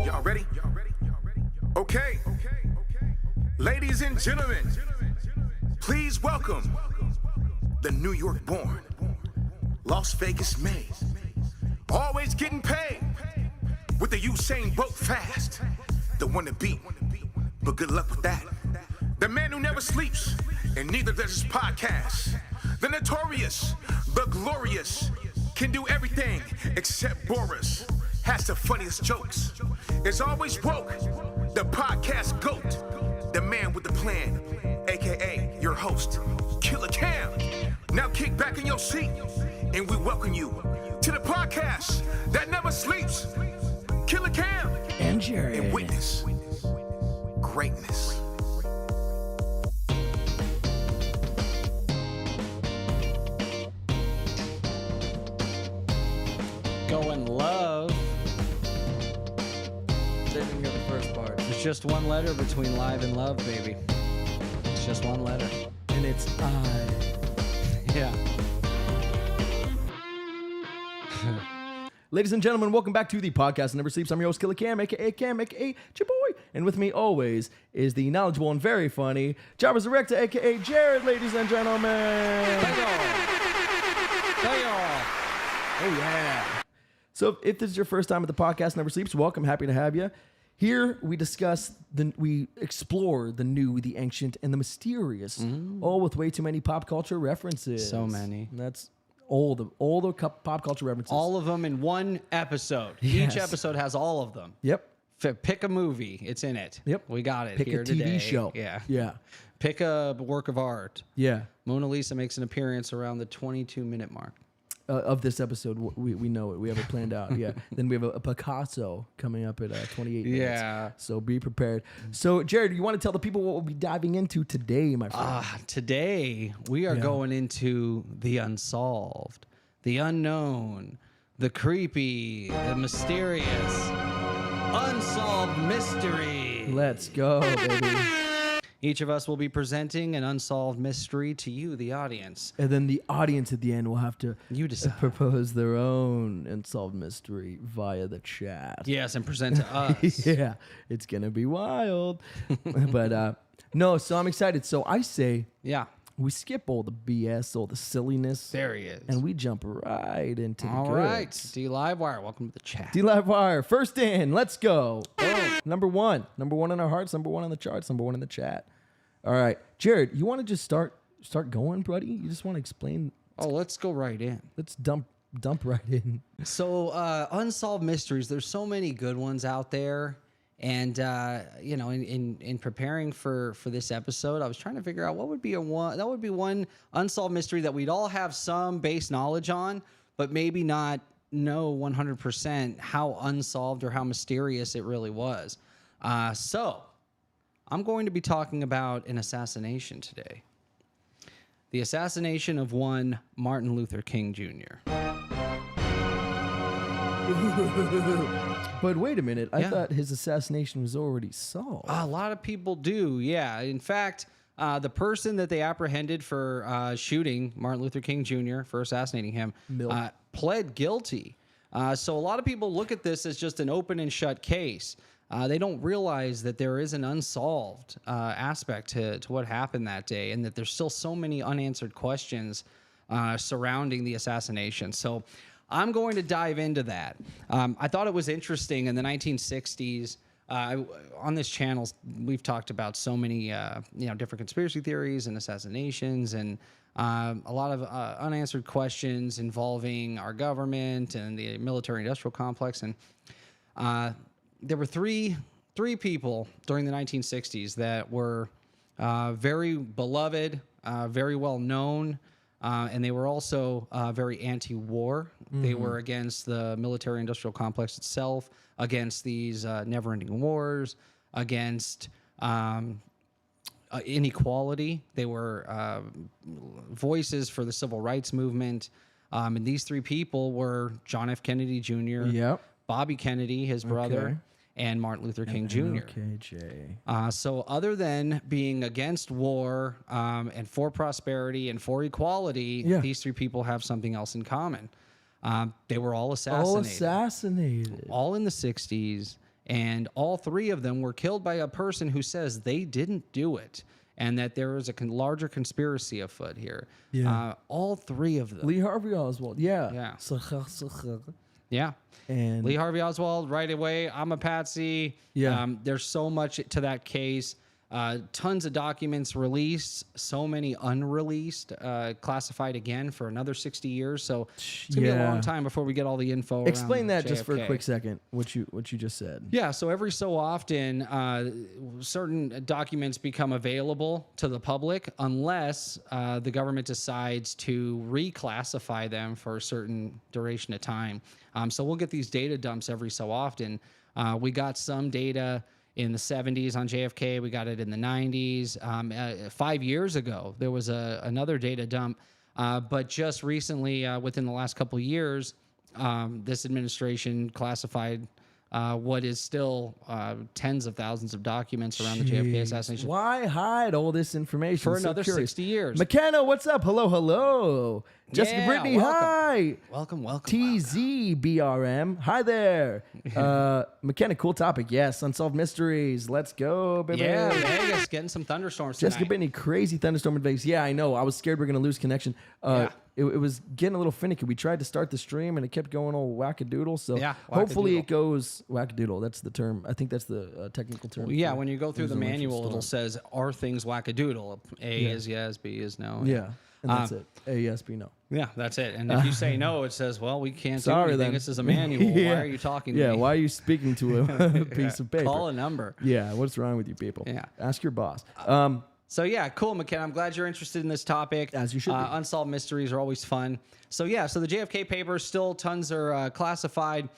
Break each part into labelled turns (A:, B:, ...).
A: Y'all ready? Okay. Ladies and gentlemen, please welcome the New York born, Las Vegas made, always getting paid, with the Usain Bolt fast, the one to beat, but good luck with that. The man who never sleeps, and neither does his podcast. The notorious, the glorious, can do everything except Boris. Has the funniest jokes. Is always woke. The podcast GOAT. The man with the plan. AKA your host, Killer Cam. Now kick back in your seat and we welcome you to the podcast that never sleeps. Killer Cam.
B: And Jerry.
A: And witness greatness.
B: Going love. Didn't hear the first part. There's just one letter between live and love, baby. It's just one letter. And it's I. Yeah.
C: Ladies and gentlemen, welcome back to the podcast that never sleeps. I'm your host, Killer Cam, aka Chaboy. And with me always is the knowledgeable and very funny Jarvis Erecta, aka Jared, ladies and gentlemen.
B: Thank y'all.
C: Oh, yeah. So if this is your first time at the podcast Never Sleeps, welcome. Happy to have you. Here we we explore the new, the ancient, and the mysterious, all with way too many pop culture references.
B: So many.
C: And that's all the pop culture references.
B: All of them in one episode.
C: Yes.
B: Each episode has all of them.
C: Yep.
B: Pick a movie. It's in it.
C: Yep.
B: We got it
C: Pick
B: here
C: a TV
B: today.
C: show.
B: Yeah.
C: Yeah.
B: Pick a work of art.
C: Yeah.
B: Mona Lisa makes an appearance around the 22-minute mark.
C: Of this episode, we know it. We have it planned out. Yeah. Then we have a Picasso coming up at 28 minutes.
B: Yeah.
C: So be prepared. So, Jared, you want to tell the people what we'll be diving into today, my friend?
B: Today, we are going into the unsolved, the unknown, the creepy, the mysterious, unsolved mystery.
C: Let's go, baby.
B: Each of us will be presenting an unsolved mystery to you, the audience.
C: And then the audience at the end will have to
B: You decide.
C: propose their own unsolved mystery via the chat.
B: Yes, and present to us.
C: Yeah, it's going to be wild. But no, so I'm excited. So I say
B: Yeah,
C: we skip all the BS, all the silliness.
B: there he is.
C: And we jump right into the
B: All
C: goods.
B: right, D Live Wire, welcome to the chat.
C: D-Live Wire, first in, let's go. Number one in our hearts, number one on the charts, number one in the chat. All right, Jared, you want to just start going, buddy? You just want to explain?
B: Oh, let's go right in.
C: Let's dump right in.
B: So, unsolved mysteries. There's so many good ones out there, and you know, in preparing for this episode, I was trying to figure out what would be one unsolved mystery that we'd all have some base knowledge on, but maybe not know 100% how unsolved or how mysterious it really was. So, I'm going to be talking about an assassination today. The assassination of one Martin Luther King Jr.
C: But wait a minute, I
B: Yeah.
C: thought his assassination was already solved.
B: A lot of people do, yeah. In fact, the person that they apprehended for shooting Martin Luther King Jr., for assassinating him, pled guilty. So a lot of people look at this as just an open and shut case. They don't realize that there is an unsolved aspect to what happened that day, and that there's still so many unanswered questions surrounding the assassination. So I'm going to dive into that. I thought it was interesting in the 1960s. On this channel, we've talked about so many different conspiracy theories and assassinations, and a lot of unanswered questions involving our government and the military-industrial complex. And there were three people during the 1960s that were very beloved, very well known, and they were also very anti-war. They were against the military-industrial complex itself, against these never-ending wars, against inequality. They were voices for the civil rights movement. And these three people were John F. Kennedy Jr.,
C: Yep.
B: Bobby Kennedy, his brother,
C: Okay.
B: and Martin Luther King Jr.
C: MLK.
B: So other than being against war and for prosperity and for equality, these three people have something else in common. They were all assassinated.
C: All assassinated.
B: All in the 60s. And all 3 of them were killed by a person who says they didn't do it, and that there is a larger conspiracy afoot here.
C: Yeah.
B: All 3 of them.
C: Lee Harvey Oswald. Yeah.
B: Yeah. Yeah.
C: And
B: Lee Harvey Oswald, right away, I'm a patsy.
C: Yeah.
B: There's so much to that case. Tons of documents released, so many unreleased, classified again for another 60 years. So it's going to be a long time before we get all the info.
C: Explain
B: around
C: that just for a
B: JFK.
C: quick second, what you just said.
B: Yeah, so every so often, certain documents become available to the public unless the government decides to reclassify them for a certain duration of time. So we'll get these data dumps every so often. We got some data in the 70s on JFK. We got it in the 90s. 5 years ago, there was another data dump. But just recently, within the last couple of years, this administration classified what is still tens of thousands of documents around the JFK assassination.
C: Why hide all this information
B: For
C: So
B: another
C: curious.
B: 60 years.
C: McKenna, what's up? Hello, hello. Jessica
B: Yeah,
C: Brittany,
B: welcome.
C: hi.
B: Welcome.
C: TZBRM, hi there. McKenna, cool topic. Yes, Unsolved Mysteries. Let's go, baby.
B: Yeah, Vegas getting some thunderstorms
C: Jessica
B: tonight.
C: Brittany, crazy thunderstorm in Vegas. Yeah, I know. I was scared we are going to lose connection. It was getting a little finicky. We tried to start the stream and it kept going all wackadoodle. So
B: Yeah,
C: hopefully
B: wackadoodle.
C: it goes wackadoodle. That's the term. I think that's the technical term.
B: Yeah,
C: for
B: when you go through the
C: losing a
B: manual,
C: winter
B: it'll says, are things wackadoodle? A is yes, B is no.
C: Yeah, and that's it. A, yes, B, no.
B: Yeah, that's it. And if you say no, it says, well, we can't do
C: Sorry,
B: anything.
C: then.
B: This is a manual.
C: Yeah.
B: Why are you talking to
C: Yeah,
B: me?
C: why are you speaking to a piece of paper?
B: Call a number.
C: Yeah, what's wrong with you people?
B: Yeah.
C: Ask your boss.
B: So yeah, cool, McKenna. I'm glad you're interested in this topic.
C: As you should be.
B: Unsolved mysteries are always fun. So yeah, so the JFK papers, still tons are classified.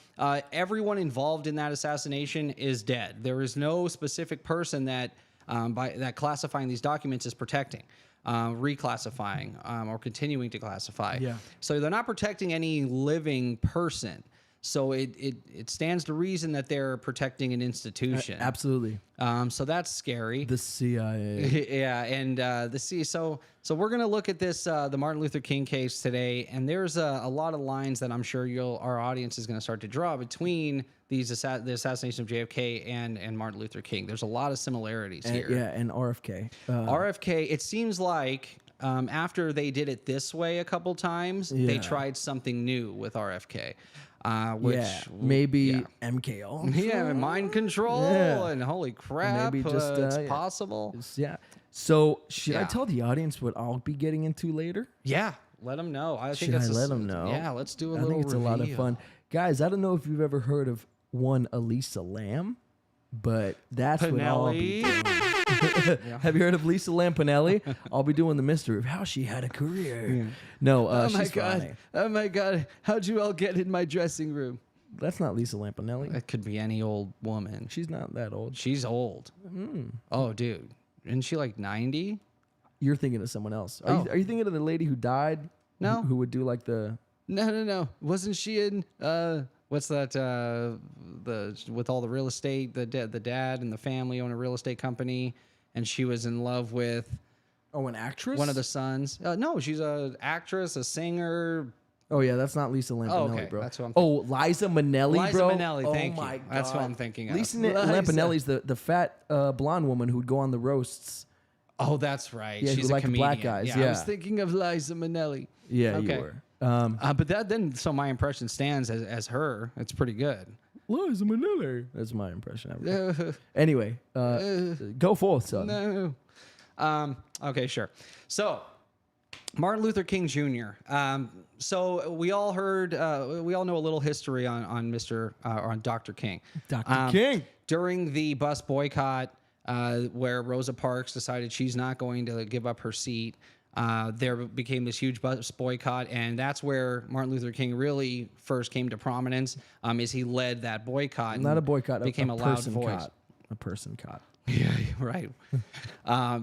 B: Everyone involved in that assassination is dead. There is no specific person that that classifying these documents is protecting, reclassifying, or continuing to classify.
C: Yeah.
B: So they're not protecting any living person. So it stands to reason that they're protecting an institution.
C: Absolutely.
B: So that's scary.
C: The CIA.
B: Yeah, and so we're gonna look at this the Martin Luther King case today, and there's a lot of lines that I'm sure our audience is gonna start to draw between the assassination of JFK and Martin Luther King. There's a lot of similarities here.
C: Yeah, and RFK.
B: RFK, it seems like after they did it this way a couple times, they
C: Yeah.
B: tried something new with RFK. Which
C: maybe
B: yeah.
C: MK Ultra.
B: Yeah, mind control,
C: Yeah.
B: and holy crap,
C: Maybe just,
B: it's
C: yeah.
B: possible.
C: Yeah. So should I
B: Yeah.
C: tell the audience what I'll be getting into later?
B: Yeah, let them know. I think
C: Should
B: that's
C: I let them know?
B: Yeah, let's do a
C: I
B: little.
C: think it's a lot of
B: reveal.
C: fun. Guys, I don't know if you've ever heard of one Elisa Lam, but that's what I'll be
B: Pinelli.
C: doing. Have you heard of Lisa Lam Pinelli? I'll be doing the mystery of how she had a career. No,
B: Oh my
C: she's
B: god!
C: funny.
B: Oh my god! How'd you all get in my dressing room?
C: That's not Lisa Lam Pinelli.
B: That could be any old woman.
C: She's not that old.
B: She's old. Oh, dude, isn't she like 90?
C: You're thinking of someone else. Are,
B: Oh.
C: you, are you thinking of the lady who died?
B: No.
C: Who would do like the...
B: No. Wasn't she in? What's that? With all the real estate, the dad and the family own a real estate company, and she was in love with
C: Oh, an actress?
B: one of the sons. No, she's an actress, a singer.
C: Oh, yeah, that's not Lisa Lam
B: Oh,
C: Pinelli,
B: okay,
C: bro.
B: that's what I'm
C: Oh, Liza Minnelli,
B: Liza
C: bro.
B: Minnelli, thank
C: oh
B: you.
C: my God.
B: That's what I'm thinking of.
C: Lisa
B: Liza.
C: Lam Pinelli's the fat blonde woman who'd go on the roasts.
B: Oh, that's right.
C: Yeah,
B: She's
C: who
B: a
C: liked
B: comedian.
C: black guys,
B: I
C: yeah.
B: was thinking of Liza Minnelli.
C: Yeah,
B: Okay.
C: you were.
B: But that then, so my impression stands as her. It's pretty good.
C: Liza Minnelli. That's my impression of her. Anyway, go forth, son.
B: No. Okay, sure. So, Martin Luther King Jr. So we all heard, we all know a little history on Dr. King.
C: Dr. King.
B: During the bus boycott, where Rosa Parks decided she's not going to give up her seat, there became this huge bus boycott, and that's where Martin Luther King really first came to prominence. Is he led that boycott?
C: Not
B: and
C: a boycott,
B: became
C: a
B: a loud
C: person
B: voice.
C: caught. A person caught.
B: Yeah, right.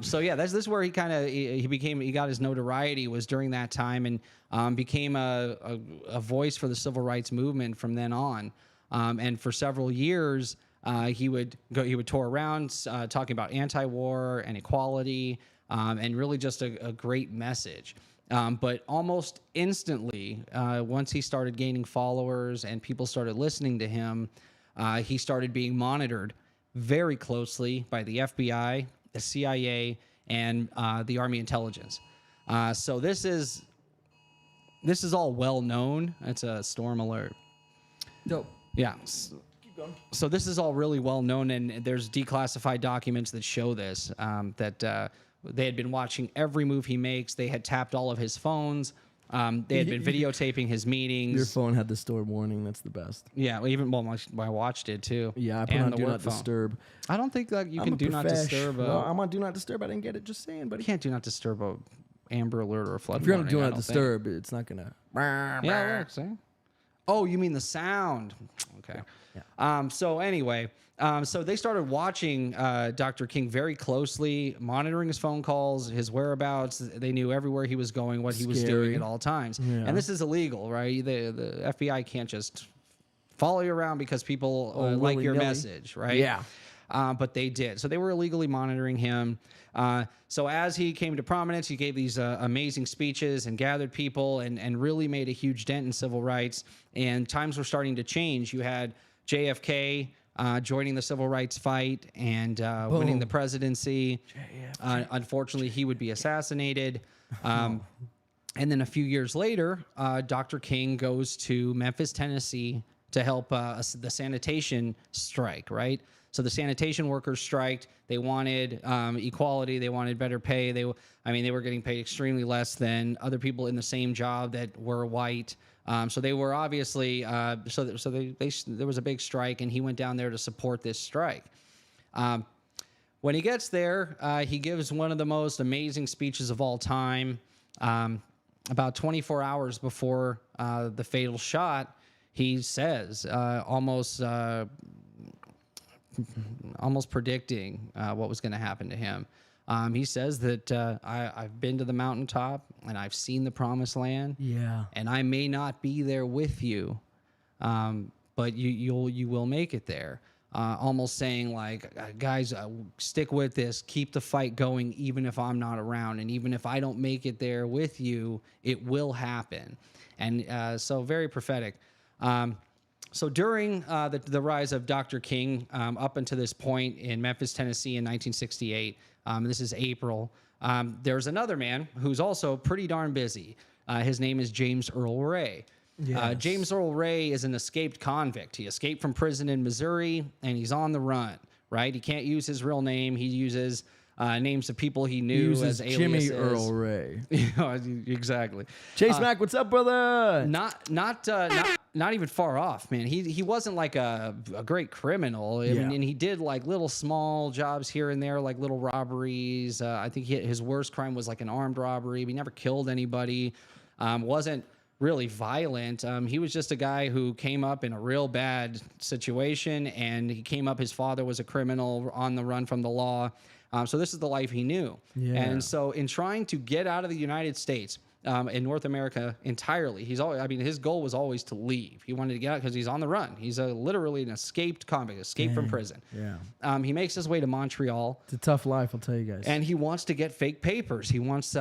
B: So yeah, this is where he kind of he got his notoriety was during that time, and became a voice for the civil rights movement from then on. And for several years, he would tour around talking about anti-war and equality, and really just a great message. But almost instantly, once he started gaining followers and people started listening to him, he started being monitored very closely by the FBI, the CIA, and the Army intelligence. So this is all well known. It's a storm alert.
C: Dope.
B: Yeah.
C: Keep going.
B: So this is all really well known, and there's declassified documents that show this, that they had been watching every move he makes. They had tapped all of his phones. They had been videotaping his meetings.
C: Your phone had the storm warning. That's the best.
B: Yeah, my watch did too.
C: Yeah, I put on Do Not Disturb.
B: I don't think that you can do not disturb.
C: Well, I'm on Do Not Disturb. I didn't get it. Just saying, buddy.
B: You can't do not disturb a Amber Alert or a flood
C: If you're on
B: warning.
C: Do Not Disturb, it's not gonna.
B: Yeah, it works. Eh? Oh, you mean the sound? Okay.
C: Yeah.
B: So anyway, so they started watching Dr. King very closely, monitoring his phone calls, his whereabouts. They knew everywhere he was going, what he was doing at all times.
C: Yeah.
B: And this is illegal, right? The FBI can't just follow you around because people like your message, right?
C: Yeah.
B: But they did. So they were illegally monitoring him. So as he came to prominence, he gave these amazing speeches and gathered people and really made a huge dent in civil rights. And times were starting to change. You had JFK joining the civil rights fight and winning the presidency. Unfortunately, he would be assassinated. And then a few years later, Dr. King goes to Memphis, Tennessee to help the sanitation strike, right? So the sanitation workers striked. They wanted equality. They wanted better pay. They were getting paid extremely less than other people in the same job that were white. So they were obviously there was a big strike, and he went down there to support this strike. When he gets there, he gives one of the most amazing speeches of all time. About 24 hours before the fatal shot, he says almost predicting what was going to happen to him. He says that I've been to the mountaintop and I've seen the promised land.
C: Yeah.
B: And I may not be there with you, but you will make it there. Almost saying like, guys, stick with this, keep the fight going, even if I'm not around, and even if I don't make it there with you, it will happen. And so very prophetic. So during the rise of Dr. King, up until this point in Memphis, Tennessee in 1968, this is April, there's another man who's also pretty darn busy. His name is James Earl Ray. Yes. James Earl Ray is an escaped convict. He escaped from prison in Missouri, and he's on the run, right? He can't use his real name. He uses names of people he knew as aliases.
C: Jimmy Earl Ray.
B: Exactly.
C: Chase Mack, what's up, brother?
B: Not even far off, man. He wasn't like a great criminal. I mean, and he did like little small jobs here and there, like little robberies. I think his worst crime was like an armed robbery. He never killed anybody. Wasn't really violent. He was just a guy who came up in a real bad situation, and his father was a criminal on the run from the law. So this is the life he knew. Yeah. And so in trying to get out of the United States, in North America entirely, his goal was always to leave. He wanted to get out because he's on the run. He's literally an escaped convict, escaped from prison. Yeah. He makes his way to Montreal.
C: It's a tough life, I'll tell you guys.
B: And he wants to get fake papers. He wants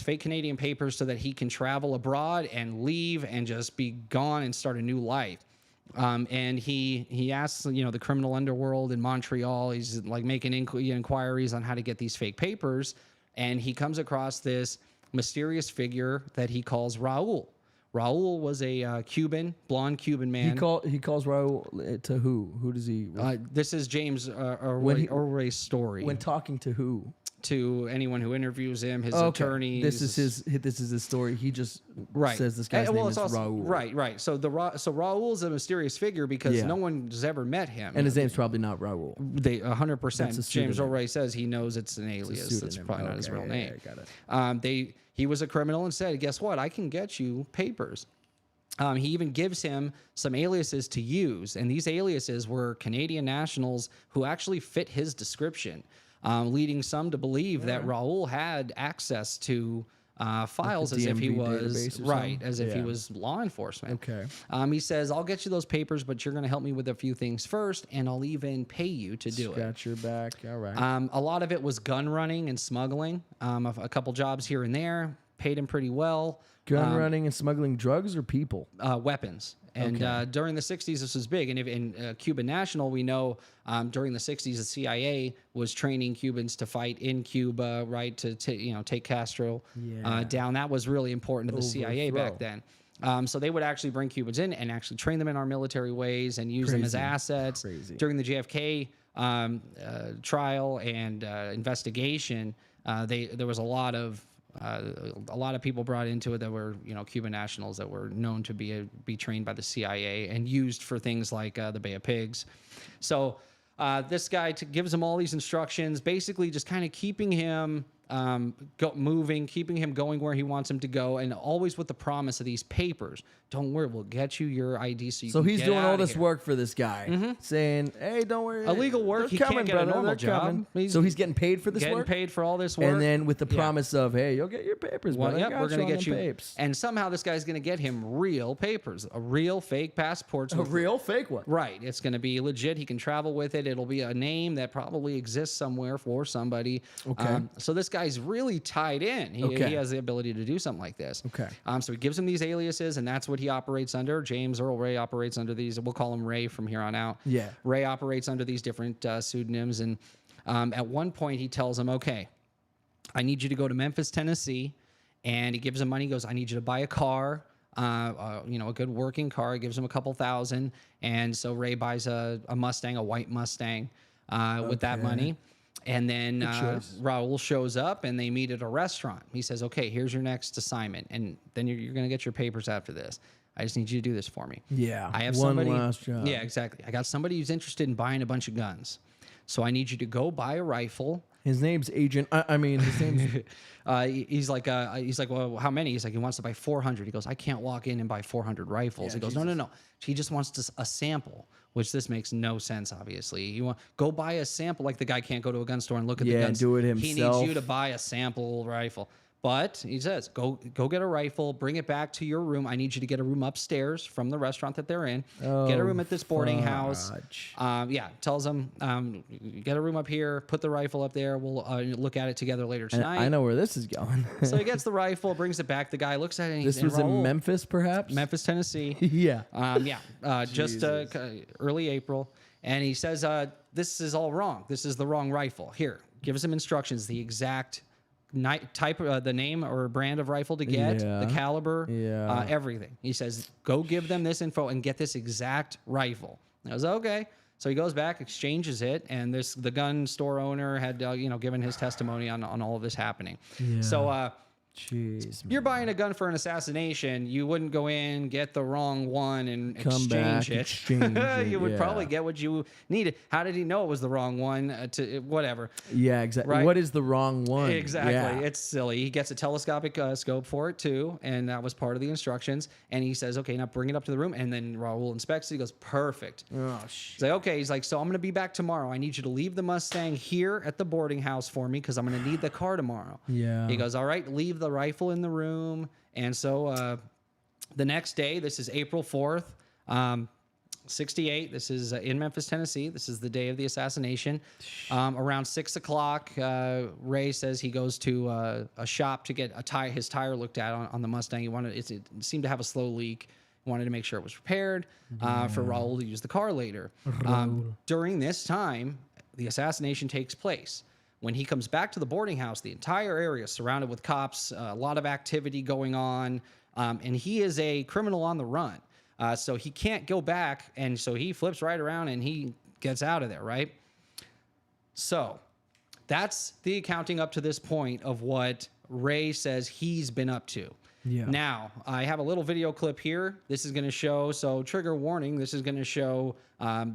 B: fake Canadian papers so that he can travel abroad and leave and just be gone and start a new life. And he asks, the criminal underworld in Montreal. He's like making inquiries on how to get these fake papers, and he comes across this mysterious figure that he calls Raul. Raul was a blonde Cuban man.
C: He calls Raul to who? Who does he?
B: This is James Ray's story.
C: When talking to who?
B: To anyone who interviews him, his attorneys.
C: This is his story. He just says this guy's name is Raul.
B: Right. So Raul is a mysterious figure because no one's ever met him,
C: and his name's probably not Raul.
B: 100%. James O'Reilly says he knows it's an alias. That's probably not his real name. Got it. He was a criminal and said, "Guess what? I can get you papers." He even gives him some aliases to use, and these aliases were Canadian nationals who actually fit his description. Leading some to believe that Raul had access to files as if he was he was law enforcement.
C: Okay.
B: He says, "I'll get you those papers, but you're going to help me with a few things first, and I'll even pay you to do it."
C: Got your back. All right.
B: A lot of it was gun running and smuggling. A couple jobs here and there paid him pretty well.
C: Gun running and smuggling drugs or people?
B: Weapons. And during the 60s, this was big. And if in Cuban National, we know during the 60s, the CIA was training Cubans to fight in Cuba, right, to take Castro down. That was really important to the CIA back then. So they would actually bring Cubans in and actually train them in our military ways and use them as assets. During the JFK trial and investigation, there was a lot of people brought into it that were Cuban nationals that were known to be trained by the CIA and used for things like the Bay of Pigs. So this guy gives him all these instructions, basically just kind of keeping him moving, keeping him going where he wants him to go, and always with the promise of these papers. Don't worry, we'll get you your ID so you can get out of here.
C: So he's doing all this work for this guy, saying, "Hey, don't worry,
B: illegal work. He can't get a normal job.
C: So he's getting paid for this
B: work, getting paid for all this work,
C: and then with the promise of, hey, you'll get your papers.
B: Well, we're gonna get you papers. And somehow this guy's gonna get him real papers, a real fake passport,
C: a real fake one.
B: Right. It's gonna be legit. He can travel with it. It'll be a name that probably exists somewhere for somebody. Okay. So this guy's really tied in. He has the ability to do something like this. Okay. So he gives him these aliases, and that's what he operates under. James Earl Ray operates under these. We'll call him Ray from here on out. Yeah. Ray operates under these different pseudonyms, and at one point he tells him, "Okay, I need you to go to Memphis, Tennessee," and he gives him money. He goes, "I need you to buy a car." A good working car. He gives him a couple thousand, and so Ray buys a Mustang, a white Mustang, with that money. And then Raul shows up, and they meet at a restaurant. He says, "Okay, here's your next assignment, and then you're going to get your papers after this. I just need you to do this for me."
C: Yeah,
B: I have
C: one
B: somebody.
C: Last job.
B: Yeah, exactly. I got somebody who's interested in buying a bunch of guns, so I need you to go buy a rifle.
C: His name's Agent. His name's.
B: He's like, well, how many? He's like, he wants to buy 400. He goes, "I can't walk in and buy 400 rifles." Yeah, he goes, No. He just wants a sample, which this makes no sense. Obviously, you go buy a sample. Like the guy can't go to a gun store and look at the guns.
C: Do it himself.
B: He needs you to buy a sample rifle. But he says, go get a rifle, bring it back to your room. I need you to get a room upstairs from the restaurant that they're in. Get a room at this boarding house. Tells them, get a room up here, put the rifle up there. We'll look at it together later tonight.
C: I know where this is going.
B: So he gets the rifle, brings it back. The guy looks at it.
C: This was in Memphis, perhaps?
B: Memphis, Tennessee. Just early April. And he says, this is all wrong. This is the wrong rifle. Here, gives him instructions, the exact type, the name or brand of rifle to get, the caliber, everything. He says, go give them this info and get this exact rifle. I was okay. So he goes back, exchanges it, and the gun store owner had given his testimony on all of this happening. Yeah. So
C: jeez,
B: you're buying a gun for an assassination. You wouldn't go in, get the wrong one, and exchange it. You would probably get what you needed. How did he know it was the wrong one? Whatever.
C: Yeah, exactly. Right? What is the wrong one?
B: Exactly. Yeah. It's silly. He gets a telescopic scope for it too, and that was part of the instructions. And he says, "Okay, now bring it up to the room." And then Raul inspects it. He goes, "Perfect." Oh, shit. He's like, "Okay." He's like, "So I'm going to be back tomorrow. I need you to leave the Mustang here at the boarding house for me because I'm going to need the car tomorrow." Yeah. He goes, "All right, leave the rifle in the room." And so the next day, this is April 4th, 68. This is in Memphis, Tennessee. This is the day of the assassination. Around 6 o'clock, Ray says he goes to a shop to get his tire looked at on the Mustang. It seemed to have a slow leak. He wanted to make sure it was repaired for Raul to use the car later. During this time, the assassination takes place. When he comes back to the boarding house, the entire area is surrounded with cops, a lot of activity going on, and he is a criminal on the run. So he can't go back, and so he flips right around and he gets out of there, right? So that's the accounting up to this point of what Ray says he's been up to. Yeah. Now, I have a little video clip here. This is going to show, so trigger warning, this is going to show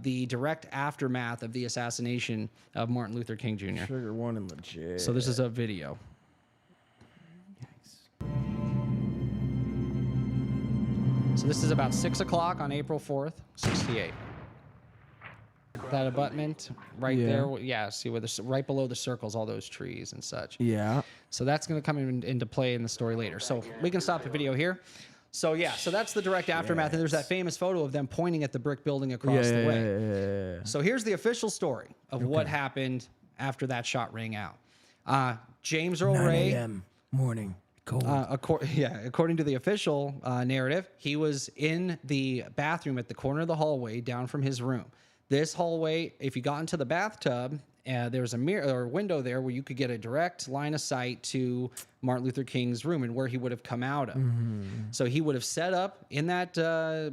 B: the direct aftermath of the assassination of Martin Luther King Jr.
C: Trigger warning legit.
B: So this is a video. So this is about 6 o'clock on April 4th, 68. That abutment right there. Yeah, see where right below the circles, all those trees and such. Yeah. So that's going to come into play in the story later. So we can stop the video here. So yeah, so that's the direct aftermath. And there's that famous photo of them pointing at the brick building across the way. So here's the official story of what happened after that shot rang out. James Earl Ray.
C: 9 a.m. morning. Cold.
B: According to the official narrative, he was in the bathroom at the corner of the hallway down from his room. This hallway, if you got into the bathtub, there was a mirror or window there where you could get a direct line of sight to Martin Luther King's room and where he would have come out of. So he would have set up in that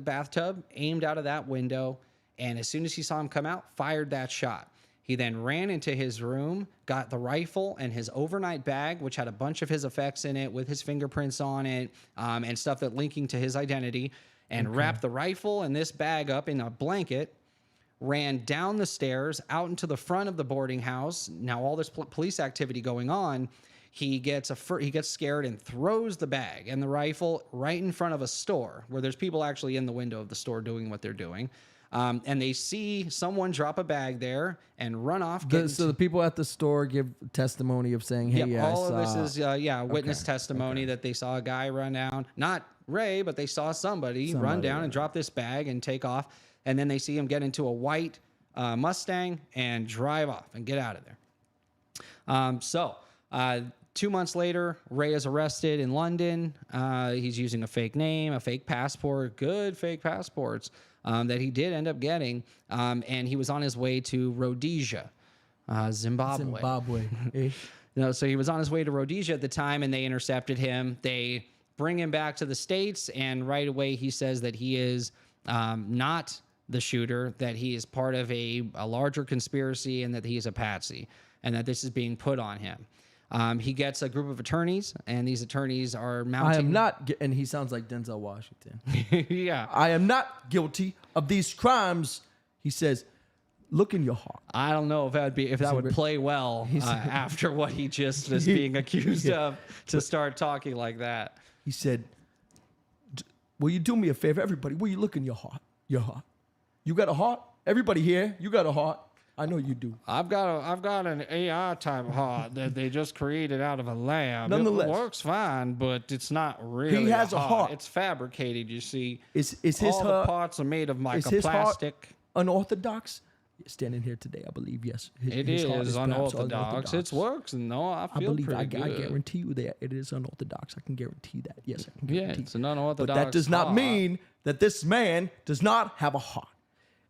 B: bathtub, aimed out of that window, and as soon as he saw him come out, fired that shot. He then ran into his room, got the rifle and his overnight bag, which had a bunch of his effects in it with his fingerprints on it and stuff that linking to his identity, and wrapped the rifle and this bag up in a blanket, ran down the stairs out into the front of the boarding house. Now all this police activity going on, he gets scared and throws the bag and the rifle right in front of a store where there's people actually in the window of the store doing what they're doing. And they see someone drop a bag there and run off.
C: So the people at the store give testimony of saying, "Hey,
B: yep, all of this is witness testimony that they saw a guy run down, not Ray, but they saw somebody run down and drop this bag and take off. And then they see him get into a white Mustang and drive off and get out of there. 2 months later, Ray is arrested in London. He's using a fake name, a fake passport, good fake passports. That he did end up getting, and he was on his way to Rhodesia, Zimbabwe. So he was on his way to Rhodesia at the time, and they intercepted him. They bring him back to the States, and right away he says that he is not the shooter, that he is part of a larger conspiracy, and that he's a patsy, and that this is being put on him. He gets a group of attorneys, and these attorneys are mounting...
C: I am not... And he sounds like Denzel Washington.
B: Yeah.
C: I am not guilty of these crimes. He says, look in your heart.
B: I don't know if that would play well after what he just is being accused of to start talking like that.
C: He said, will you do me a favor? Everybody, will you look in your heart? Your heart. You got a heart? Everybody here, you got a heart. I know you do.
B: I've got an AI type heart that they just created out of a lab.
C: Nonetheless,
B: it works fine, but it's not really.
C: He has a heart.
B: It's fabricated. You see,
C: is his
B: all
C: heart,
B: the parts are made of microplastic.
C: Is his heart unorthodox? Standing here today, I believe yes.
B: His heart is unorthodox. It works, and no, I feel pretty good.
C: I guarantee you that it is unorthodox. I can guarantee that. Yes, I can guarantee.
B: It's an unorthodox.
C: But that does not mean that this man does not have a heart.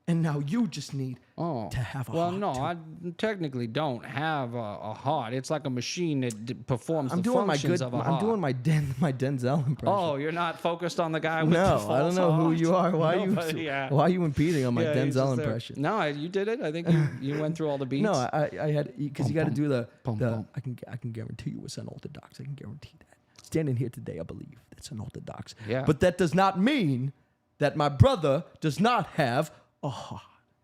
C: And now you just need to have a heart.
B: Well, no, I technically don't have a heart. It's like a machine that performs the functions of a heart.
C: I'm doing my Denzel impression.
B: Oh, you're not focused on the guy with the false
C: I don't know
B: heart?
C: who you are. Why are you impeding on my Denzel impression?
B: No, you did it. I think you went through all the beats.
C: No, I had because you got to do the. I can guarantee you it's unorthodox. I can guarantee that. Standing here today, I believe it's unorthodox.
B: Yeah.
C: But that does not mean that my brother does not have a heart.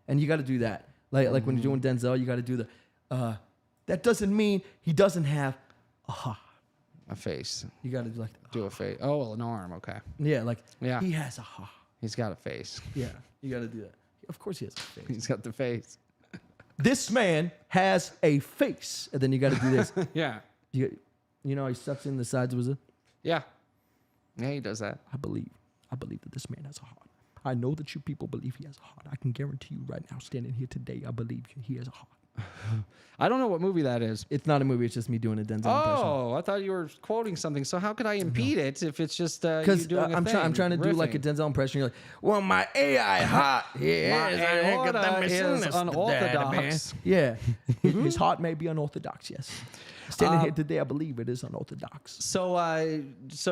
C: And you got to do that. Like when you're doing Denzel, you got to do the, that doesn't mean he doesn't have a heart.
B: A face.
C: You got to
B: do a face. Oh, well, an arm. Okay.
C: Yeah. He has a heart.
B: He's got a face.
C: Yeah. You got to do that. Of course he has a face.
B: He's got the face.
C: This man has a face. And then you got to do this.
B: Yeah.
C: You know, he sucks in the sides of his.
B: Yeah. Yeah, he does that.
C: I believe that this man has a heart. I know that you people believe he has a heart. I can guarantee you right now, standing here today, I believe he has a heart.
B: I don't know what movie that is.
C: It's not a movie. It's just me doing a Denzel impression.
B: Oh, I thought you were quoting something. So how could I impede it if it's just you doing
C: I'm trying to do like a Denzel impression. You're like, well, my AI heart
B: is unorthodox.
C: Yeah, his heart may be unorthodox. Yes. Standing here today, I believe it is unorthodox.
B: So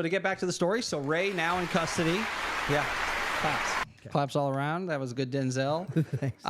B: to get back to the story, so Ray now in custody. Yeah. Claps all around. That was good, Denzel. Thanks.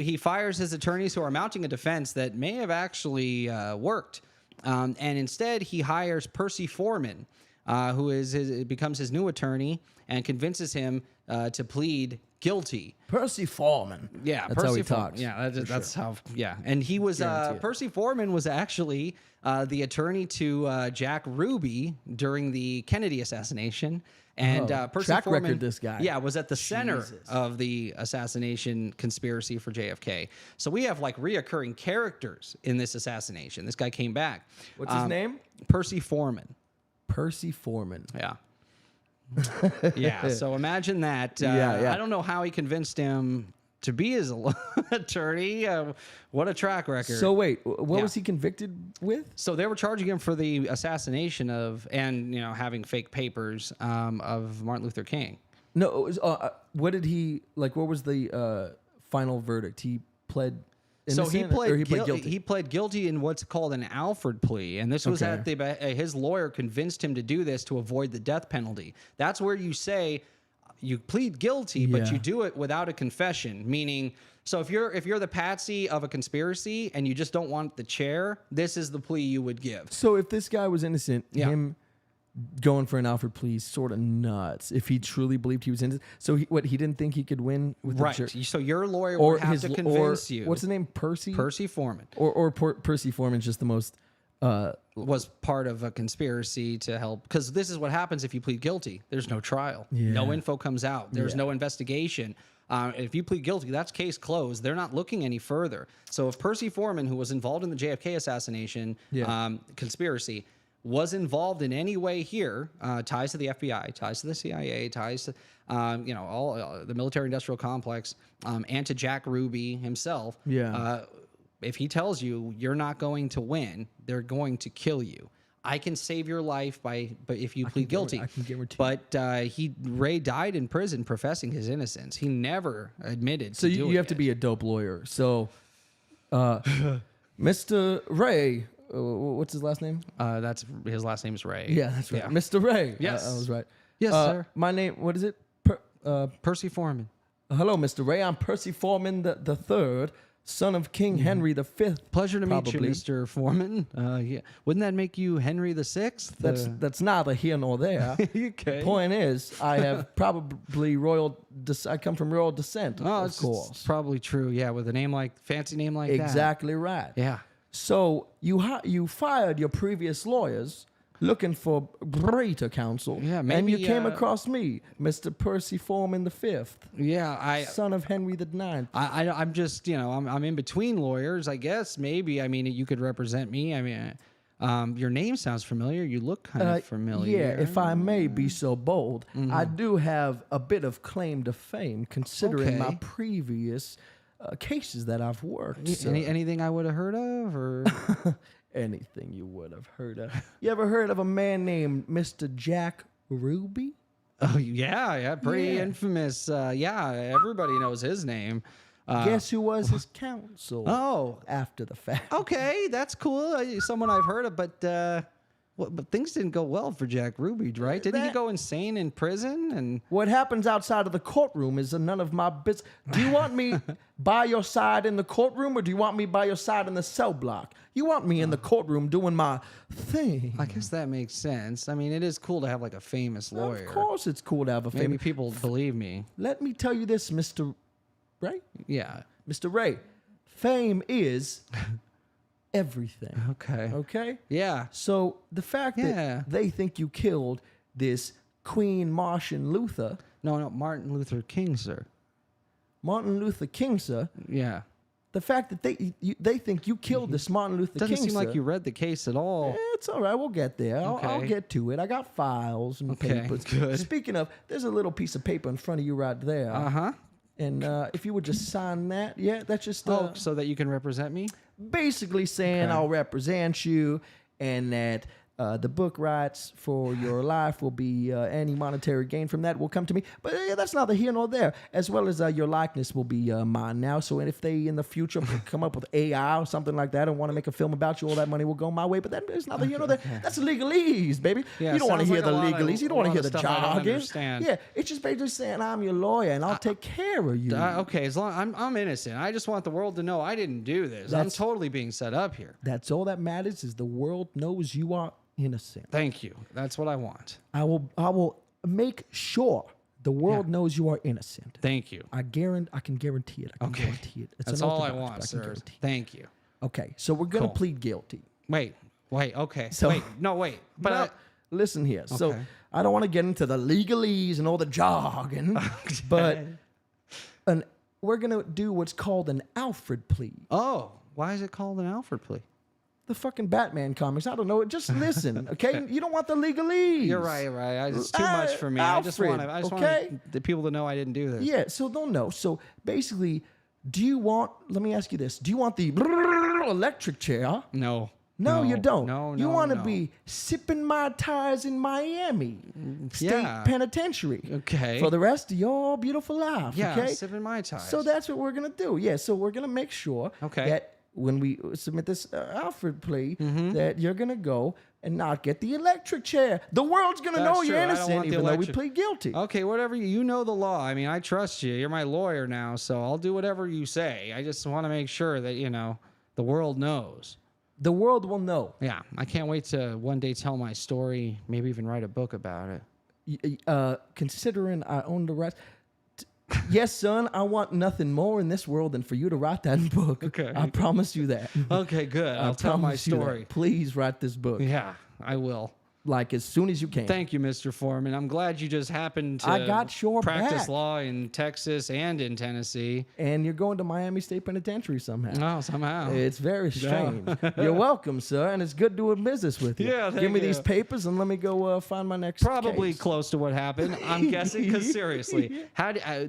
B: He fires his attorneys who are mounting a defense that may have actually worked. And instead, he hires Percy Foreman, who becomes his new attorney and convinces him to plead guilty.
C: Percy Foreman.
B: Yeah,
C: that's how he talks.
B: Yeah, that's how. Yeah, and he was Percy Foreman was actually the attorney to Jack Ruby during the Kennedy assassination. And Percy
C: track
B: Foreman,
C: record, this guy.
B: Yeah, was at the center of the assassination conspiracy for JFK. So we have like reoccurring characters in this assassination. This guy came back.
C: What's his name?
B: Percy Foreman.
C: Percy Foreman.
B: Yeah. Yeah. So imagine that. I don't know how he convinced him to be his attorney. What a track record.
C: So wait, what was he convicted with?
B: So they were charging him for the assassination of, and having fake papers of Martin Luther King.
C: No, it was, what did he like? What was the final verdict? He pled innocent,
B: So he
C: or
B: pled
C: guilty.
B: He pled guilty in what's called an Alford plea, and this was at his lawyer convinced him to do this to avoid the death penalty. That's where you say you plead guilty, but you do it without a confession. Meaning, so if you're the patsy of a conspiracy and you just don't want the chair, this is the plea you would give.
C: So if this guy was innocent, him going for an Alfred plea is sort of nuts. If he truly believed he was innocent, so he didn't think he could win with the jury?
B: So your lawyer would have to convince you.
C: What's the name? Percy
B: Foreman.
C: Or Percy Foreman's just the most.
B: Was part of a conspiracy to help, because this is what happens if you plead guilty. There's no trial.
C: Yeah.
B: No info comes out. There's no investigation. If you plead guilty, that's case closed. They're not looking any further. So if Percy Foreman, who was involved in the JFK assassination conspiracy, was involved in any way here, ties to the FBI, ties to the CIA, ties to all the military-industrial complex, and to Jack Ruby himself. If he tells you you're not going to win, they're going to kill you. I can save your life but if you plead guilty.
C: I can guarantee.
B: But Ray died in prison professing his innocence. He never admitted.
C: So you have to be a dope lawyer. So, Mr. Ray, what's his last name?
B: That's his last name is Ray.
C: Yeah, that's right,
B: Yeah.
C: Mr. Ray.
B: Yes.
C: I was right.
B: Yes, sir.
C: My name. What is it?
B: Percy Foreman.
C: Hello, Mr. Ray. I'm Percy Foreman the third, son of King Henry the Fifth.
B: Pleasure to meet
C: probably.
B: you, Mr. Foreman. Wouldn't that make you Henry the Sixth?
C: That's neither here nor there.
B: Okay.
C: Point is, I have probably I come from royal descent.
B: Oh,
C: of course.
B: it's probably true. Yeah, with a fancy name like that.
C: Exactly right.
B: Yeah.
C: So you fired your previous lawyers looking for greater counsel.
B: Yeah,
C: and
B: maybe,
C: you came across me, Mr. Percy Foreman the Fifth.
B: Yeah,
C: son of Henry the Ninth.
B: I'm just I'm in between lawyers, I guess. Maybe you could represent me. Your name sounds familiar. You look kind of familiar.
C: Yeah, if I may be so bold, I do have a bit of claim to fame considering my previous cases that I've worked.
B: Anything I would have heard of, or
C: anything you would have heard of. You ever heard of a man named Mr. Jack Ruby?
B: Oh yeah, pretty infamous. Everybody knows his name.
C: Guess who was his counsel?
B: Oh,
C: after the fact.
B: Okay, that's cool. Someone I've heard of, but things didn't go well for Jack Ruby, right? Didn't he go insane in prison? And
C: what happens outside of the courtroom is none of my business. Do you want me by your side in the courtroom, or do you want me by your side in the cell block? You want me in the courtroom doing my thing.
B: I guess that makes sense. I mean, it is cool to have like a famous lawyer.
C: Of course it's cool to have a famous.
B: Maybe people believe me.
C: Let me tell you this, Mr. Ray.
B: Yeah.
C: Mr. Ray, fame is everything. Okay?
B: Yeah.
C: So the fact that they think you killed this Queen Martian Luther.
B: No, Martin Luther King, sir.
C: Martin Luther King, sir.
B: Yeah.
C: The fact that they think you killed this Martin Luther King,
B: doesn't seem like you read the case at all.
C: It's all right. We'll get there. I'll get to it. I got files and papers.
B: Good.
C: Speaking of, there's a little piece of paper in front of you right there.
B: Uh-huh.
C: And if you would just sign that, that's just
B: so that you can represent me?
C: Basically saying I'll represent you, and that the book rights for your life will be any monetary gain from that will come to me. But that's neither here nor there. As well as your likeness will be mine now. So if they in the future come up with AI or something like that and want to make a film about you, all that money will go my way. But that is neither here nor there. That's legalese, baby.
B: Yeah,
C: you don't want to hear
B: like
C: the legalese. You don't want to hear the jargon.
B: Understand.
C: Yeah, it's just basically saying I'm your lawyer and I'll take care of you.
B: Okay, as long I'm innocent. I just want the world to know I didn't do this. I'm totally being set up here.
C: That's all that matters is the world knows you are innocent.
B: Thank you. That's what I want.
C: I will make sure the world knows you are innocent.
B: Thank you.
C: I can guarantee it. I can guarantee it.
B: That's all I want, sir. Thank you.
C: Okay, so we're gonna plead guilty.
B: Wait. Okay.
C: So,
B: wait. But
C: listen here. Okay. So I don't want to get into the legalese and all the jargon, but we're gonna do what's called an Alfred plea.
B: Oh, why is it called an Alfred plea?
C: the fucking Batman comics. I don't know. Just listen, okay? You don't want the legalese.
B: You're right. It's too much for me. I just want the people to know I didn't do this.
C: Yeah, so they'll know. So basically, let me ask you this. Do you want the electric chair? No, you don't.
B: No,
C: you want to be sipping Mai Tais in Miami State Penitentiary.
B: Okay.
C: For the rest of your beautiful life.
B: Yeah,
C: okay?
B: sipping Mai Tais.
C: So that's what we're going to do. Yeah, so we're going to make sure that when we submit this Alfred plea, that you're going to go and not get the electric chair. The world's going to know you're innocent even though we plead guilty.
B: Okay, whatever. You know the law. I mean, I trust you. You're my lawyer now, so I'll do whatever you say. I just want to make sure that, the world knows.
C: The world will know.
B: Yeah, I can't wait to one day tell my story, maybe even write a book about it.
C: Considering I own the rights. Yes, son, I want nothing more in this world than for you to write that book.
B: Okay.
C: I promise you that.
B: Okay, good. I'll tell my story.
C: Please write this book.
B: Yeah, I will.
C: Like as soon as you can.
B: Thank you, Mr. Foreman. I'm glad you just happened to
C: I got your
B: practice
C: back.
B: law in Texas and in Tennessee.
C: And you're going to Miami State Penitentiary somehow.
B: Oh, somehow.
C: It's very strange. You're welcome, sir, and it's good doing business with you.
B: Yeah,
C: Give me
B: you.
C: these papers and let me go find my next
B: Probably
C: case.
B: close to what happened. I'm guessing because seriously,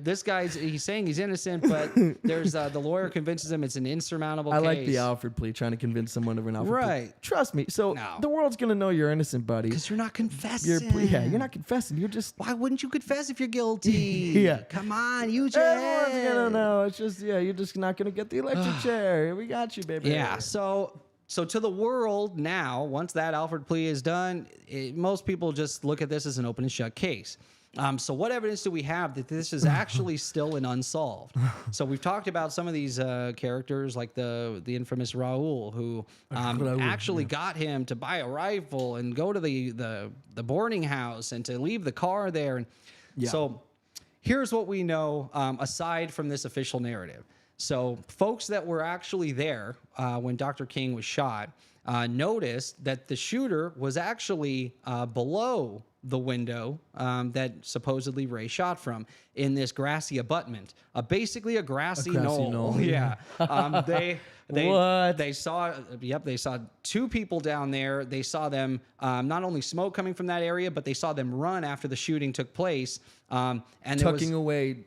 B: this guy's he's saying he's innocent, but there's the lawyer convinces him it's an insurmountable
C: I
B: case.
C: like the Alfred plea, trying to convince someone of an Alfred plea.
B: Right.
C: Trust me. So
B: No.
C: the world's gonna know you're innocent, buddy.
B: Because you're not confessing.
C: You're not confessing. You're just.
B: Why wouldn't you confess if you're guilty?
C: Yeah.
B: Come on, you just.
C: Everyone's gonna know. It's just you're just not gonna get the electric chair. We got you, baby.
B: Yeah. So to the world now, once that Alfred plea is done, most people just look at this as an open and shut case. So what evidence do we have that this is actually still an unsolved? So we've talked about some of these characters like the infamous Raul, who actually got him to buy a rifle and go to the boarding house and to leave the car there. And so here's what we know aside from this official narrative. So folks that were actually there when Dr. King was shot noticed that the shooter was actually below the window that supposaly Ray shot from in this grassy abutment, basically a grassy knoll. Yeah. They saw two people down there. They saw them not only smoke coming from that area, but they saw them run after the shooting took place. And
C: tucking away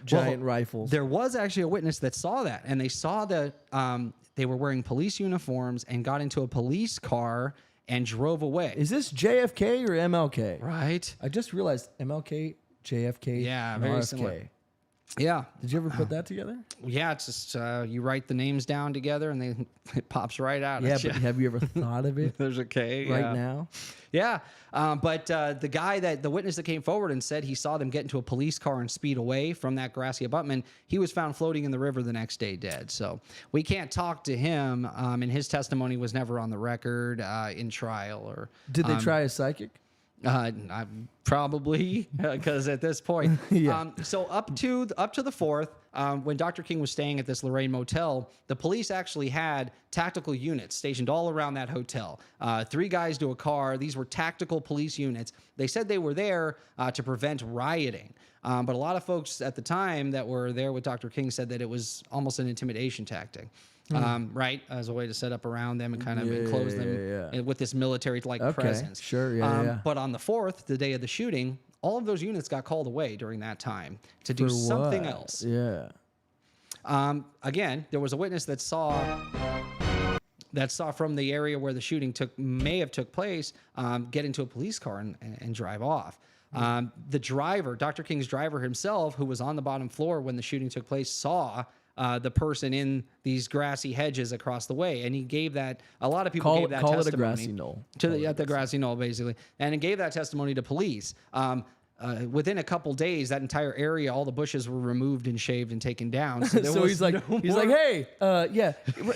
C: giant rifles.
B: There was actually a witness that saw that, and they saw that they were wearing police uniforms and got into a police car and drove away.
C: Is this JFK or MLK?
B: Right.
C: I just realized MLK, JFK,
B: Yeah,
C: and
B: very
C: RFK.
B: similar. Yeah.
C: Did you ever put that together?
B: Yeah, it's just you write the names down together and it pops right out.
C: Yeah,
B: at
C: but
B: you.
C: have you ever thought of it
B: There's a K
C: right now?
B: Yeah, but the witness that came forward and said he saw them get into a police car and speed away from that grassy abutment, he was found floating in the river the next day dead. So we can't talk to him, and his testimony was never on the record in trial. Or
C: Did they try a psychic?
B: Probably, because at this point, so up to the 4th, when Dr. King was staying at this Lorraine motel, the police actually had tactical units stationed all around that hotel. 3 guys to a car. These were tactical police units. They said they were there to prevent rioting. But a lot of folks at the time that were there with Dr. King said that it was almost an intimidation tactic. Right, as a way to set up around them and kind of enclose them with this military-like presence.
C: Sure,
B: But on the 4th, the day of the shooting, all of those units got called away during that time to do something else.
C: Yeah.
B: Again, there was a witness that saw from the area where the shooting may have took place, get into a police car and drive off. The driver, Dr. King's driver himself, who was on the bottom floor when the shooting took place, saw the person in these grassy hedges across the way, and he gave that. A lot of people gave that testimony. Call it a grassy knoll. At the grassy knoll, basically, and he gave that testimony to police. Within a couple days, that entire area, all the bushes were removed and shaved and taken down. So,
C: he's like, hey,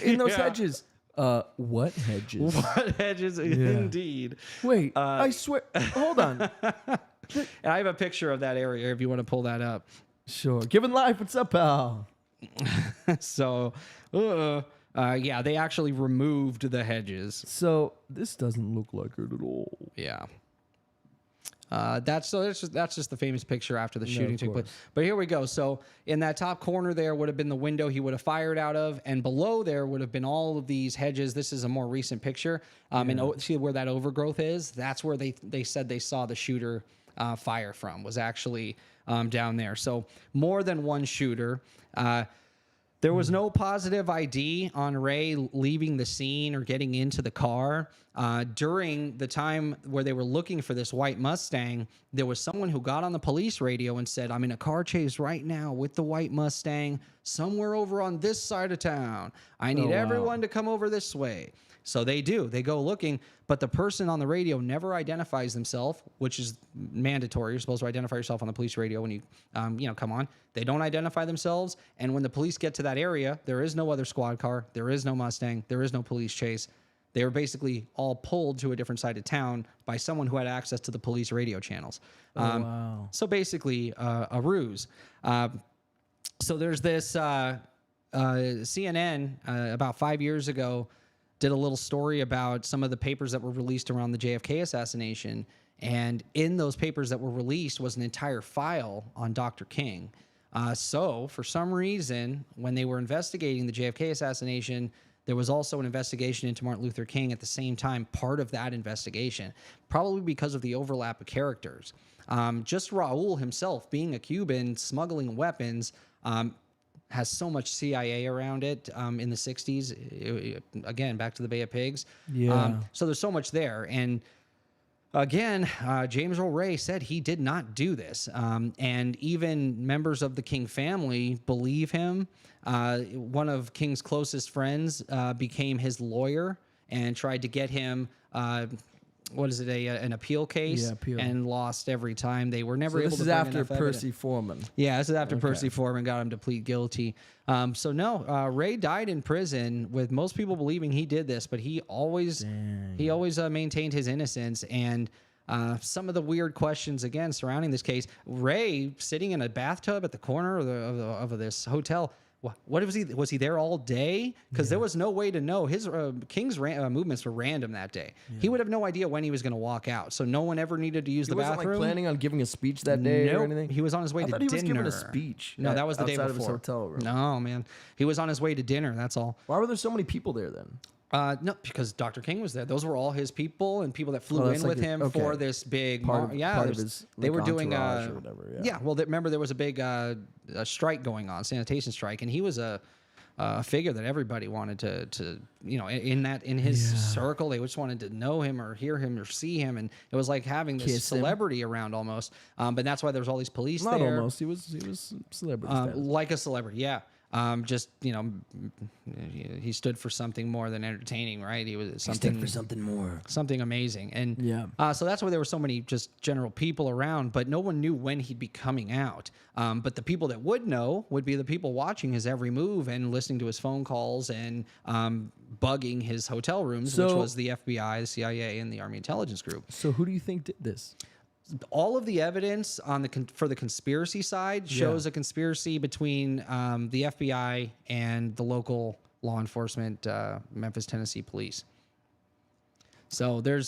C: in those hedges. What hedges?
B: What hedges? Indeed.
C: Wait, I swear. Hold on.
B: I have a picture of that area if you want to pull that up.
C: Sure. Given life, what's up, pal?
B: So, they actually removed the hedges.
C: So this doesn't look like it at all.
B: Yeah. That's just the famous picture after the shooting
C: of
B: took place.
C: course.
B: But here we go. So in that top corner there would have been the window he would have fired out of, and below there would have been all of these hedges. This is a more recent picture. And see where that overgrowth is? That's where they said they saw the shooter fire from, was actually down there. So more than one shooter. There was no positive ID on Ray leaving the scene or getting into the car. During the time where they were looking for this white Mustang, there was someone who got on the police radio and said, I'm in a car chase right now with the white Mustang somewhere over on this side of town. I need everyone to come over this way. So they do. They go looking, but the person on the radio never identifies themselves, which is mandatory. You're supposed to identify yourself on the police radio when you, come on. They don't identify themselves, and when the police get to that area, there is no other squad car, there is no Mustang, there is no police chase. They were basically all pulled to a different side of town by someone who had access to the police radio channels. So basically, a ruse. So there's this CNN about 5 years ago did a little story about some of the papers that were released around the JFK assassination. And in those papers that were released was an entire file on Dr. King. So for some reason, when they were investigating the JFK assassination, there was also an investigation into Martin Luther King at the same time, part of that investigation, probably because of the overlap of characters. Just Raul himself, being a Cuban, smuggling weapons, has so much CIA around it in the 60s. Again, back to the Bay of Pigs.
C: Yeah.
B: So there's so much there. And again, James Earl Ray said he did not do this. And even members of the King family believe him. One of King's closest friends became his lawyer and tried to get him... an appeal case?
C: Yeah, appeal.
B: And lost every time. They were never able to
C: This is
B: bring
C: after
B: enough evidence.
C: Percy Foreman.
B: Yeah, this is after Percy Foreman got him to plead guilty. Ray died in prison with most people believing he did this, but he always maintained his innocence. And some of the weird questions again surrounding this case, Ray sitting in a bathtub at the corner of this hotel. What was he there all day? Because there was no way to know. His King's movements were random that day. Yeah. He would have no idea when he was going to walk out. So no one ever needed to use the bathroom.
C: He wasn't planning on giving a speech that day or anything?
B: He was on his way to dinner.
C: I thought he was giving a speech.
B: No, that was the day before.
C: Outside of his hotel room.
B: No, man. He was on his way to dinner. That's all.
C: Why were there so many people there then?
B: No, because Dr. King was there. Those were all his people and people that flew in with him for this big
C: part of his
B: they were doing
C: or whatever.
B: Remember there was a big a strike going on, sanitation strike, and he was a figure that everybody wanted to in his circle. They just wanted to know him or hear him or see him, and it was like having this celebrity around almost. But that's why there was all these police
C: Not
B: there.
C: Almost, he was celebrity status.
B: Like a celebrity, yeah. He stood for something more than entertaining, right? He stood
C: for something more,
B: something amazing, and so that's why there were so many just general people around, but no one knew when he'd be coming out. But the people that would know would be the people watching his every move and listening to his phone calls and bugging his hotel rooms, which was the FBI, the CIA, and the Army Intelligence Group.
C: So who do you think did this?
B: All of the evidence on for the conspiracy side shows a conspiracy between the FBI and the local law enforcement, Memphis, Tennessee police. So there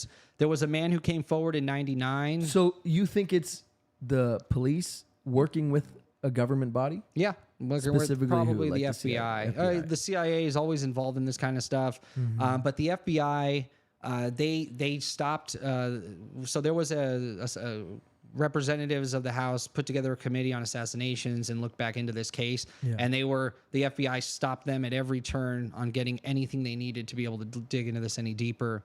B: was a man who came forward in '99.
C: So you think it's the police working with a government body?
B: Yeah.
C: Specifically
B: probably
C: who?
B: the
C: Like
B: FBI. The CIA is always involved in this kind of stuff. But the FBI... they stopped. So there was a representatives of the House put together a committee on assassinations and looked back into this case. Yeah. And the FBI stopped them at every turn on getting anything they needed to be able to dig into this any deeper.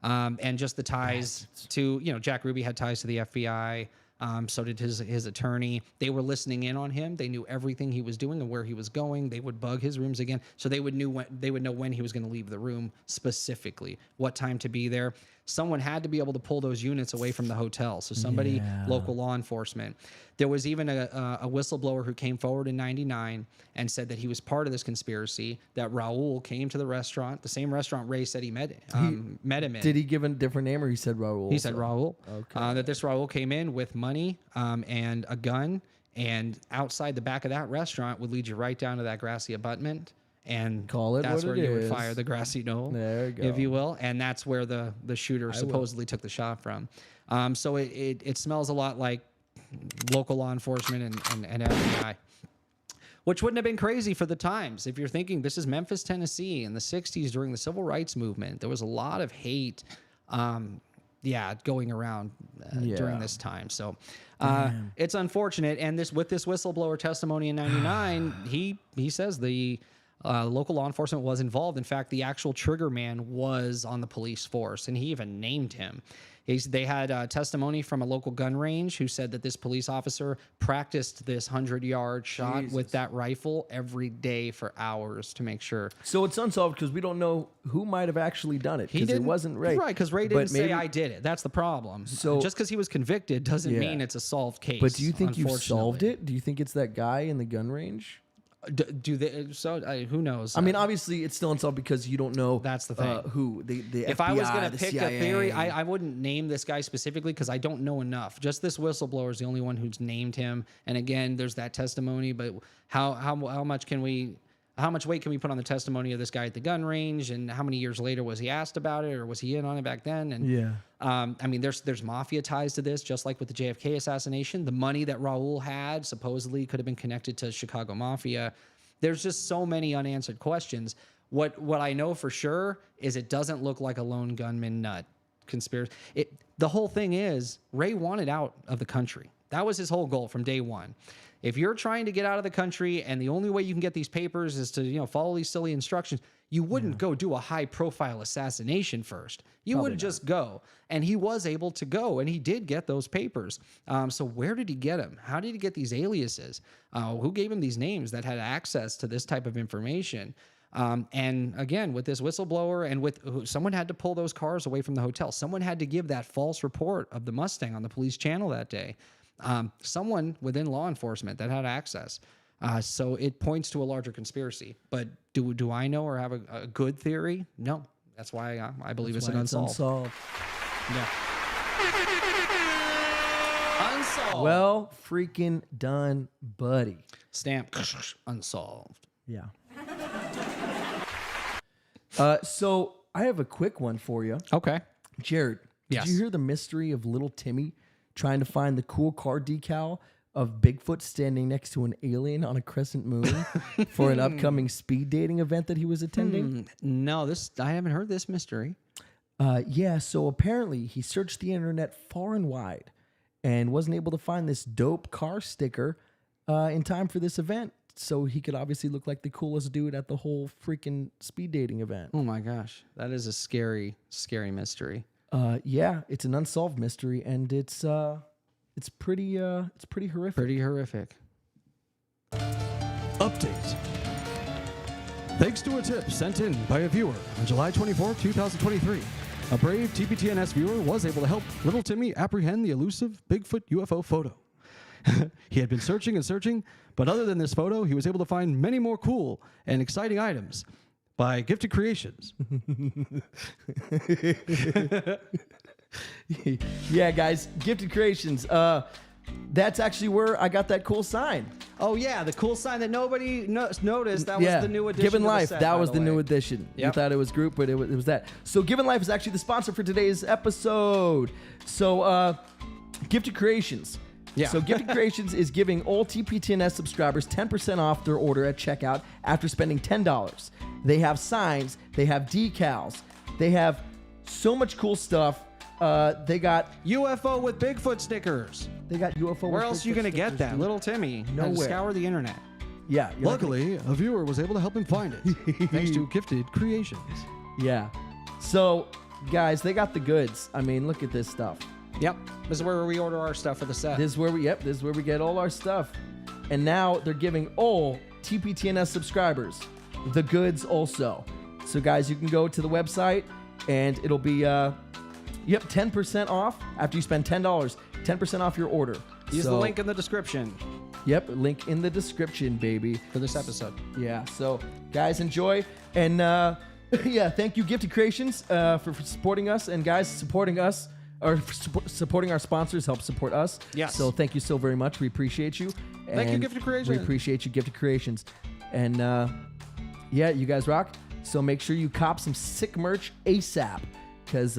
B: And just the ties to, Jack Ruby had ties to the FBI. So did his attorney. They were listening in on him. They knew everything he was doing and where he was going. They would bug his rooms again, so they would know when he was going to leave the room specifically, what time to be there. Someone had to be able to pull those units away from the hotel. So somebody, local law enforcement. There was even a whistleblower who came forward in '99 and said that he was part of this conspiracy. That Raul came to the restaurant, the same restaurant Ray said he met him in.
C: Did he give a different name, or he said Raul?
B: He said Raul.
C: Okay.
B: That this Raul came in with money and a gun, and outside the back of that restaurant would lead you right down to that grassy abutment. And
C: call it
B: that's
C: what
B: where
C: it
B: you
C: is.
B: would fire the grassy knoll,
C: there you go.
B: if you will. And that's where the shooter supposedly took the shot from. So it smells a lot like local law enforcement and FBI. Which wouldn't have been crazy for the times. If you're thinking this is Memphis, Tennessee in the 60s during the civil rights movement, there was a lot of hate going around during this time. So it's unfortunate. And with this whistleblower testimony in 99, he says the local law enforcement was involved. In fact, the actual trigger man was on the police force, and he even named him. They had testimony from a local gun range who said that this police officer practiced this 100-yard shot with that rifle every day for hours to make sure.
C: So it's unsolved because we don't know who might have actually done it because it wasn't Ray.
B: Right, because Ray didn't say, I did it. That's the problem. So just because he was convicted doesn't mean it's a solved case.
C: But do you think you've solved it? Do you think it's that guy in the gun range?
B: Do they? So who knows?
C: I mean, obviously, it's still unsolved because you don't know.
B: That's the thing.
C: Who the
B: if
C: FBI,
B: I was going to
C: the
B: pick
C: CIA.
B: a theory, I wouldn't name this guy specifically because I don't know enough. Just this whistleblower is the only one who's named him. And again, there's that testimony. But how much weight can we put on the testimony of this guy at the gun range? And how many years later was he asked about it, or was he in on it back then? And I mean, there's mafia ties to this, just like with the JFK assassination. The money that Raul had supposedly could have been connected to Chicago mafia. There's just so many unanswered questions. What I know for sure is it doesn't look like a lone gunman nut conspiracy. The whole thing is Ray wanted out of the country. That was his whole goal from day one. If you're trying to get out of the country and the only way you can get these papers is to follow these silly instructions, you wouldn't go do a high-profile assassination first. You would just go. And he was able to go, and he did get those papers. So where did he get them? How did he get these aliases? Who gave him these names that had access to this type of information? And again, with this whistleblower and someone had to pull those cars away from the hotel. Someone had to give that false report of the Mustang on the police channel that day. Someone within law enforcement that had access. So it points to a larger conspiracy. But do I know or have a good theory? No. That's why I believe it's unsolved. Yeah. Unsolved.
C: Well, freaking done, buddy.
B: Stamp. Unsolved.
C: Yeah. So I have a quick one for you.
B: Okay.
C: Jared,
B: Yes.
C: did you hear the mystery of little Timmy trying to find the cool car decal of Bigfoot standing next to an alien on a crescent moon for an upcoming speed dating event that he was attending?
B: No, I haven't heard this mystery.
C: Yeah, so apparently he searched the internet far and wide and wasn't able to find this dope car sticker in time for this event. So he could obviously look like the coolest dude at the whole freaking speed dating event.
B: Oh my gosh, that is a scary, scary mystery.
C: Yeah, it's an unsolved mystery, and it's pretty horrific.
B: Pretty horrific.
D: Update. Thanks to a tip sent in by a viewer on July 24, 2023, a brave TPTNS viewer was able to help little Timmy apprehend the elusive Bigfoot UFO photo. He had been searching and searching, but other than this photo, he was able to find many more cool and exciting items by Gifted Creations.
C: Yeah, guys, Gifted Creations. That's actually where I got that cool sign.
B: Oh yeah, the cool sign that nobody noticed. That was the new edition.
C: Given
B: of the
C: Life.
B: set,
C: That
B: by
C: was the
B: way.
C: new edition. You
B: Yep.
C: thought it was group, but it was that. So Given Life is actually the sponsor for today's episode. So Gifted Creations.
B: Yeah.
C: So Gifted Creations is giving all TPTNS subscribers 10% off their order at checkout after spending $10. They have signs. They have decals. They have so much cool stuff. They got
B: UFO with Bigfoot stickers.
C: UFO.
B: Where else are you gonna get that, little Timmy? Had to
C: Nowhere.
B: scour the internet.
C: Yeah. you're not gonna-
D: Luckily, a viewer was able to help him find it, thanks to Gifted Creations.
C: Yeah. So, guys, they got the goods. I mean, look at this stuff.
B: Yep, this is where we order our stuff for the set.
C: This is where we get all our stuff. And now they're giving all TPTNS subscribers the goods also. So, guys, you can go to the website and it'll be 10% off after you spend $10. 10% off your order.
B: Use the link in the description
C: Yep, link in the description, baby.
B: for this episode.
C: Yeah, so guys, enjoy. And yeah, thank you, Gifted Creations, for supporting us. And guys, supporting us, or supporting our sponsors helps support us.
B: Yes.
C: So thank you so very much. We appreciate you.
B: Thank you,
C: And
B: Gifted Creations.
C: We appreciate you, Gifted Creations. And yeah, you guys rock. So make sure you cop some sick merch ASAP. Because,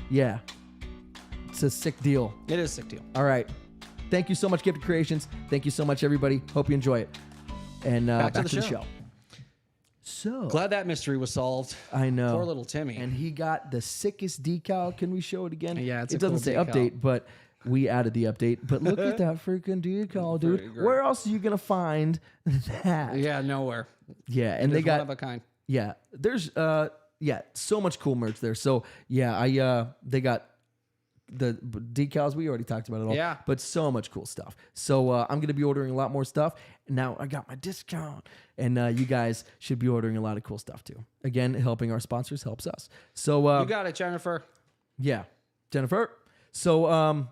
C: yeah, it's It's a sick deal.
B: It is a sick deal.
C: All right. Thank you so much, Gifted Creations. Thank you so much, everybody. Hope you enjoy it. And back to the show. So
B: Glad that mystery was solved.
C: I know.
B: Poor little Timmy.
C: And he got the sickest decal. Can we show it again?
B: Yeah, it's
C: it
B: a
C: doesn't
B: cool
C: say
B: decal.
C: update, but we added the update. But look at that freaking decal, dude.
B: Pretty great.
C: Where else are you gonna find that?
B: Yeah, nowhere.
C: Yeah, and
B: It
C: they
B: is
C: got
B: one of a kind.
C: yeah. There's so much cool merch there. So yeah, they got the decals. We already talked about it all.
B: Yeah.
C: But so much cool stuff. So I'm gonna be ordering a lot more stuff. Now I got my discount, and you guys should be ordering a lot of cool stuff too. Again, helping our sponsors helps us. So
B: You got it, Jennifer.
C: yeah, Jennifer. So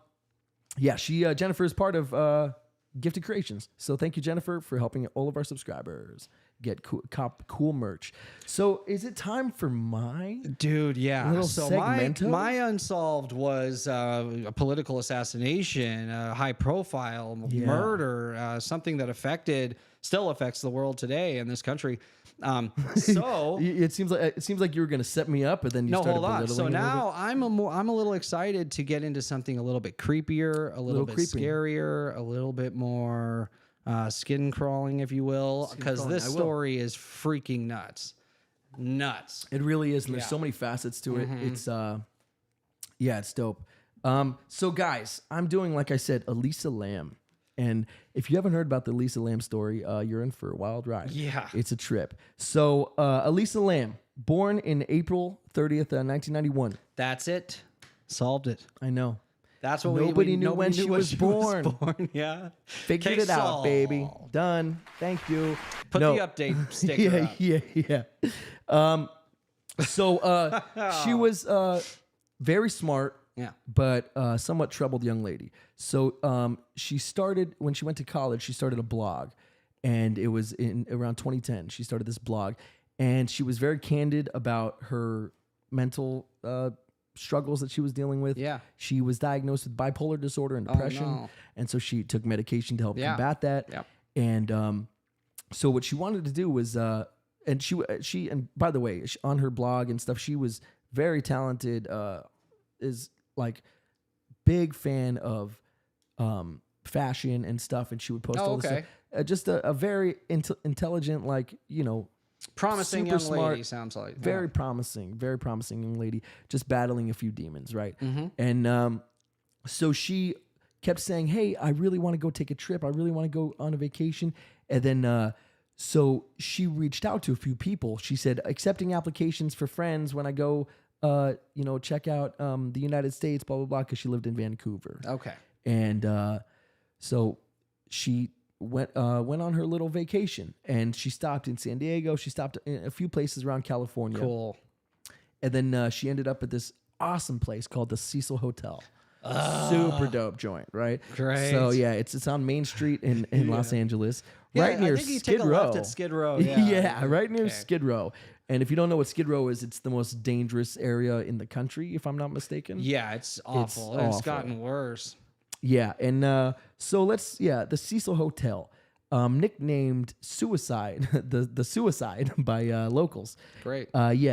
C: Jennifer is part of Gifted Creations. So thank you, Jennifer, for helping all of our subscribers get cool merch. So is it time for my
B: Dude, yeah.
C: little
B: So
C: segmento?
B: my unsolved was a political assassination, a high profile murder, something that still affects the world today in this country. So
C: It seems like you were going to set me up, but then you
B: no,
C: started
B: hold on.
C: belittling
B: So
C: it a little
B: now I'm a little excited to get into something a little bit creepier, a little bit
C: creepy.
B: scarier, a little bit more skin crawling, if you will, because
C: crawling,
B: this
C: I will.
B: story is freaking nuts.
C: bit. It really is, and there's
B: Yeah.
C: so many facets to it. It's it's dope. So guys, I'm doing, like I said, Elisa Lam. And if you haven't heard about the Elisa Lam story, you're in for a wild ride.
B: Yeah.
C: It's a trip. So Elisa Lam, born in April 30th, 1991.
B: That's it. Solved it.
C: I know.
B: That's what
C: Nobody
B: we
C: knew when she was born.
B: Yeah.
C: Figured
B: Case
C: it out, baby.
B: solved.
C: Done. Thank you.
B: Put
C: No.
B: the update sticker
C: Yeah,
B: up.
C: yeah. So she was very smart,
B: Yeah.
C: but somewhat troubled young lady. So she started, when she went to college, she started a blog, and it was in around 2010. She started this blog, and she was very candid about her mental struggles that she was dealing with.
B: Yeah.
C: She was diagnosed with bipolar disorder and depression,
B: no.
C: and so she took medication to help
B: Yeah.
C: combat that.
B: Yep.
C: And so what she wanted to do was, and she by the way, on her blog and stuff, she was very talented. Is like big fan of fashion and stuff, and she would post all this
B: okay.
C: stuff. Just a very intelligent, like,
B: Promising
C: super
B: young
C: smart,
B: lady, sounds like.
C: very promising young lady, just battling a few demons, right?
B: Mm-hmm.
C: And so she kept saying, "Hey, I really want to go take a trip. I really want to go on a vacation." And then so she reached out to a few people. She said, "Accepting applications for friends when I go check out the United States, blah blah blah," because she lived in Vancouver.
B: Okay.
C: And so she went on her little vacation, and she stopped in San Diego. She stopped in a few places around California.
B: Cool.
C: And then she ended up at this awesome place called the Cecil Hotel. Super dope joint, right?
B: Great.
C: So yeah, it's on Main Street in Los Angeles,
B: Yeah,
C: right near
B: I think you
C: Skid
B: take a
C: Row.
B: left at Skid Row.
C: Yeah, right near
B: Okay.
C: Skid Row. And if you don't know what Skid Row is, it's the most dangerous area in the country, if I'm not mistaken.
B: Yeah, it's awful.
C: awful.
B: It's gotten worse.
C: Yeah, and so the Cecil Hotel, nicknamed Suicide, the Suicide by locals.
B: Great.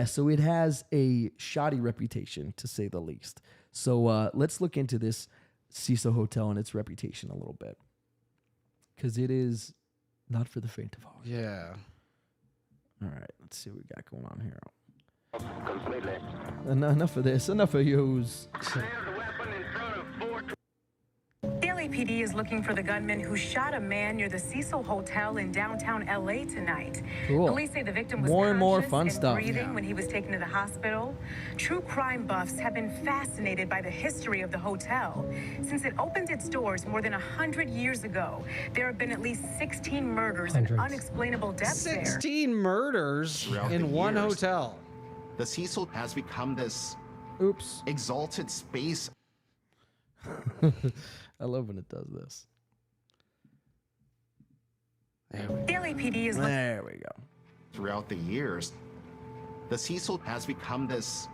C: So it has a shoddy reputation, to say the least. So let's look into this Cecil Hotel and its reputation a little bit, because it is not for the faint of heart.
B: Yeah.
C: All right, let's see what we got going on here. Enough of this. Enough of yous.
E: LAPD is looking for the gunman who shot a man near the Cecil Hotel in downtown LA tonight.
C: Cool.
E: Police say the victim was
C: More and more
E: conscious
C: fun
E: and
C: stuff.
E: breathing when he was taken to the hospital. True crime buffs have been fascinated by the history of the hotel. Since it opened its doors more than 100 years ago, there have been at least 16 murders and unexplainable deaths there.
B: 16 murders
F: Throughout
B: in
F: the
B: one
F: years.
B: hotel.
F: The Cecil has become this
C: Oops.
F: exalted space
C: I love when it does this.
E: The LAPD is looking
C: There we go.
F: throughout the years. The Cecil has become this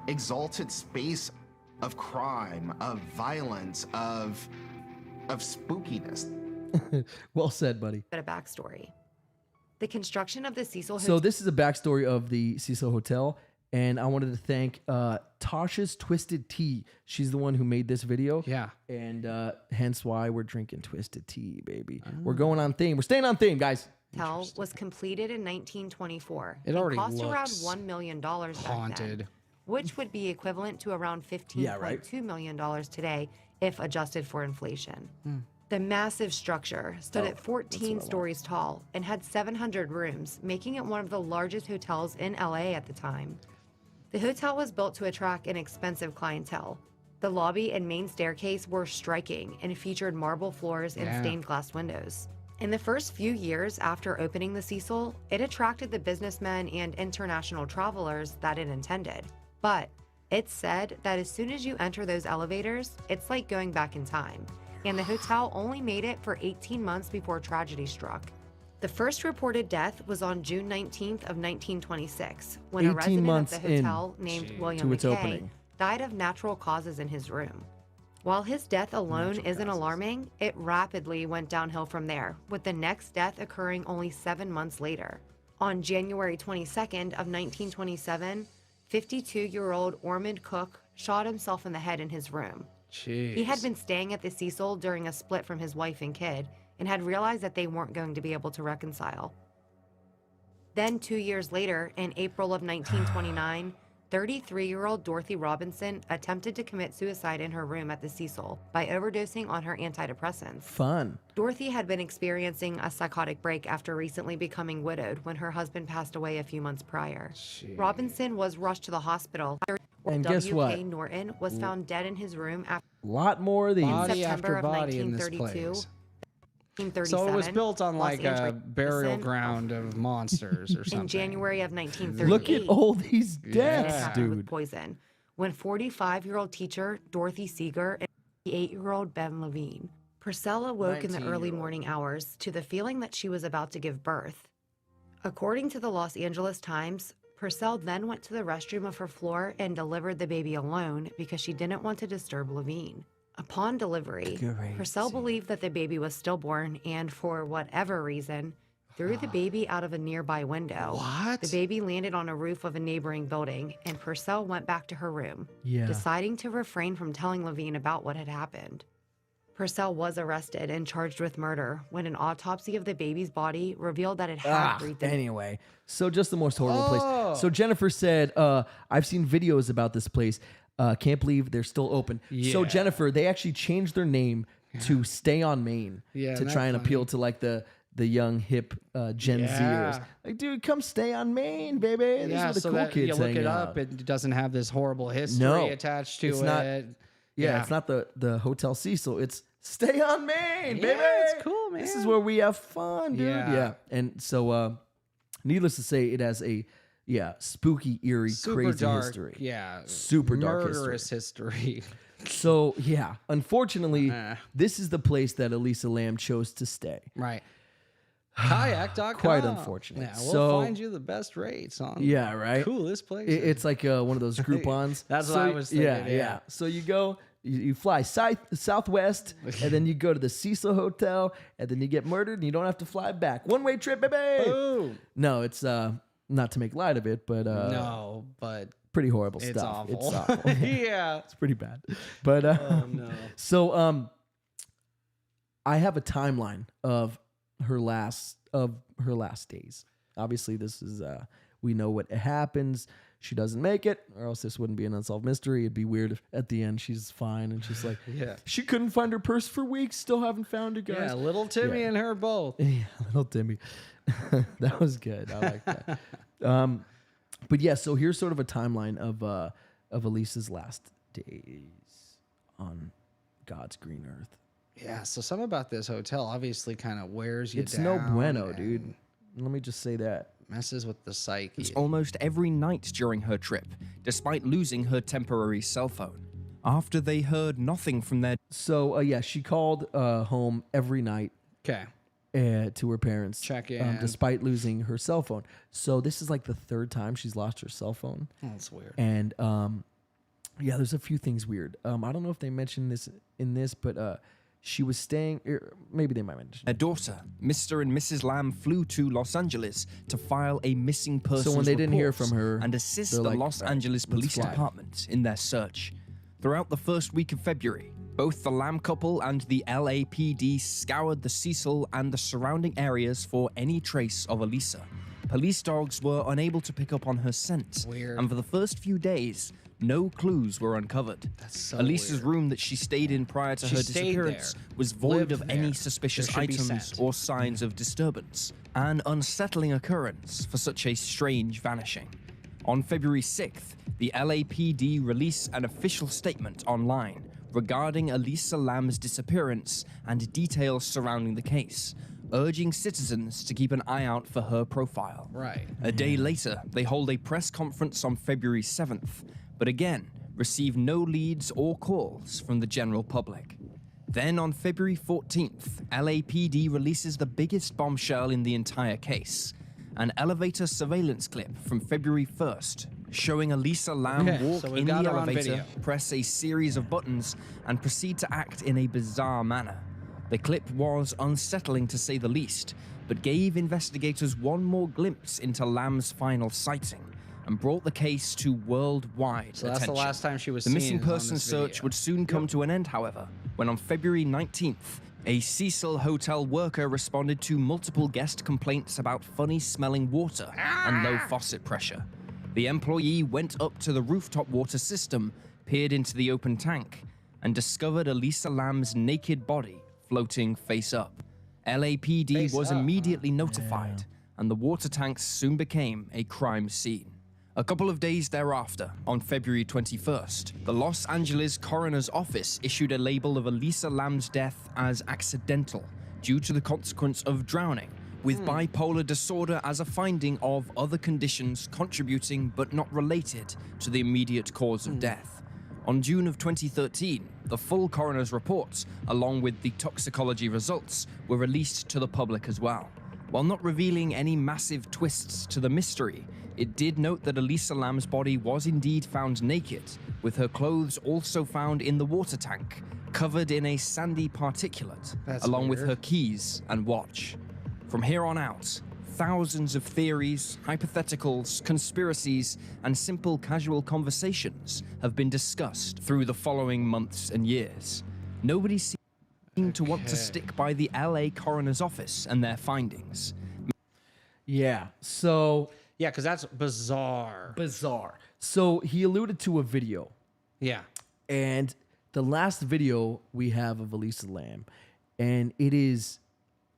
F: exalted space of crime, of violence, of spookiness.
C: Well said, buddy.
G: A backstory. The construction of the Cecil
C: So this is a backstory of the Cecil Hotel. And I wanted to thank Tasha's Twisted Tea. She's the one who made this video.
B: Yeah.
C: And hence why we're drinking Twisted Tea, baby. We're going on theme. We're staying on theme, guys.
G: Hotel was completed in 1924.
B: It already
G: cost around
B: looks
G: $1 million back
B: haunted.
G: then, which would be equivalent to around $15.2 million today if adjusted for inflation. The massive structure stood at 14 stories tall and had 700 rooms, making it one of the largest hotels in LA at the time. The hotel was built to attract an expensive clientele. The lobby and main staircase were striking and featured marble floors and stained glass windows. In the first few years after opening the Cecil, it attracted the businessmen and international travelers that it intended. But it's said that as soon as you enter those elevators, it's like going back in time. And the hotel only made it for 18 months before tragedy struck. The first reported death was on June 19th of 1926, when a
C: 18
G: resident
C: months
G: of the hotel named William
C: to its
G: McKay
C: opening.
G: died of natural causes in his room. While his death alone isn't alarming, it rapidly went downhill from there, with the next death occurring only 7 months later. On January 22nd of 1927, 52-year-old Ormond Cook shot himself in the head in his room.
B: Jeez.
G: He had been staying at the Cecil during a split from his wife and kid, and had realized that they weren't going to be able to reconcile. Then 2 years later, in April of 1929, 33-year-old Dorothy Robinson attempted to commit suicide in her room at the Cecil by overdosing on her antidepressants.
C: Fun.
G: Dorothy had been experiencing a psychotic break after recently becoming widowed when her husband passed away a few months prior. Robinson was rushed to the hospital.
C: And guess
G: W.K.
C: what?
G: Norton was found dead in his room after
C: A lot more of these.
B: Body
G: September
B: after
G: of
B: body in this
G: 1932.
B: place.
G: 1937,
B: So it was built on
G: Los
B: like a
G: Angeles
B: burial
G: Medicine.
B: ground of monsters or something.
G: In January of 1938,
C: Look at all these
G: it
C: deaths,
G: happened with
C: dude.
G: poison when 45-year-old teacher Dorothy Seeger and 8-year-old Ben Levine. Purcell awoke in the early morning hours to the feeling that she was about to give birth. According to the Los Angeles Times, Purcell then went to the restroom of her floor and delivered the baby alone because she didn't want to disturb Levine. Upon delivery, Purcell believed that the baby was stillborn and, for whatever reason, threw the baby out of a nearby window.
B: What?
G: The baby landed on a roof of a neighboring building, and Purcell went back to her room,
C: Yeah.
G: deciding to refrain from telling Levine about what had happened. Purcell was arrested and charged with murder when an autopsy of the baby's body revealed that it had breathed in.
C: Anyway, so just the most horrible place. So Jennifer said, I've seen videos about this place. Can't believe they're still open. So
B: Yeah.
C: Jennifer, they actually changed their name to Stay on Main
B: Yeah,
C: to
B: isn't
C: try
B: that
C: and appeal to like the young hip Gen
B: Yeah.
C: Zers. Like, dude, come stay on Main, baby. This
B: Yeah,
C: is where the
B: so
C: cool
B: that
C: kids
B: you look
C: hang
B: it
C: out.
B: up, it doesn't have this horrible history
C: No,
B: attached to
C: it's
B: it.
C: not- Yeah, it's not the Hotel Cecil. It's Stay on Main, baby.
B: it's cool,
C: This is
B: man.
C: where we have fun, dude.
B: Yeah.
C: Yeah. And so, needless to say, it has a spooky, eerie,
B: Super
C: crazy
B: dark,
C: history.
B: Yeah,
C: Super dark
B: murderous history.
C: So yeah, unfortunately, this is the place that Elisa Lam chose to stay.
B: Right. Kayak.com.
C: Quite unfortunate.
B: Yeah, we'll
C: So-
B: find you the best rates on.
C: Yeah, right.
B: Coolest place.
C: It's like one of those Groupons.
B: That's what I was thinking, yeah.
C: So you go, you fly southwest, and then you go to the Cecil Hotel, and then you get murdered, and you don't have to fly back. One-way trip, baby.
B: Boom.
C: No, it's not to make light of it, but
B: No, but
C: pretty horrible
B: it's
C: stuff.
B: awful.
C: It's awful.
B: Yeah.
C: It's pretty bad. But
B: no.
C: so I have a timeline of her last days. Obviously, this is we know what happens. She doesn't make it, or else this wouldn't be an unsolved mystery. It'd be weird if at the end she's fine and she's like,
B: Yeah.
C: she couldn't find her purse for weeks, still haven't found it, guys.
B: Yeah, little Timmy
C: Yeah.
B: and her both.
C: Yeah, little Timmy. That was good. I like that. But yeah, so here's sort of a timeline of Elisa's last days on God's green earth.
B: Yeah, so something about this hotel obviously kind of wears you
C: It's
B: down.
C: no bueno,
B: and
C: dude. Let me just say that.
B: Messes with the psyche.
H: Almost every night during her trip, despite losing her temporary cell phone. After they heard nothing from their
C: So yeah, she called home every night
B: Okay.
C: to her parents,
B: Check in.
C: despite losing her cell phone. So this is like the third time she's lost her cell phone,
B: That's weird.
C: and yeah, there's a few things weird. I don't know if they mentioned this in this, but she was staying. Maybe they might mention.
H: Their daughter, Mr. and Mrs. Lam, flew to Los Angeles to file a missing persons
C: when they didn't hear
H: report
C: from her,
H: and assist
C: they're
H: the
C: like,
H: Los
C: "All right,
H: Angeles
C: let's
H: Police
C: fly."
H: Department in their search. Throughout the first week of February, both the Lam couple and the LAPD scoured the Cecil and the surrounding areas for any trace of Elisa. Police dogs were unable to pick up on her scent,
B: Weird.
H: and for the first few days, no clues were uncovered.
B: That's so
H: Elisa's
B: weird.
H: room that she stayed in prior to
B: She
H: her
B: stayed
H: disappearance
B: there,
H: was void
B: lived
H: of any
B: there.
H: suspicious
B: There should be
H: items
B: scent.
H: or signs of disturbance. An unsettling occurrence for such a strange vanishing. On February 6th, the LAPD released an official statement online regarding Elisa Lam's disappearance and details surrounding the case, urging citizens to keep an eye out for her profile.
B: Right.
H: A day later, they hold a press conference on February 7th, but again, receive no leads or calls from the general public. Then on February 14th, LAPD releases the biggest bombshell in the entire case, an elevator surveillance clip from February 1st, showing Elisa Lam
B: Okay,
H: walk
B: so we've
H: in
B: got
H: the
B: her on
H: elevator,
B: video.
H: press a series of buttons, and proceed to act in a bizarre manner. The clip was unsettling to say the least, but gave investigators one more glimpse into Lam's final sighting, and brought the case to worldwide
B: So that's
H: attention.
B: the last time she was
H: The
B: seen.
H: missing
B: is on
H: person
B: this
H: search
B: video.
H: would soon come to an end, however, when on February 19th, a Cecil Hotel worker responded to multiple guest complaints about funny-smelling water and low faucet pressure. The employee went up to the rooftop water system, peered into the open tank, and discovered Elisa Lam's naked body floating face up. LAPD
B: Face
H: was
B: up,
H: immediately notified, and the water tanks soon became a crime scene. A couple of days thereafter, on February 21st, the Los Angeles Coroner's Office issued a label of Elisa Lam's death as accidental due to the consequence of drowning, with bipolar disorder as a finding of other conditions contributing but not related to the immediate cause of death. On June of 2013, the full coroner's reports, along with the toxicology results, were released to the public as well. While not revealing any massive twists to the mystery, it did note that Elisa Lam's body was indeed found naked, with her clothes also found in the water tank, covered in a sandy particulate,
B: That's
H: along with
B: weird.
H: her keys and watch. From here on out, thousands of theories, hypotheticals, conspiracies, and simple casual conversations have been discussed through the following months and years. Nobody seemed to want to stick by the LA Coroner's Office and their findings.
C: Yeah. So
B: Yeah, because that's bizarre.
C: bizarre. So he alluded to a video,
B: Yeah.
C: and the last video we have of Elisa Lam, and it is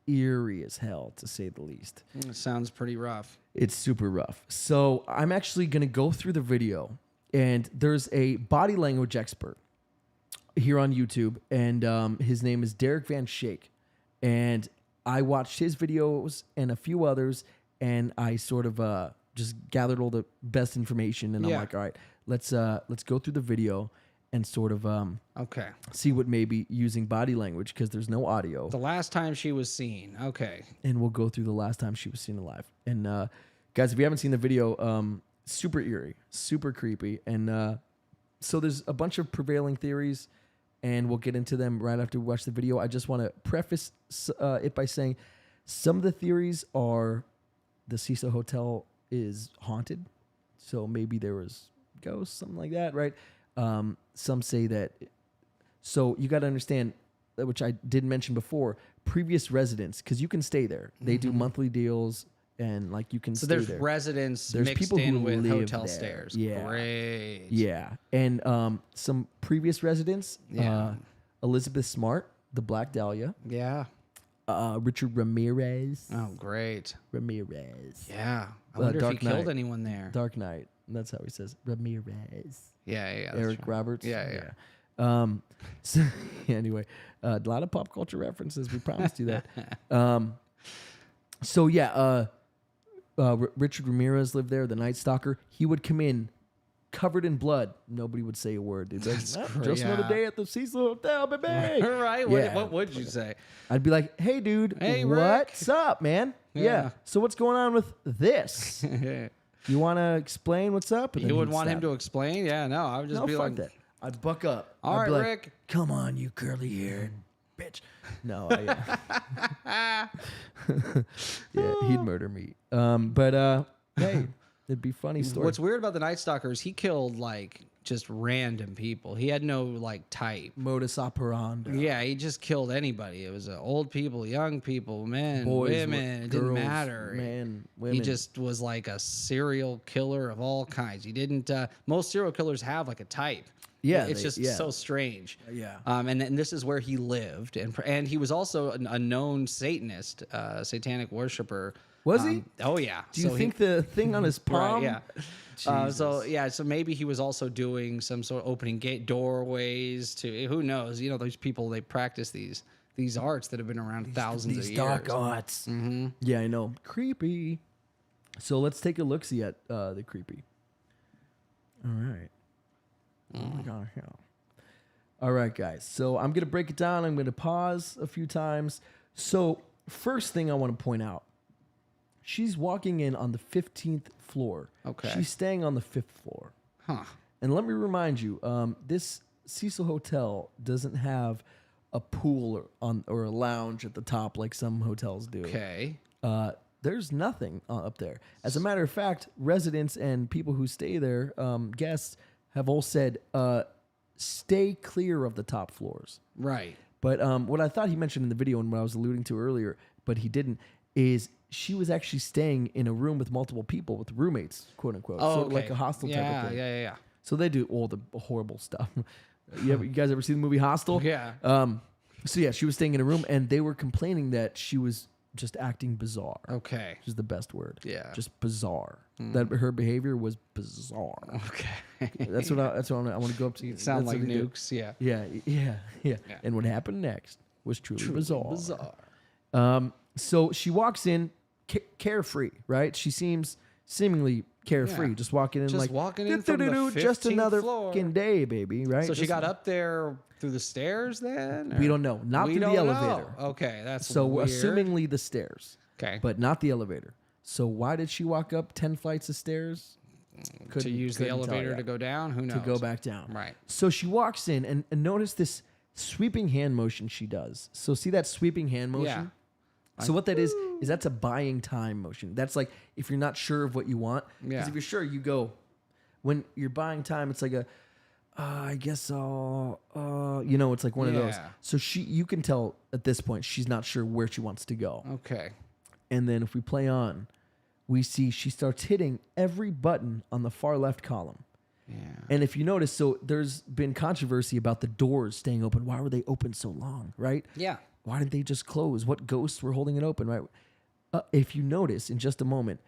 C: eerie as hell, to say the least.
B: It sounds pretty rough.
C: It's super rough. So I'm actually going to go through the video, and there's a body language expert here on YouTube, and his name is Derek Van Schaik. And I watched his videos and a few others, and I sort of just gathered all the best information, and I'm
B: Yeah.
C: like, all right, let's go through the video and sort of
B: Okay.
C: see what maybe using body language, because there's no audio.
B: The last time she was seen. Okay.
C: And we'll go through the last time she was seen alive. And guys, if you haven't seen the video, super eerie, super creepy. And so there's a bunch of prevailing theories, and we'll get into them right after we watch the video. I just want to preface it by saying some of the theories are the Cecil Hotel is haunted, so maybe there was ghosts, something like that, right? Some say that. So you got to understand, which I didn't mention before, previous residents, because you can stay there. They do monthly deals, and like you can
B: So
C: stay
B: there's
C: there.
B: residents
C: There's
B: mixed
C: people who
B: in with
C: live
B: hotel
C: there.
B: stairs.
C: Yeah.
B: Great.
C: Yeah, and some previous residents,
B: Yeah.
C: Elizabeth Smart, the Black Dahlia,
B: Yeah.
C: Richard Ramirez,
B: Oh, great.
C: Ramirez,
B: Yeah. I wonder if he
C: Dark
B: killed
C: Knight.
B: anyone there.
C: Dark Knight. That's how he says Ramirez.
B: Yeah. That's
C: Eric
B: right.
C: Roberts.
B: Yeah.
C: So anyway, a lot of pop culture references. We promised you that. So yeah, Richard Ramirez lived there. The Night Stalker. He would come in covered in blood. Nobody would say a word. They'd be like,
B: great.
C: just another
B: Yeah.
C: day at the Cecil Hotel, baby.
B: right.
C: Yeah.
B: What would you say?
C: I'd be like, hey, dude,
B: Hey, Rick."
C: what's up, man?
B: Yeah.
C: So what's going on with this? You want to explain what's up? And then
B: You would
C: he'd
B: want him
C: stop.
B: to explain? Yeah. No, I would just
C: No,
B: be
C: fuck
B: like,
C: that. I'd buck up.
B: All
C: I'd be
B: right,
C: like,
B: Rick.
C: come on, you curly haired bitch. No, yeah, he'd murder me. But hey, it'd be funny story.
B: What's weird about the Night Stalker is he killed like just random people. He had no like type.
C: Modus operandi.
B: Yeah, he just killed anybody. It was old people, young people, men,
C: Boys,
B: women. It didn't
C: girls,
B: matter.
C: man, women.
B: He just was like a serial killer of all kinds. He didn't. Most serial killers have like a type.
C: Yeah,
B: it's just so strange.
C: Yeah.
B: And this is where he lived, and he was also a known Satanist, satanic worshiper.
C: Was he?
B: Oh yeah.
C: Do you think the thing on his palm?
B: Right, yeah. So maybe he was also doing some sort of opening gate doorways to who knows? You know, those people they practice these arts that have been around thousands of years.
C: These dark arts. Mm-hmm. Yeah, I know. Creepy. So let's take a look-see at the creepy. All right. Oh my gosh. Yeah. All right, guys. So I'm gonna break it down. I'm gonna pause a few times. So first thing I want to point out. She's walking in on the 15th floor.
B: Okay.
C: She's staying on the 5th floor.
B: Huh.
C: And let me remind you, this Cecil Hotel doesn't have a pool or a lounge at the top like some hotels do.
B: Okay.
C: There's nothing up there. As a matter of fact, residents and people who stay there, guests, have all said, stay clear of the top floors.
B: Right.
C: But what I thought he mentioned in the video and what I was alluding to earlier, but he didn't, is she was actually staying in a room with multiple people, with roommates, quote unquote.
B: Oh,
C: so
B: okay.
C: like a hostel type of thing.
B: Yeah.
C: So they do all the horrible stuff. You guys ever seen the movie Hostel?
B: Yeah.
C: So yeah, she was staying in a room and they were complaining that she was just acting bizarre.
B: Okay.
C: Which is the best word.
B: Yeah.
C: Just bizarre. That her behavior was bizarre.
B: Okay.
C: That's what I want to go up to.
B: Sound
C: That's
B: like
C: what they do.
B: nukes. Yeah.
C: Yeah. And what happened next was truly bizarre.
B: Bizarre.
C: So she walks in carefree, right? She seems seemingly carefree, just walking in
B: Just
C: like
B: walking in from the
C: just
B: 15th
C: another
B: floor.
C: fucking day, baby, right?
B: So she
C: Just-
B: got up there through the stairs then?
C: We
B: or-
C: don't know. Not
B: We
C: through the
B: don't
C: elevator.
B: know. Okay, that's
C: So
B: weird.
C: assumingly the stairs.
B: Okay.
C: But not the elevator. So why did she walk up 10 flights of stairs?
B: to use the
C: couldn't tell
B: elevator
C: ya.
B: to go down? Who knows?
C: To go back down.
B: Right.
C: So she walks in and notice this sweeping hand motion she does. So see that sweeping hand motion? So what that is that's a buying time motion. That's like if you're not sure of what you want. Because
B: Yeah.
C: if you're sure, you go. When you're buying time, it's like a, I guess I'll, it's like one of those.
B: Yeah.
C: So you can tell at this point she's not sure where she wants to go.
B: Okay.
C: And then if we play on, we see she starts hitting every button on the far left column.
B: Yeah.
C: And if you notice, so there's been controversy about the doors staying open. Why were they open so long, right?
B: Yeah.
C: Why didn't they just close? What ghosts were holding it open, right? If you notice in just a moment,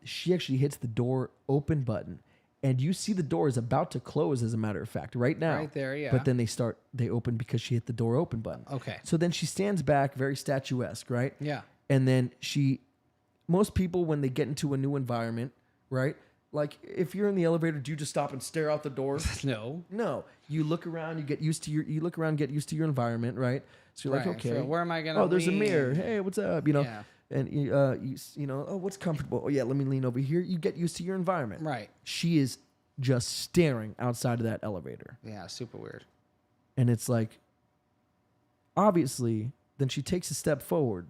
C: she actually hits the door open button. And you see the door is about to close, as a matter of fact, right now.
B: Right there, yeah.
C: But then they open because she hit the door open button.
B: Okay.
C: So then she stands back, very statuesque, right?
B: Yeah.
C: And then most people, when they get into a new environment, right? Like if you're in the elevator, do you just stop and stare out the door?
B: No.
C: No. You look around, get used to your environment, right? So you're
B: Right.
C: like, okay.
B: So where am I gonna
C: there's a
B: lean?
C: mirror. Hey, what's up? You know.
B: Yeah.
C: And what's comfortable? Oh yeah, let me lean over here. You get used to your environment.
B: Right.
C: She is just staring outside of that elevator.
B: Yeah. Super weird.
C: And it's like, obviously, then she takes a step forward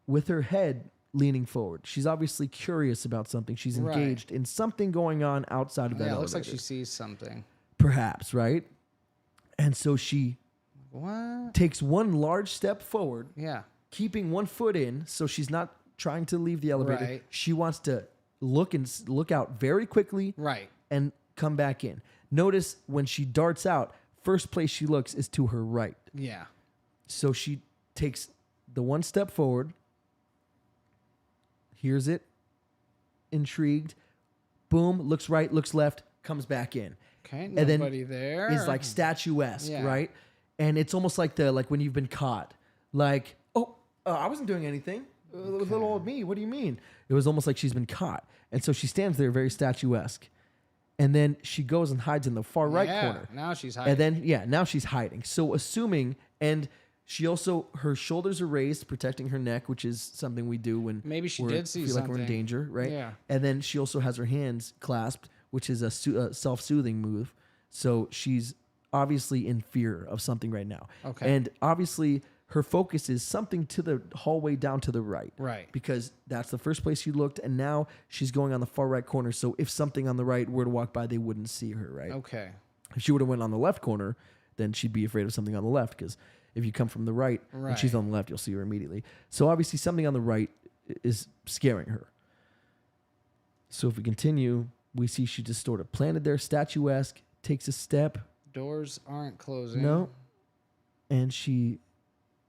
C: with her head leaning forward. She's obviously curious about something. She's
B: Right.
C: engaged in something going on outside of that
B: Yeah. It
C: elevator.
B: looks like she sees something.
C: Perhaps, right? And so she
B: What?
C: takes one large step forward,
B: Yeah.
C: keeping one foot in, so she's not trying to leave the elevator.
B: Right.
C: She wants to look out very quickly
B: Right.
C: and come back in. Notice when she darts out, first place she looks is to her right.
B: Yeah.
C: So she takes the one step forward, hears it, intrigued, boom, looks right, looks left, comes back in.
B: Okay.
C: And then
B: Nobody there.
C: is like statuesque,
B: Yeah.
C: right? And it's almost like when you've been caught. Like, I wasn't doing anything. Little old me. What do you mean? It was almost like she's been caught. And so she stands there very statuesque. And then she goes and hides in the far right
B: Yeah,
C: corner.
B: now she's hiding.
C: And then, now she's hiding. So assuming, and she also, her shoulders are raised, protecting her neck, which is something we do when
B: Maybe she
C: we
B: did see
C: feel like we're in
B: something.
C: danger, right?
B: Yeah.
C: And then she also has her hands clasped, which is a self-soothing move. So she's obviously in fear of something right now.
B: Okay.
C: And obviously her focus is something to the hallway down to the right.
B: Right.
C: Because that's the first place she looked, and now she's going on the far right corner. So if something on the right were to walk by, they wouldn't see her, right?
B: Okay.
C: If she would have went on the left corner, then she'd be afraid of something on the left, because if you come from the right and she's on the left, you'll see her immediately. So obviously something on the right is scaring her. So if we continue, we see she just sort of planted there, statuesque, takes a step.
B: Doors aren't closing.
C: No. And she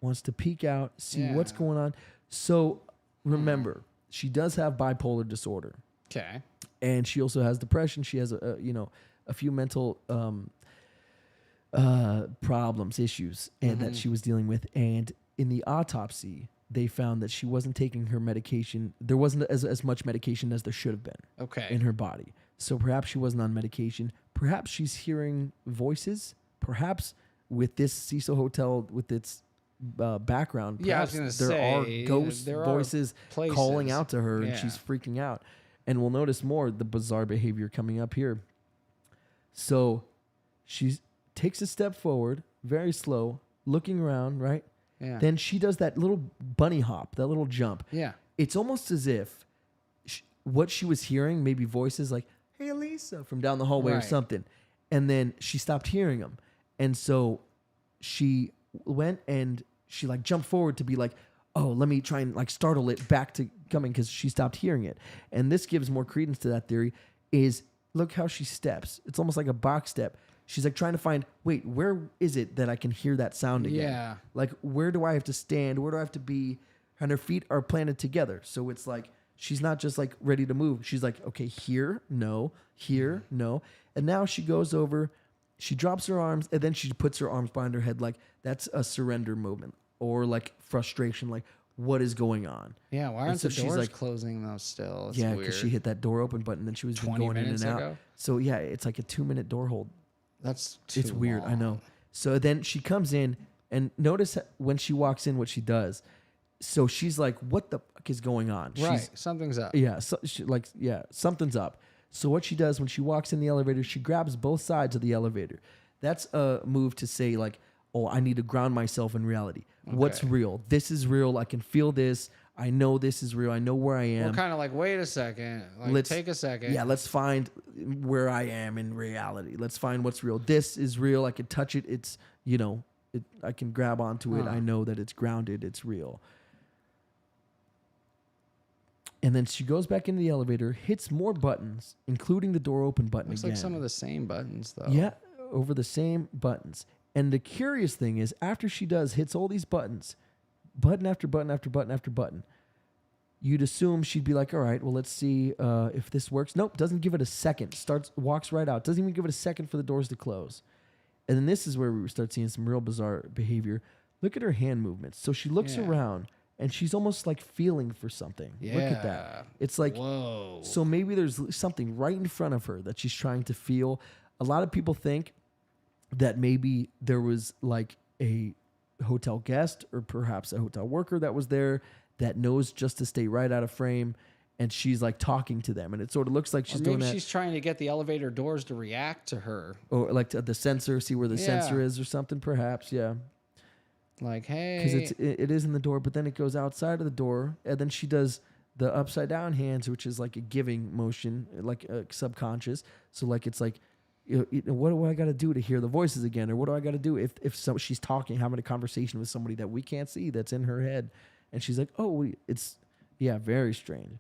C: wants to peek out, see what's going on. So remember, she does have bipolar disorder.
B: Okay.
C: And she also has depression. She has a few mental problems, issues, and that she was dealing with. And in the autopsy, they found that she wasn't taking her medication. There wasn't as much medication as there should have been in her body. So perhaps she wasn't on medication. Perhaps she's hearing voices. Perhaps with this Cecil Hotel, with its background, perhaps there are ghost voices calling out to her, and she's freaking out. And we'll notice more the bizarre behavior coming up here. So she takes a step forward, very slow, looking around, right?
B: Yeah.
C: Then she does that little bunny hop, that little jump.
B: Yeah.
C: It's almost as if what she was hearing, maybe voices like, "Hey, Elisa," from down the hallway or something. And then she stopped hearing them. And so she went and she like jumped forward to be like, oh, let me try and like startle it back to coming, because she stopped hearing it. And this gives more credence to that theory. Is look how she steps. It's almost like a box step. She's like trying to find, wait, where is it that I can hear that sound again?
B: Yeah.
C: Like, where do I have to stand? Where do I have to be? And her feet are planted together. So it's like, she's not just like ready to move. She's like, okay, here, no, here, no. And now she goes over, she drops her arms, and then she puts her arms behind her head. Like, that's a surrender movement, or like frustration. Like, what is going on?
B: Yeah, why aren't
C: so
B: the
C: she's
B: doors
C: like,
B: closing though still? It's
C: yeah,
B: weird.
C: because she hit that door open button, then she was
B: 20
C: going in
B: minutes
C: and out.
B: ago?
C: So yeah, it's like a 2-minute door hold.
B: That's
C: It's weird,
B: long.
C: I know. So then she comes in, and notice when she walks in what she does. So she's like, what the fuck is going on?
B: Right, something's up.
C: Yeah, so something's up. So what she does when she walks in the elevator, she grabs both sides of the elevator. That's a move to say like, oh, I need to ground myself in reality. What's real? This is real. I can feel this. I know this is real. I know where I am.
B: We're kind of like, wait a second. Like, take a second.
C: Yeah, let's find where I am in reality. Let's find what's real. This is real. I can touch it. It's, I can grab onto it. I know that it's grounded. It's real. And then she goes back into the elevator, hits more buttons, including the door open button
B: Looks
C: again.
B: like some of the same buttons, though.
C: Yeah, over the same buttons. And the curious thing is, after she hits all these buttons, button after button after button after button, you'd assume she'd be like, all right, well, let's see if this works. Nope, doesn't give it a second. Walks right out. Doesn't even give it a second for the doors to close. And then this is where we start seeing some real bizarre behavior. Look at her hand movements. So she looks around, and she's almost like feeling for something.
B: Yeah.
C: Look at that. It's like,
B: whoa.
C: So maybe there's something right in front of her that she's trying to feel. A lot of people think that maybe there was like a hotel guest or perhaps a hotel worker that was there that knows just to stay right out of frame, and she's like talking to them, and it sort of looks like she's doing that.
B: Maybe she's trying to get the elevator doors to react to her,
C: or like to the sensor, see where the sensor is or something, perhaps. Yeah,
B: like, hey,
C: because it is in the door, but then it goes outside of the door, and then she does the upside down hands, which is like a giving motion, like subconscious. So like it's like, what do I got to do to hear the voices again? Or what do I got to do if she's talking, having a conversation with somebody that we can't see, that's in her head? And she's like, oh, it's, very strange.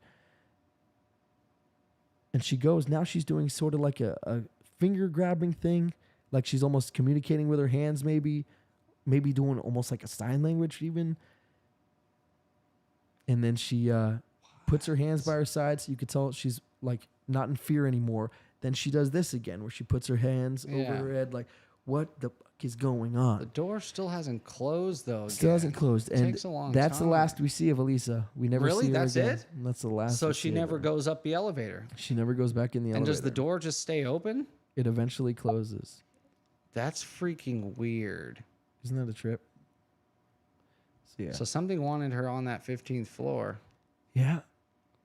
C: And she goes, now she's doing sort of like a finger grabbing thing. Like she's almost communicating with her hands, maybe doing almost like a sign language even. And then she puts her hands by her side, so you could tell she's like not in fear anymore. Then she does this again, where she puts her hands over her head, like, what the fuck is going on?
B: The door still hasn't closed, though.
C: Still hasn't closed. And
B: takes a long
C: that's
B: time.
C: the last we see of Elisa. We never
B: Really?
C: see her
B: That's
C: again.
B: it?
C: That's the last.
B: So
C: we
B: she
C: see
B: never
C: of her.
B: goes up the elevator.
C: She never goes back in the elevator.
B: And does the door just stay open?
C: It eventually closes.
B: That's freaking weird.
C: Isn't that a trip? So, yeah.
B: So something wanted her on that 15th floor.
C: Yeah.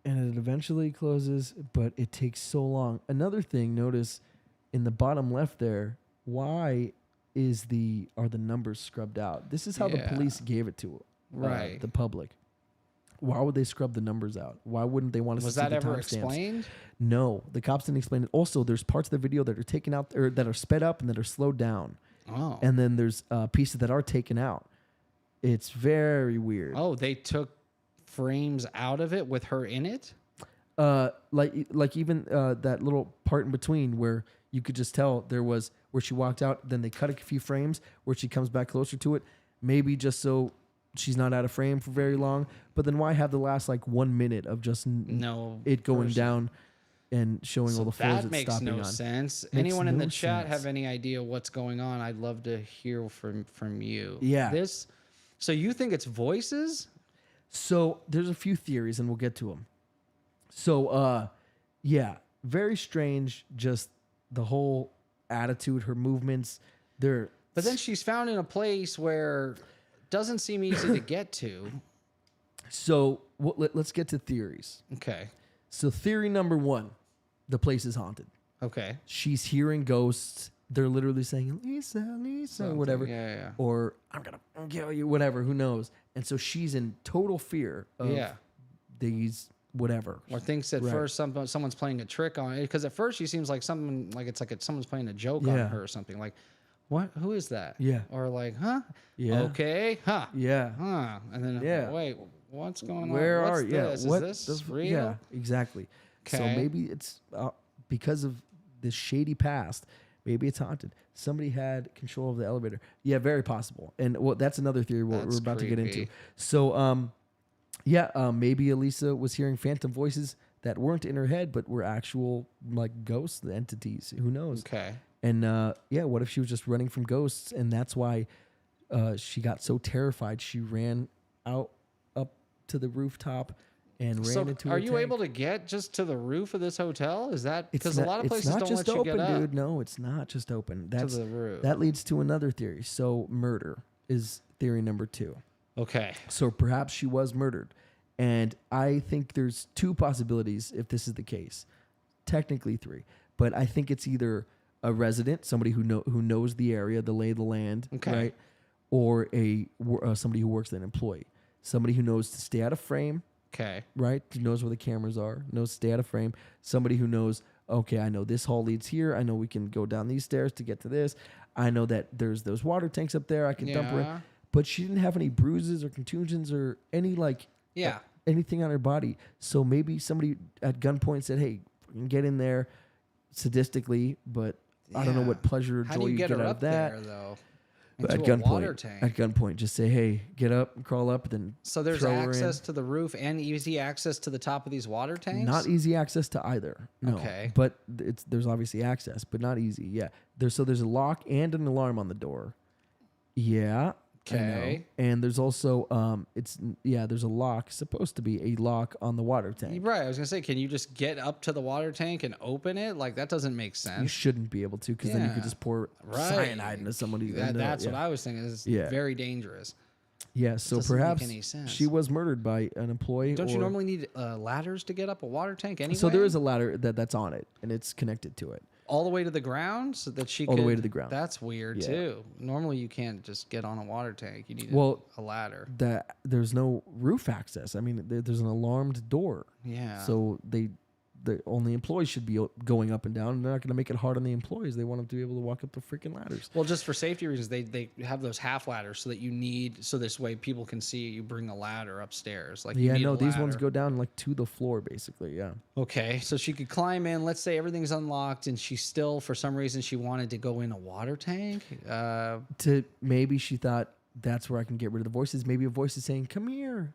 C: And it eventually closes, but it takes so long. Another thing, notice in the bottom left there, why are the numbers scrubbed out? This is how the
B: Yeah.
C: police gave it to
B: Right.
C: the public. Why would they scrub the numbers out? Why wouldn't they want us
B: Was
C: to see
B: that
C: the
B: ever
C: timestamps?
B: explained?
C: No, the cops didn't explain it. Also, there's parts of the video that are taken out or that are sped up and that are slowed down.
B: Oh.
C: And then there's pieces that are taken out. It's very weird.
B: Oh, they took frames out of it with her in it?
C: Like even that little part in between where you could just tell there was where she walked out, then they cut a few frames where she comes back closer to it, maybe just so she's not out of frame for very long. But then why have the last like 1 minute of just
B: No
C: it going
B: person.
C: down and showing all the floors
B: That
C: it's
B: makes
C: stopping
B: no
C: on?
B: sense.
C: Makes
B: Anyone in the
C: no
B: chat
C: sense.
B: have any idea what's going on? I'd love to hear from you.
C: Yeah.
B: So you think it's voices?
C: So there's a few theories, and we'll get to them. So, yeah, very strange. Just the whole attitude, her movements. They're
B: But then she's found in a place where doesn't seem easy to get to.
C: so. Let's get to theories.
B: Okay.
C: So theory number one, the place is haunted.
B: Okay.
C: She's hearing ghosts. They're literally saying Lisa, Lisa, or whatever.
B: Yeah.
C: Or I'm gonna kill you, whatever. Who knows? And so she's in total fear of
B: Yeah.
C: these whatever.
B: Or thinks at
C: Right.
B: first someone's playing a trick on it, because at first she seems like someone like it's like someone's playing a joke
C: Yeah.
B: on her or something. Like, what? Who is that?
C: Yeah.
B: Or like, huh?
C: Yeah.
B: Okay, huh?
C: Yeah.
B: Huh? And then
C: Yeah.
B: wait, what's going
C: Where
B: on?
C: are
B: What's
C: yeah?
B: this?
C: What
B: Is this
C: does-
B: real?
C: Yeah, exactly. So
B: Okay.
C: maybe it's because of this shady past. Maybe it's haunted. Somebody had control of the elevator. Yeah, very possible. And well, that's another theory we're
B: That's
C: about to get into.
B: creepy.
C: So, maybe Elisa was hearing phantom voices that weren't in her head, but were actual like ghost entities. Who knows?
B: Okay.
C: And what if she was just running from ghosts, and that's why she got so terrified she ran out up to the rooftop and ran
B: So
C: into.
B: are
C: her
B: you
C: tank.
B: able to get just to the roof of this hotel? Is that because a
C: not-
B: lot of
C: it's
B: places
C: not
B: don't
C: just
B: let you
C: open,
B: get up
C: dude. No, it's not just open. That's
B: to the roof?
C: that leads to another theory. So murder is theory number 2.
B: Okay.
C: So perhaps she was murdered. And I think there's 2 possibilities if this is the case. Technically 3. But I think it's either a resident, somebody who knows the area, the lay of the land,
B: Okay.
C: right? Or somebody who works as an employee. Somebody who knows to stay out of frame,
B: Okay.
C: right? Who knows where the cameras are, knows to stay out of frame. Somebody who knows, okay, I know this hall leads here. I know we can go down these stairs to get to this. I know that there's those water tanks up there. I can dump her in.
B: Yeah.
C: But she didn't have any bruises or contusions or any
B: Yeah.
C: anything on her body. So maybe somebody at gunpoint said, "Hey, get in there," sadistically. But I don't know
B: Yeah.
C: what pleasure or
B: How
C: joy
B: do you get
C: out
B: her
C: of
B: up
C: that.
B: there though?
C: But
B: Into a water tank.
C: at gunpoint, just say, "Hey, get up, crawl up," then
B: So there's
C: throw her in.
B: access to the roof and easy access to the top of these water tanks?
C: Not easy access to either. No.
B: Okay.
C: But there's obviously access, but not easy. Yeah. There's a lock and an alarm on the door. Yeah. I know.
B: Okay.
C: And there's also there's a lock, supposed to be a lock on the water tank.
B: Right. I was gonna say, can you just get up to the water tank and open it? Like that doesn't make
C: You
B: sense.
C: shouldn't be able to, because then you could
B: Yeah.
C: just pour
B: Right.
C: cyanide into somebody's.
B: That's what I was thinking. It's
C: Yeah.
B: very dangerous.
C: Yeah. So
B: doesn't make
C: perhaps
B: any sense.
C: she was murdered by an employee.
B: Don't you
C: or-
B: normally need ladders to get up a water tank anyway?
C: So there is a ladder that's on it, and it's connected to it.
B: all the way to the ground so that she
C: All
B: could,
C: the way to the ground.
B: That's weird
C: Yeah.
B: too. Normally you can't just get on a water tank. You need a ladder.
C: That there's no roof access. I mean, there's an alarmed door.
B: Yeah.
C: So the only employees should be going up and down. They're not going to make it hard on the employees. They want them to be able to walk up the freaking ladders.
B: Well, just for safety reasons, they have those half ladders so that so this way people can see you bring a ladder upstairs. Like you
C: Yeah,
B: need
C: no,
B: a
C: these ones
B: ladder.
C: go down like to the floor, basically. Yeah.
B: Okay, so she could climb in. Let's say everything's unlocked, and she still, for some reason, she wanted to go in a water tank.
C: Maybe she thought that's where I can get rid of the voices. Maybe a voice is saying, "Come here,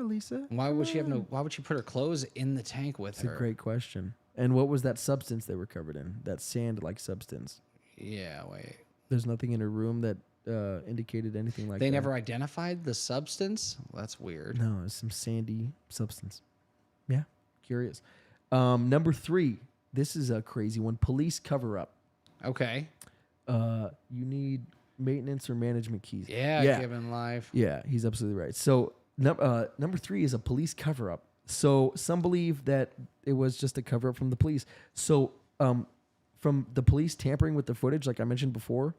C: Lisa."
B: Why would she have no? Why would she put her clothes in the tank with
C: That's
B: her?
C: a great question. And what was that substance they were covered in? That sand-like substance.
B: Yeah, wait.
C: There's nothing in her room that indicated anything like that.
B: They never identified the substance. Well, that's weird.
C: No, it's some sandy substance. Yeah, curious. Number 3. This is a crazy one. Police cover-up.
B: Okay.
C: You need maintenance or management keys.
B: Yeah, given life.
C: Yeah, he's absolutely right. So number 3 is a police cover-up. So some believe that it was just a cover-up from the police. So from the police tampering with the footage, like I mentioned before,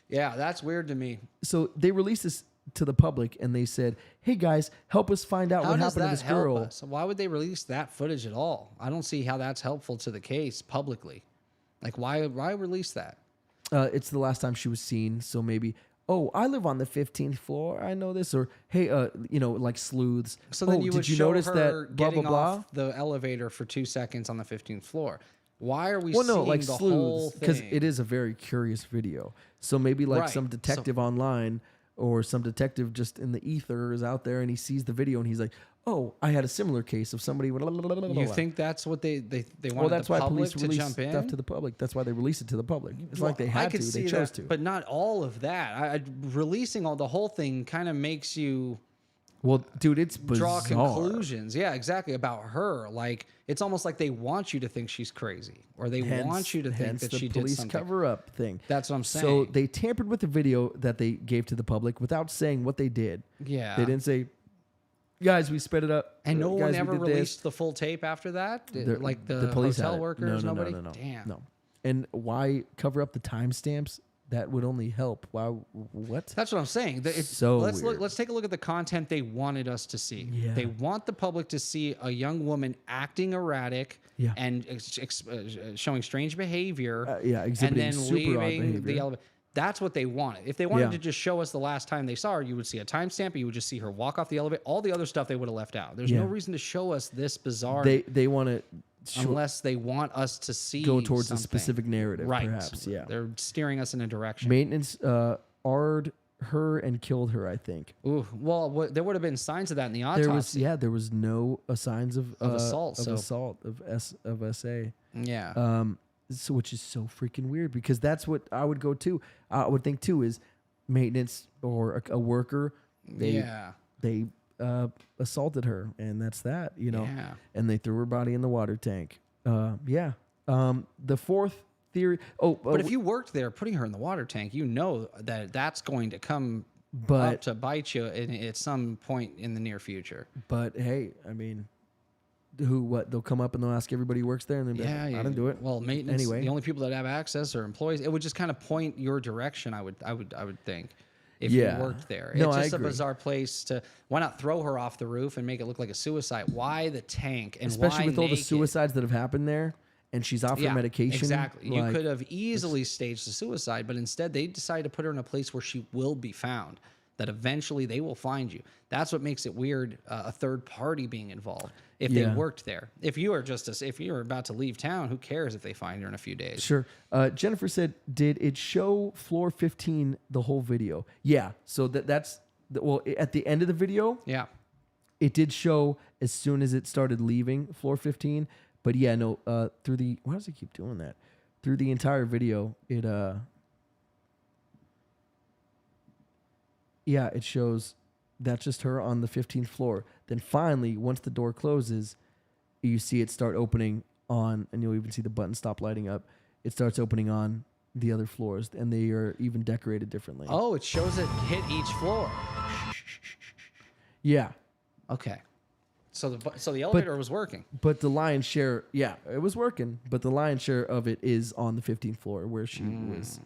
B: Yeah, that's weird to me.
C: So they released this to the public, and they said, "Hey guys, help us find out
B: How
C: what
B: does
C: happened to
B: that
C: this
B: help
C: girl."
B: us? Why would they release that footage at all? I don't see how that's helpful to the case publicly. Like, why release that?
C: It's the last time she was seen, so maybe. Oh, I live on the 15th floor. I know this, or hey, like sleuths.
B: So then
C: oh,
B: you
C: did
B: would
C: you
B: show
C: notice
B: her
C: that? Blah blah
B: getting
C: blah.
B: off the elevator for 2 seconds on the 15th floor. Why are we
C: Well,
B: seeing
C: no, like
B: the whole
C: sleuths, because
B: thing?
C: it is a very curious video. So maybe like
B: Right.
C: some detective online or some detective just in the ether is out there and he sees the video and he's like, "Oh, I had a similar case of somebody."
B: You think that's what they wanted
C: Well, that's
B: the
C: why
B: public
C: police
B: to
C: release
B: jump in?
C: stuff to the public. That's why they release it to the public. It's
B: Well,
C: like they
B: I
C: had
B: could
C: to.
B: see
C: They chose
B: that,
C: to.
B: but not all of that. Releasing the whole thing kind of makes you
C: Well, dude, it's
B: draw
C: bizarre.
B: conclusions. Yeah, exactly, about her. Like, it's almost like they want you to think she's crazy, or they want you to think
C: Hence
B: that
C: the
B: she did
C: police
B: something.
C: cover-up thing.
B: That's what I'm
C: So
B: saying.
C: they tampered with the video that they gave to the public without saying what they did.
B: Yeah.
C: They didn't say, "Guys, we sped it up."
B: And no
C: Guys,
B: one
C: we
B: ever
C: did this."
B: released the full tape after that? Like the
C: police had
B: hotel
C: it.
B: workers,
C: No,
B: nobody?
C: No.
B: Damn.
C: No. And why cover up the timestamps? That would only help. Why? What?
B: That's what I'm saying.
C: So
B: let's
C: weird.
B: let's take a look at the content they wanted us to see.
C: Yeah.
B: They want the public to see a young woman acting erratic
C: Yeah.
B: and showing strange behavior.
C: Yeah,
B: and
C: exhibiting
B: then
C: super odd
B: leaving the
C: behavior.
B: elevator. That's what they wanted. If they wanted
C: Yeah.
B: to just show us the last time they saw her, you would see a timestamp. You would just see her walk off the elevator. All the other stuff they would have left out. There's no
C: Yeah.
B: reason to show us this bizarre.
C: They want to
B: unless they want us to see
C: go towards
B: something.
C: a specific narrative,
B: right?
C: perhaps. Yeah.
B: They're steering us in a direction.
C: Maintenance Ard her and killed her, I think.
B: Ooh, well, there would have been signs of that in the autopsy.
C: There was no signs of
B: assault,
C: of
B: so-
C: assault of SA.
B: Yeah.
C: So which is so freaking weird because that's what I would go to. I would think too is maintenance or a worker. They assaulted her, and that's that.
B: Yeah.
C: And they threw her body in the water tank. The fourth theory.
B: But if you worked there, putting her in the water tank, you know that that's going to come up
C: but
B: to bite you at some point in the near future.
C: but hey, I mean, they'll come up and they'll ask everybody who works there, and they'll be like, I didn't do it.
B: Well, maintenance.
C: Anyway.
B: The only people that have access are employees. It would just kind of point your direction. I would think. If
C: Yeah.
B: you worked there,
C: No,
B: it's
C: I
B: just a
C: agree.
B: bizarre place to. Why not throw her off the roof and make it look like a suicide? Why the tank? And
C: Especially
B: why
C: with all the
B: naked?
C: suicides that have happened there, and she's off her medication.
B: Exactly. You
C: like-
B: could have easily staged a suicide, but instead they decided to put her in a place where she will be found. That eventually they will find you. That's what makes it weird. A third party being involved if they
C: Yeah.
B: worked there. If you are if you're about to leave town, who cares if they find her in a few days?
C: Sure. Jennifer said, "Did it show floor 15 the whole video?" Yeah. So that's at the end of the video,
B: Yeah.
C: it did show as soon as it started leaving floor 15. But yeah, no. Through the why does it keep doing that? Through the entire video, it shows that's just her on the 15th floor. Then finally, once the door closes, you see it start opening on, and you'll even see the button stop lighting up. It starts opening on the other floors, and they are even decorated differently.
B: Oh, it shows it hit each floor.
C: Yeah.
B: Okay. So the elevator was working.
C: But the lion's share, yeah, it was working, but the lion's share of it is on the 15th floor where she was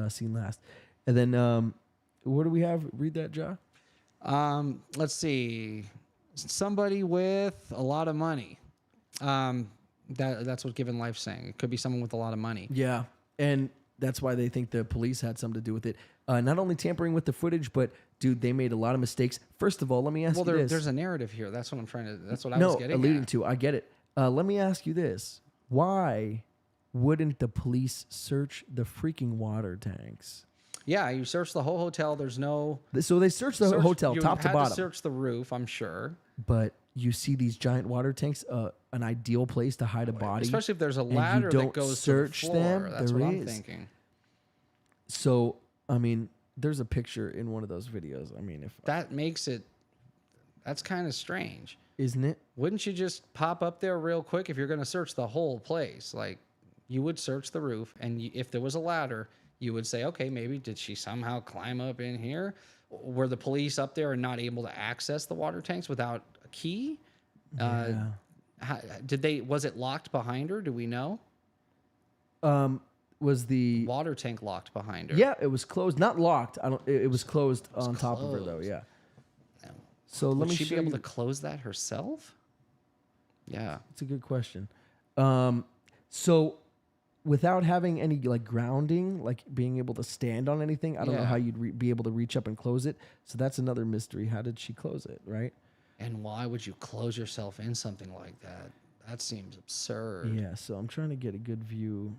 C: seen last. And then, what do we have? Read that, Ja.
B: Let's see. Somebody with a lot of money. That's what Given Life's saying. It could be someone with a lot of money.
C: Yeah, and that's why they think the police had something to do with it. Not only tampering with the footage, but dude, they made a lot of mistakes. First of all, let me ask you this.
B: There's a narrative here. That's what I'm trying to. That's what I was getting
C: alluding
B: at.
C: to. I get it. Let me ask you this: why wouldn't the police search the freaking water tanks?
B: Yeah, you search the whole hotel. There's no.
C: So they searched the hotel
B: you
C: top to
B: had
C: bottom.
B: Search the roof. I'm sure.
C: But you see these giant water tanks, an ideal place to hide a body.
B: Especially if there's a
C: and you
B: ladder
C: don't
B: that goes
C: search
B: to the floor.
C: them.
B: That's
C: There
B: what I'm
C: is.
B: thinking.
C: So, I mean, there's a picture in one of those videos. I mean, if
B: That makes it. That's kind of strange.
C: isn't it?
B: Wouldn't you just pop up there real quick if you're going to search the whole place? Like, you would search the roof, and if there was a ladder, you would say, okay, maybe did she somehow climb up in here? Were the police up there and not able to access the water tanks without a key?
C: Yeah.
B: Was it locked behind her? Do we know?
C: was the
B: water tank locked behind her.
C: Yeah, it was closed, not locked. I don't. It was closed on top of her though. Yeah. So let
B: Would
C: me
B: she
C: show
B: be able
C: you.
B: to close that herself? Yeah.
C: It's a good question. So without having any like grounding, like being able to stand on anything, I don't know
B: Yeah.
C: how you'd be able to reach up and close it. So that's another mystery. How did she close it? Right.
B: And why would you close yourself in something like that? That seems absurd.
C: Yeah. So I'm trying to get a good view.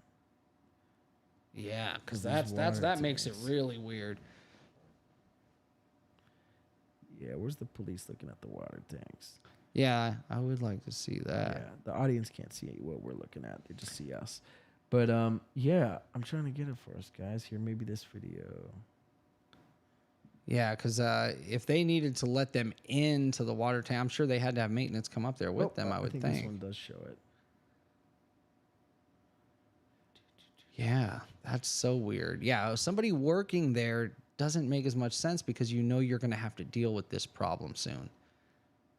B: Yeah, because
C: These water
B: that makes it
C: tanks.
B: really weird.
C: Yeah. Where's the police looking at the water tanks?
B: Yeah, I would like to see that.
C: Yeah. The audience can't see what we're looking at. They just see us. But yeah, I'm trying to get it for us, guys. Here, maybe this video.
B: Yeah, because if they needed to let them into the water tank, I'm sure they had to have maintenance come up there with them, I would
C: think
B: think.
C: this one does show it.
B: Yeah, that's so weird. Yeah, somebody working there doesn't make as much sense because you know you're going to have to deal with this problem soon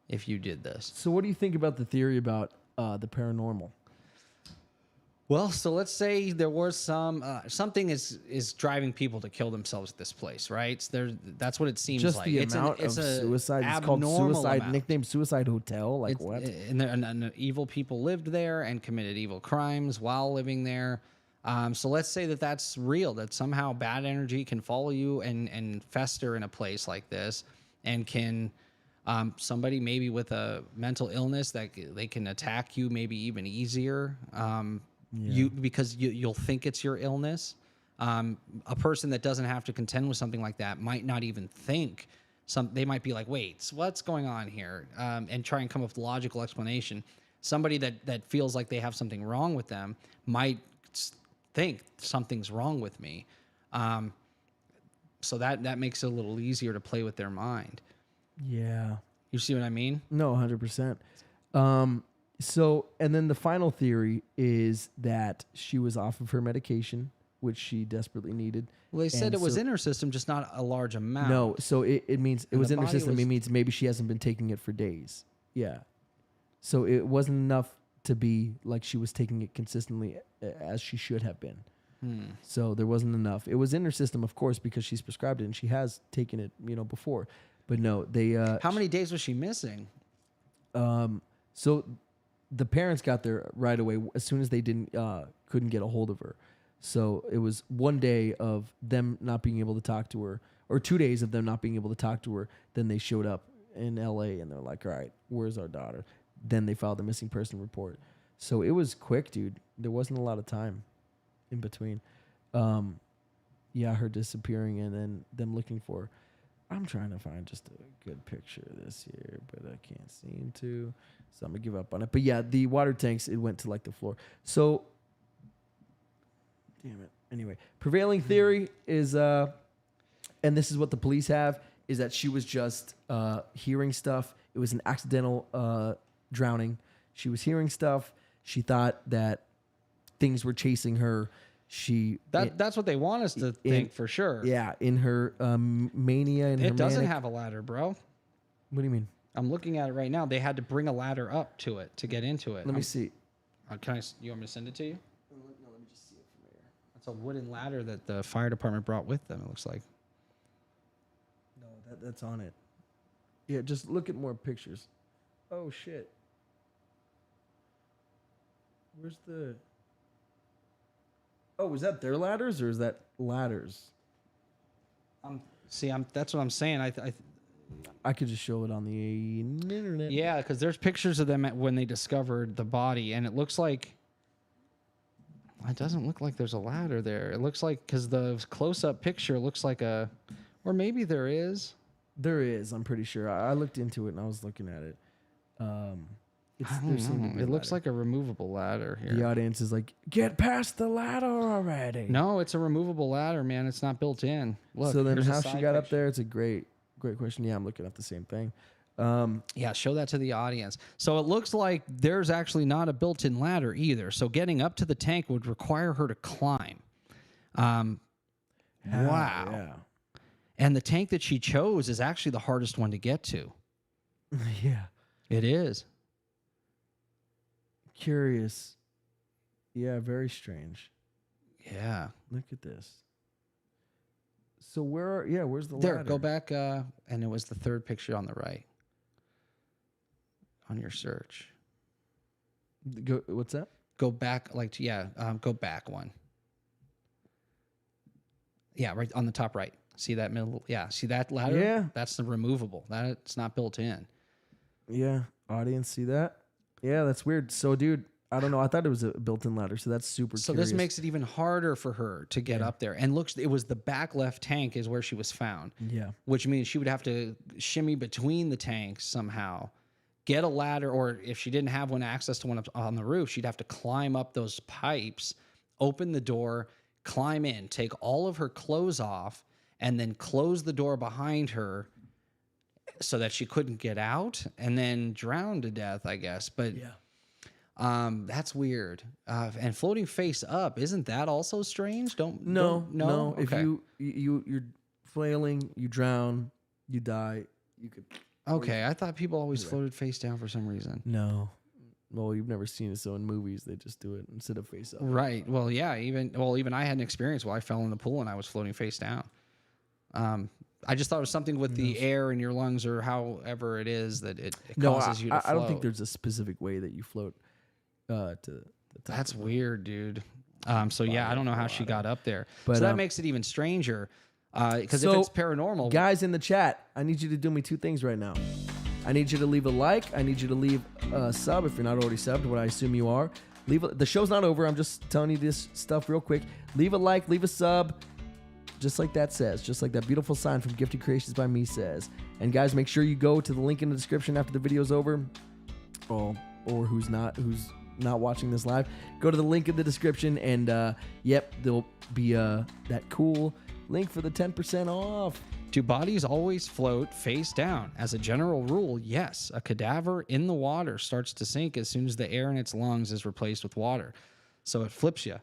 B: if you did this.
C: So what do you think about the theory about the paranormal?
B: Well, so let's say there was something is driving people to kill themselves at this place, right? That's what it seems
C: Just
B: like.
C: the
B: It's
C: amount of suicide. It's called
B: abnormal
C: suicide.
B: amount.
C: Nicknamed Suicide Hotel. Like
B: It's-
C: what?
B: And evil people lived there and committed evil crimes while living there. So let's say that that's real, that somehow bad energy can follow you and fester in a place like this, and can somebody maybe with a mental illness that they can attack you maybe even easier. Because you'll think it's your illness. A person that doesn't have to contend with something like that might not even think. They might be like, wait, what's going on here? And try and come up with a logical explanation. Somebody that feels like they have something wrong with them might think something's wrong with me. So that makes it a little easier to play with their mind.
C: Yeah.
B: You see what I mean?
C: No, 100%. So, and then the final theory is that she was off of her medication, which she desperately needed.
B: Well, they said
C: And
B: it was
C: so-
B: in her system, just not a large amount.
C: No, so it means it
B: And
C: was
B: the
C: in her
B: body
C: system.
B: was-
C: It means maybe she hasn't been taking it for days. Yeah. So it wasn't enough to be like she was taking it consistently as she should have been. So there wasn't enough. It was in her system, of course, because she's prescribed it and she has taken it, before. But no, they.
B: How many days was she missing?
C: So the parents got there right away as soon as they couldn't get a hold of her. So it was one day of them not being able to talk to her, or 2 days of them not being able to talk to her. Then they showed up in LA and they're like, all right, where's our daughter? Then they filed a missing person report. So it was quick, dude. There wasn't a lot of time in between. Her disappearing and then them looking for her. I'm trying to find just a good picture of this here, but I can't seem to. So I'm going to give up on it. But yeah, the water tanks, it went to like the floor. So, damn it. Anyway, prevailing theory is, and this is what the police have, is that she was just hearing stuff. It was an accidental drowning. She was hearing stuff. She thought that things were chasing her.
B: That's what they want us to think for sure.
C: Yeah, in her mania.
B: It doesn't have a ladder, bro.
C: What do you mean?
B: I'm looking at it right now. They had to bring a ladder up to it to get into it.
C: Let me see.
B: You want me to send it to you? No, let me just see it from here. That's a wooden ladder that the fire department brought with them, it looks like.
C: No, that's on it. Yeah, just look at more pictures. Oh, shit. Where's the... Oh, is that their ladders or is that ladders?
B: That's what I'm saying.
C: I could just show it on the internet.
B: Yeah, because there's pictures of them when they discovered the body, and it looks like it doesn't look like there's a ladder there. It looks like, because the close-up picture looks like or maybe there is.
C: There is, I'm pretty sure. I looked into it and I was looking at it.
B: It looks like a removable ladder here.
C: The audience is like, get past the ladder already.
B: No, it's a removable ladder, man. It's not built in. Look,
C: So then
B: here's a
C: how she
B: side
C: got up
B: picture.
C: there, it's a great question. Yeah, I'm looking at the same thing.
B: Yeah, show that to the audience. So it looks like there's actually not a built-in ladder either. So getting up to the tank would require her to climb. Wow.
C: Yeah.
B: And the tank that she chose is actually the hardest one to get to.
C: Yeah.
B: It is.
C: Curious. Yeah, very strange.
B: Yeah.
C: Look at this. So where's the
B: There,
C: ladder?
B: go back, and it was the third picture on the right on your search.
C: What's that?
B: Go back, go back one. Yeah, right on the top right. See that middle? Yeah, see that ladder?
C: Yeah.
B: That's the removable. That's not built in.
C: Yeah, audience, see that? Yeah, that's weird. So, dude, I don't know. I thought it was a built-in ladder, so that's super
B: So
C: curious.
B: this makes it even harder for her to get up there. And looks, it was the back left tank is where she was found.
C: Yeah.
B: Which means she would have to shimmy between the tanks somehow, get a ladder, or if she didn't have access to one up on the roof, she'd have to climb up those pipes, open the door, climb in, take all of her clothes off, and then close the door behind her so that she couldn't get out, and then drown to death, I guess. But that's weird. And floating face up, isn't that also strange?
C: No.
B: Okay.
C: If you're flailing, you drown, you die, you could.
B: Okay, I thought people always floated face down for some reason.
C: No. Well, you've never seen it, so in movies they just do it instead of face up.
B: Right. Well, yeah. Even I had an experience where I fell in the pool and I was floating face down. I just thought it was something with the air in your lungs or however it is that it causes you to float.
C: I don't think there's a specific way that you float to the top.
B: That's weird, dude. So yeah, I don't know how she got up there.
C: But,
B: so that makes it even stranger. Because if it's paranormal,
C: guys in the chat, I need you to do me two things right now. I need you to leave a like. I need you to leave a sub if you're not already subbed, what I assume you are. The show's not over. I'm just telling you this stuff real quick. Leave a like, leave a sub, just like that says, just like that beautiful sign from Gifted Creations by me says. And guys, make sure you go to the link in the description after the video's over. Or who's not watching this live, go to the link in the description, and there'll be that cool link for the 10% off.
B: do bodies always float face down? As a general rule, yes. A cadaver in the water starts to sink as soon as the air in its lungs is replaced with water. So it flips you.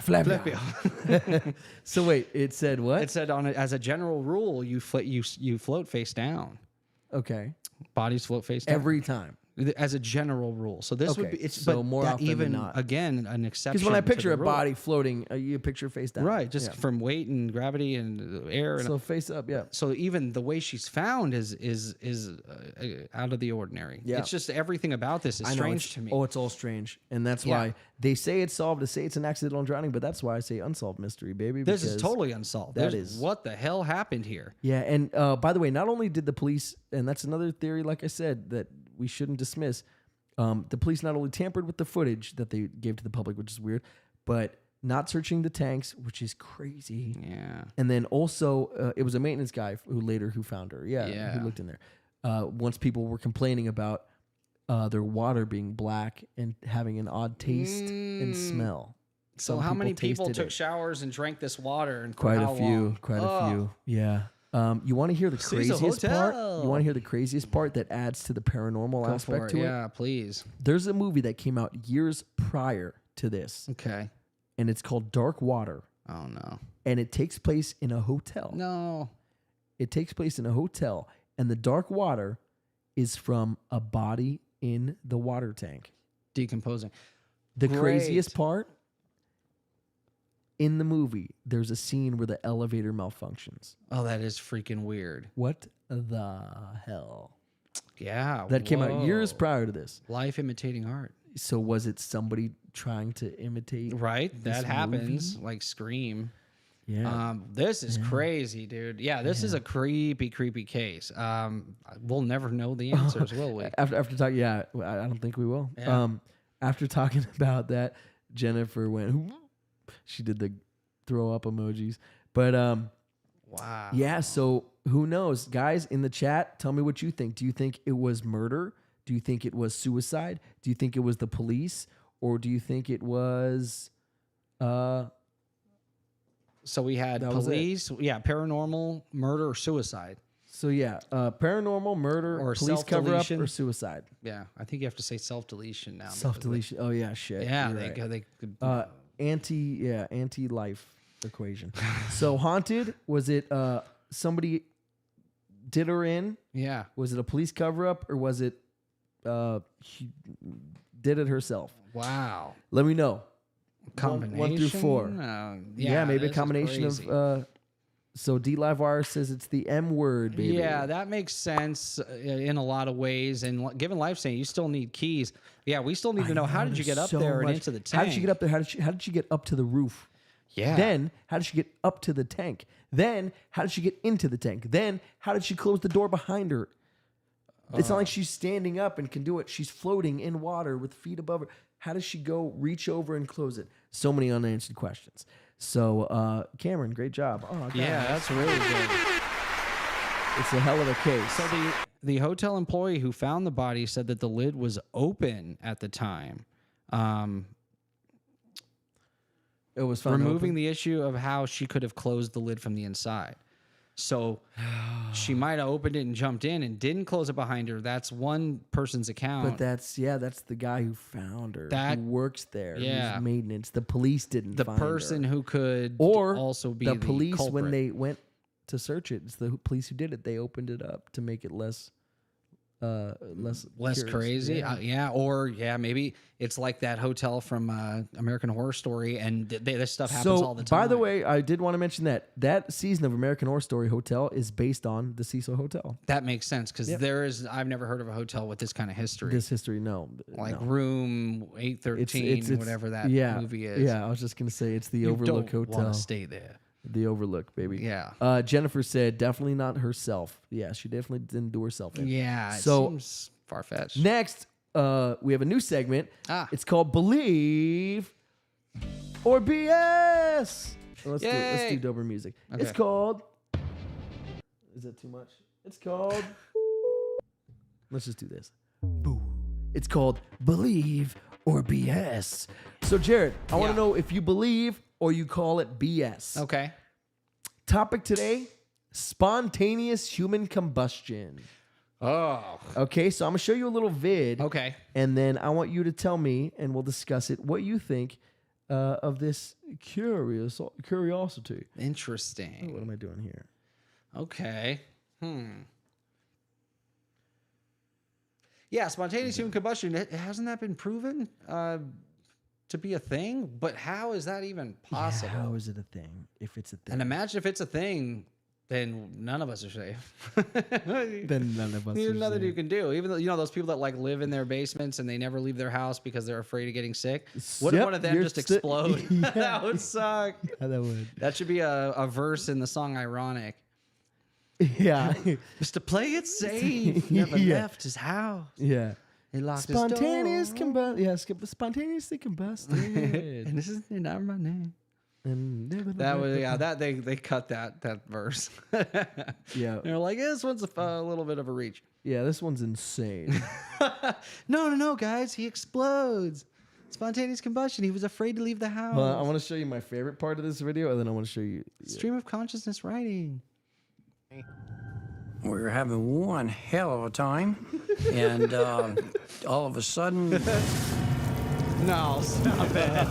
C: Flip you. So wait, it said what?
B: It said as a general rule, you float face down.
C: Okay.
B: Bodies float face down.
C: Every time.
B: As a general rule. So this would be,
C: so more often than not.
B: Again, an exception.
C: Because when I picture
B: to
C: a
B: the rule.
C: body floating, you picture face down.
B: Right, just from weight and gravity and air. And
C: so face up, yeah.
B: So even the way she's found is out of the ordinary.
C: Yeah.
B: It's just everything about this is strange to me.
C: Oh, it's all strange. And that's why they say it's solved. They say it's an accidental drowning, but that's why I say unsolved mystery, baby.
B: This is totally unsolved.
C: That is.
B: What the hell happened here?
C: Yeah, and by the way, not only did the police, and that's another theory, like I said, that we shouldn't dismiss, the police not only tampered with the footage that they gave to the public, which is weird, but not searching the tanks, which is crazy.
B: Yeah.
C: And then also, it was a maintenance guy who found her. Yeah. Who looked in there. Once people were complaining about their water being black and having an odd taste and smell.
B: So how many people took showers and drank this water? And
C: Quite a few. Yeah. You want to hear the craziest part? You want to hear the craziest part that adds to the paranormal aspect to it?
B: Yeah, please.
C: There's a movie that came out years prior to this.
B: Okay.
C: And it's called Dark Water.
B: Oh, no.
C: And it takes place in a hotel.
B: No.
C: It takes place in a hotel. And the dark water is from a body in the water tank.
B: Decomposing.
C: The craziest part, in the movie, there's a scene where the elevator malfunctions.
B: Oh, that is freaking weird.
C: What the hell?
B: Yeah.
C: That came out years prior to this.
B: Life imitating art.
C: So was it somebody trying to imitate?
B: Right. That happens.
C: movie?
B: Like Scream.
C: Yeah.
B: This is crazy, dude. Yeah, this is a creepy case. We'll never know the answers, will we?
C: After talking, I don't think we will.
B: Yeah.
C: After talking about that, Jennifer went. She did the throw up emojis, but
B: wow.
C: Yeah. So who knows, guys in the chat? Tell me what you think. Do you think it was murder? Do you think it was suicide? Do you think it was the police, or do you think it was?
B: So we had police, paranormal, murder, or suicide.
C: So paranormal, murder,
B: or
C: police cover up, or suicide.
B: Yeah, I think you have to say self-deletion now.
C: Self-deletion. Oh yeah, shit.
B: Yeah,
C: they
B: could.
C: Anti-life equation. So haunted, was it somebody did her in?
B: Yeah.
C: Was it a police cover up, or was it she did it herself?
B: Wow.
C: Let me know.
B: Combination?
C: 1 through 4.
B: Yeah,
C: maybe a
B: this is
C: combination
B: crazy.
C: of. So D Livewire says it's the M word, baby.
B: Yeah, that makes sense in a lot of ways. And given life saying you still need keys. Yeah, we still need to know how did you get up there and into the tank?
C: How did she get up there? How did she get up to the roof?
B: Yeah.
C: Then how did she get up to the tank? Then how did she get into the tank? Then how did she close the door behind her? It's not like she's standing up and can do it. She's floating in water with feet above her. How does she go reach over and close it? So many unanswered questions. So, Cameron, great job. Oh, God.
B: Yeah, that's really good.
C: It's a hell of a case.
B: So the hotel employee who found the body said that the lid was open at the time.
C: It was found
B: removing
C: open?
B: the issue of how she could have closed the lid from the inside. So she might have opened it and jumped in and didn't close it behind her. That's one person's account.
C: But that's the guy who found her.
B: That-
C: who works there.
B: yeah.
C: Who's maintenance. The police didn't
B: the
C: find her.
B: person who could
C: Or
B: also be
C: the police
B: culprit.
C: when they went to search it. It's the police who did it. They opened it up to make it less
B: less
C: curious.
B: crazy.
C: Yeah.
B: Or maybe it's like that hotel from American Horror Story, and this stuff happens all the time.
C: By the way, I did want to mention that season of American Horror Story Hotel is based on the Cecil Hotel.
B: That makes sense because I've never heard of a hotel with this kind of history.
C: This history, no,
B: like
C: no.
B: Room 813,
C: It's
B: whatever that movie is.
C: Yeah, I was just gonna say it's the
B: You
C: Overlook
B: don't
C: Hotel.
B: want to stay there.
C: The Overlook, baby.
B: Yeah.
C: Jennifer said definitely not herself. Yeah, she definitely didn't do herself in.
B: Yeah. It
C: So
B: seems far-fetched.
C: next, we have a new segment. It's called Believe or BS. Let's do dober music.
B: Okay.
C: It's called. Is that too much? It's called. Let's just do this. Boo. It's called Believe or BS. So Jared, I want to know if you believe or you call it BS.
B: Okay.
C: Topic today: spontaneous human combustion.
B: Oh.
C: Okay, so I'm gonna show you a little vid.
B: Okay.
C: And then I want you to tell me, and we'll discuss it, what you think of this curiosity.
B: Interesting.
C: Oh, what am I doing here?
B: Okay. Yeah, spontaneous human combustion, hasn't that been proven to be a thing? But how is that even possible?
C: Yeah, how is it a thing? If it's a thing.
B: And imagine if it's a thing, then none of us are safe.
C: Then none of us
B: There's
C: are
B: nothing
C: safe.
B: you can do. Even though, those people that like live in their basements and they never leave their house because they're afraid of getting sick. What if
C: Yep,
B: one of them
C: you're
B: just
C: sti-
B: explode?
C: Yeah.
B: That would suck.
C: Yeah, that would.
B: That should be a verse in the song Ironic.
C: Yeah.
B: Just to play it safe. Never
C: Yeah.
B: left his house.
C: Yeah.
B: He locked
C: Spontaneous
B: his door.
C: combustion. Yeah, spontaneously combusted.
B: And this is not my name.
C: And
B: That was that they cut that verse.
C: Yeah.
B: They're like, this one's a little bit of a reach.
C: Yeah, this one's insane.
B: No, guys, he explodes. Spontaneous combustion. He was afraid to leave the house.
C: Well, I want to show you my favorite part of this video, and then I want to show you.
B: Stream of consciousness writing.
I: We were having one hell of a time, and all of a sudden,
B: No, stop it.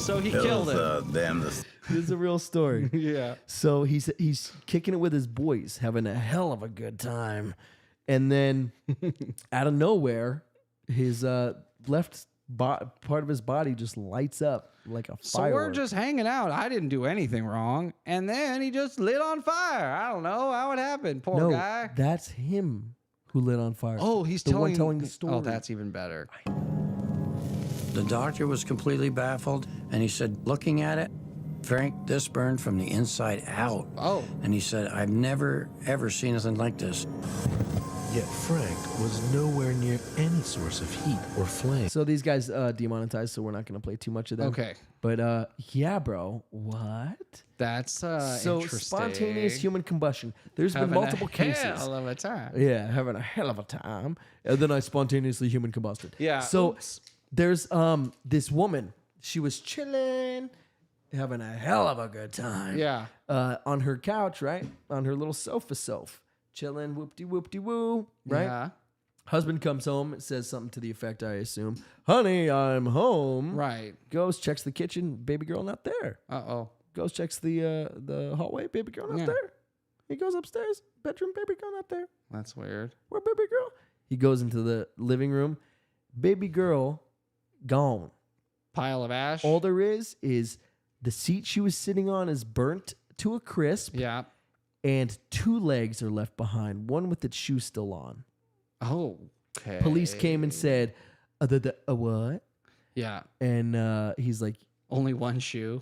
B: So he killed him.
C: This is a real story.
B: Yeah.
C: So he's kicking it with his boys, having a hell of a good time, and then out of nowhere, his left part of his body just lights up like a
B: So
C: firework.
B: we're just hanging out. I didn't do anything wrong. And then he just lit on fire. I don't know how it happened. Poor
C: no,
B: guy.
C: that's him who lit on fire.
B: Oh, he's
C: the
B: telling
C: one telling the story.
B: Oh, that's even better.
I: the doctor was completely baffled, and he said, looking at it, Frank, this burned from the inside out.
B: Oh.
I: And he said, I've never, ever seen anything like this.
J: Yet Frank was nowhere near any source of heat or flame.
C: So these guys demonetized, so we're not going to play too much of them.
B: Okay.
C: But yeah, bro, what?
B: That's
C: So
B: interesting.
C: spontaneous human combustion. There's
B: Having
C: been multiple
B: a
C: cases.
B: hell of a time.
C: Yeah, having a hell of a time. And then I spontaneously human combusted.
B: Yeah,
C: So
B: oops.
C: there's this woman. She was chilling, having a hell of a good time.
B: Yeah.
C: On her couch, right? On her little sofa. Chilling, whoop-de-whoop-de-woo, right?
B: Yeah.
C: Husband comes home, says something to the effect, I assume, honey, I'm home.
B: Right.
C: Goes, checks the kitchen, baby girl not there.
B: Uh-oh.
C: Goes, checks the hallway, baby girl not
B: Yeah.
C: there. He goes upstairs, bedroom, baby girl not there.
B: That's weird.
C: Where baby girl? He goes into the living room, baby girl gone.
B: pile of ash.
C: All there is the seat she was sitting on is burnt to a crisp.
B: Yeah.
C: And 2 legs are left behind, one with its shoe still on.
B: Oh, okay.
C: Police came and said, what?
B: Yeah.
C: And he's like,
B: only one shoe.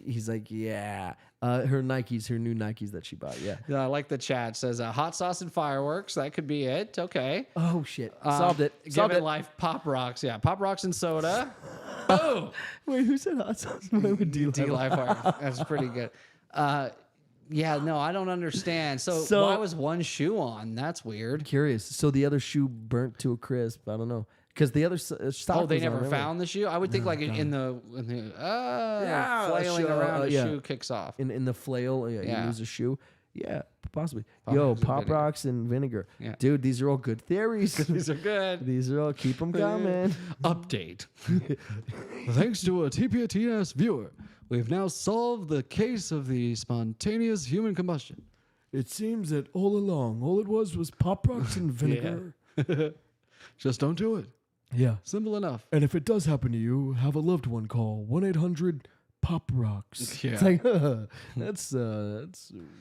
C: He's like, yeah. Her new Nikes that she bought, yeah.
B: I like the chat. Says hot sauce and fireworks. That could be it. Okay.
C: Oh, shit. Solved it.
B: Give it life. Pop rocks. Yeah. Pop rocks and soda. Boom.
C: Wait, who said hot sauce? Why would
B: D-Life fireworks. That's pretty good. Yeah, no, I don't understand. So why was one shoe on? That's weird.
C: Curious. So the other shoe burnt to a crisp. I don't know. Because the other stock
B: they
C: was
B: never
C: on,
B: found the shoe? I would think flailing around the shoe kicks off.
C: In the flail, you lose a shoe. Yeah, possibly.
B: Pop
C: Yo,
B: rocks and
C: pop
B: vinegar.
C: rocks and vinegar.
B: Yeah.
C: Dude, these are all good theories.
B: These are good.
C: These are all, keep them coming.
D: Update. Thanks to a TPTNS viewer, we've now solved the case of the spontaneous human combustion.
J: It seems that all along, all it was pop rocks and vinegar.
D: Just don't do it.
J: Yeah.
D: Simple enough.
J: And if it does happen to you, have a loved one call 1-800-POP-ROCKS.
B: Yeah.
C: It's like, that's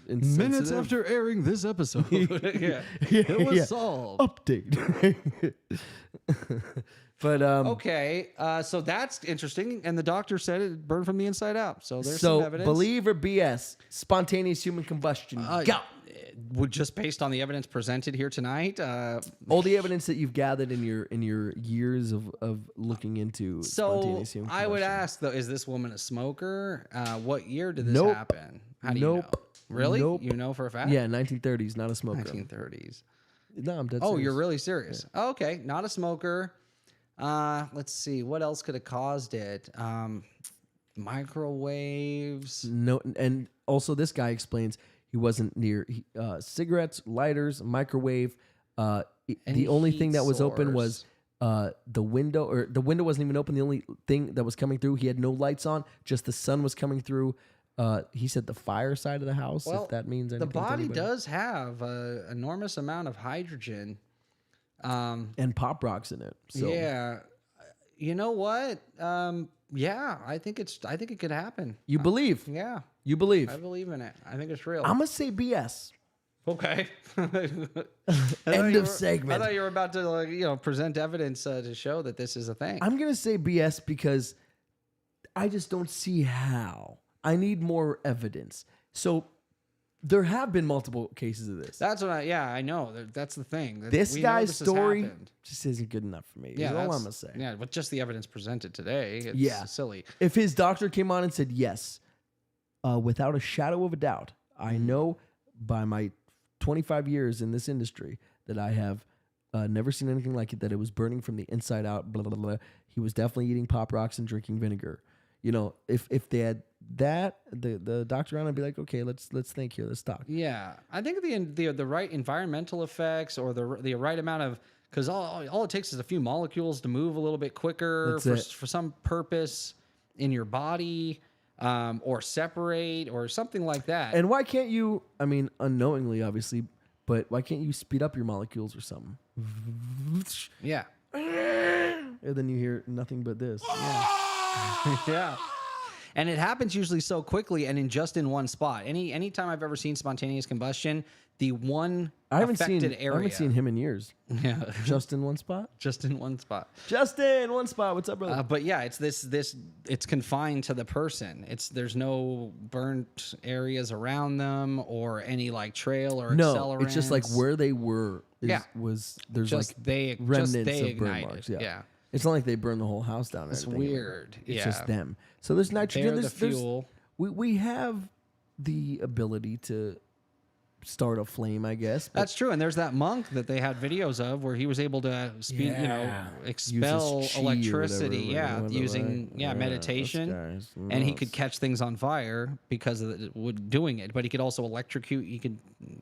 C: insensitive.
D: Minutes after airing this episode, it was solved.
J: Update.
C: But
B: Okay, so that's interesting. And the doctor said it burned from the inside out. So there's some evidence.
C: Believe or BS, spontaneous human combustion. Go.
B: Just based on the evidence presented here tonight.
C: All the evidence that you've gathered in your years of looking into
B: So
C: spontaneous human
B: I would
C: combustion.
B: ask though, is this woman a smoker? What year did this happen? How do you know? Really?
C: Nope.
B: You know for a fact?
C: Yeah, 1930s, not a smoker.
B: 1930s.
C: No, I'm dead
B: Oh,
C: serious.
B: you're really serious? Oh, okay, not a smoker. Let's see. What else could have caused it? Microwaves.
C: No, and also this guy explains he wasn't near cigarettes, lighters, microwave. The only thing that was open was the window, or the window wasn't even open. The only thing that was coming through, he had no lights on, just the sun was coming through. He said the fire side of the house,
B: Well,
C: if that means anything.
B: the body
C: to anybody.
B: does have an enormous amount of hydrogen.
C: And pop rocks in it. So.
B: Yeah. You know what? Yeah, I think it could happen.
C: You believe?
B: Yeah.
C: You believe?
B: I believe in it. I think it's real.
C: I'm gonna say BS.
B: Okay.
C: End of segment.
B: I thought you were about to present evidence to show that this is a thing.
C: I'm gonna say BS because I just don't see how. I need more evidence. So there have been multiple cases of this.
B: That's what I know. That's the thing.
C: This
B: We know
C: guy's
B: this has
C: story
B: happened.
C: just isn't good enough for me.
B: Yeah,
C: Is all
B: that's-
C: I'm gonna say.
B: Yeah, with just the evidence presented today, it's
C: Yeah.
B: silly.
C: If his doctor came on and said yes, without a shadow of a doubt, I know by my 25 years in this industry that I have never seen anything like it, that it was burning from the inside out, blah, blah, blah. He was definitely eating Pop Rocks and drinking vinegar. If they had that, the doctor on, I'd be like, okay, let's think here, let's talk.
B: Yeah, I think the right environmental effects or the right amount of, because all it takes is a few molecules to move a little bit quicker for some purpose in your body, or separate or something like that.
C: And why can't you, I mean, unknowingly, obviously, but why can't you speed up your molecules or something?
B: Yeah.
C: And then you hear nothing but this.
B: Yeah. And it happens usually so quickly and in one spot. Anytime I've ever seen spontaneous combustion, the one affected area.
C: I haven't seen him in years.
B: Yeah.
C: Just in one spot?
B: Just in one spot.
C: Just in one spot. What's up, brother?
B: But yeah, it's it's confined to the person. There's no burnt areas around them or any like trail or accelerants.
C: It's just like where they were.
B: Yeah.
C: There's
B: just
C: like remnants of burn
B: ignited.
C: marks.
B: Yeah.
C: It's not like they burned the whole house down.
B: It's
C: everything.
B: weird.
C: It's
B: Yeah.
C: just them. So there's nitrogen.
B: They're the fuel.
C: We have the ability to start a flame, I guess. but
B: That's true. And there's that monk that they had videos of where he was able to expel
C: Use his chi or
B: electricity.
C: whatever,
B: Using meditation.
C: this guy's
B: And he
C: nuts.
B: could catch things on fire because of doing it. But he could also electrocute.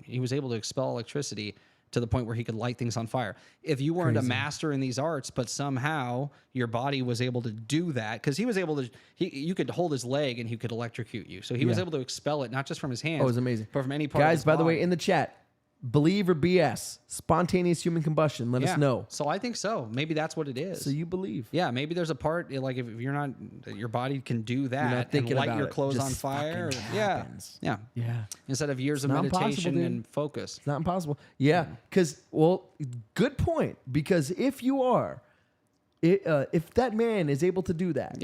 B: He was able to expel electricity to the point where he could light things on fire. If you weren't a master in these arts, but somehow your body was able to do that, because he was able to, you could hold his leg and he could electrocute you. So he was able to expel it not just from his hands.
C: Oh, it was amazing.
B: But from any part of
C: Guys,
B: his
C: by the way,
B: body.
C: in the chat, Believe or BS? Spontaneous human combustion. Let us know.
B: So I think so. Maybe that's what it is.
C: So you believe?
B: Yeah, maybe there's a part like if you're not, your body can do that and light your clothes on fire. Yeah, yeah. Instead of years of meditation and focus,
C: it's not impossible. Yeah, because good point. Because if you are, if that man is able to do that,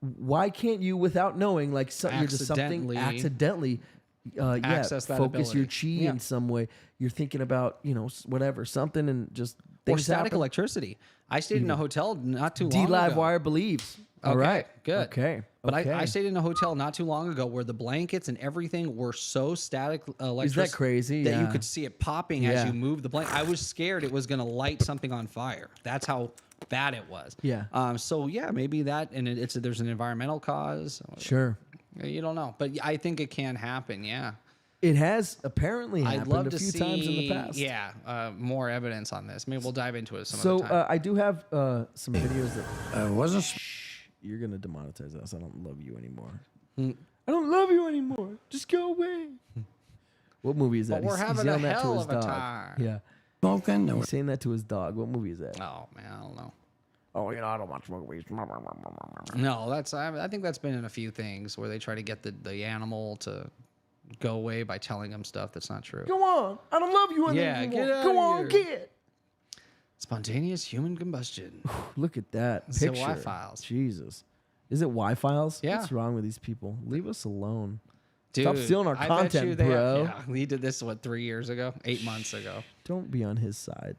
C: why can't you, without knowing, like you're just something accidentally?
B: Access that
C: focus
B: ability.
C: your chi in some way. You're thinking about, whatever, something, and just
B: or
C: things
B: static
C: happen.
B: electricity. I stayed in a hotel not too long
C: D-Live
B: ago.
C: Wire believes. All
B: Okay,
C: right.
B: good.
C: Okay.
B: But I stayed in a hotel not too long ago where the blankets and everything were so static electricity.
C: Is that crazy?
B: That you
C: Yeah.
B: could see it popping as you move the blanket. I was scared it was going to light something on fire. That's how bad it was.
C: Yeah.
B: So yeah, maybe that, and there's an environmental cause.
C: Sure.
B: You don't know, but I think it can happen. Yeah.
C: It has apparently
B: I'd
C: happened
B: love
C: a
B: to
C: few
B: see,
C: times in the past.
B: Yeah, more evidence on this. Maybe we'll dive into it some
C: So
B: other time.
C: I do have some videos that
I: Wasn't
C: you're gonna demonetize us. I don't love you anymore. I don't love you anymore. Just go away. What movie is that?
B: But we're having
C: yelling
B: a
C: that to
B: hell
C: his
B: of a
C: dog.
B: time.
C: Yeah.
I: smoking.
C: He's saying that to his dog. What movie is that?
B: Oh man, I don't know.
C: Oh, I don't watch movies.
B: No, I think that's been in a few things where they try to get the animal to go away by telling them stuff that's not true.
C: Go on. I don't love you anymore.
B: Yeah, get out
C: Go
B: of
C: on,
B: here.
C: kid.
B: Spontaneous human combustion.
C: Look at that
B: It's the
C: picture.
B: Y-Files.
C: Jesus. Is it Y-Files?
B: Yeah.
C: What's wrong with these people? Leave us alone.
B: Dude,
C: Stop stealing our
B: I bet
C: content,
B: you they
C: bro.
B: he did this, 3 years ago? 8 months ago.
C: Don't be on his side.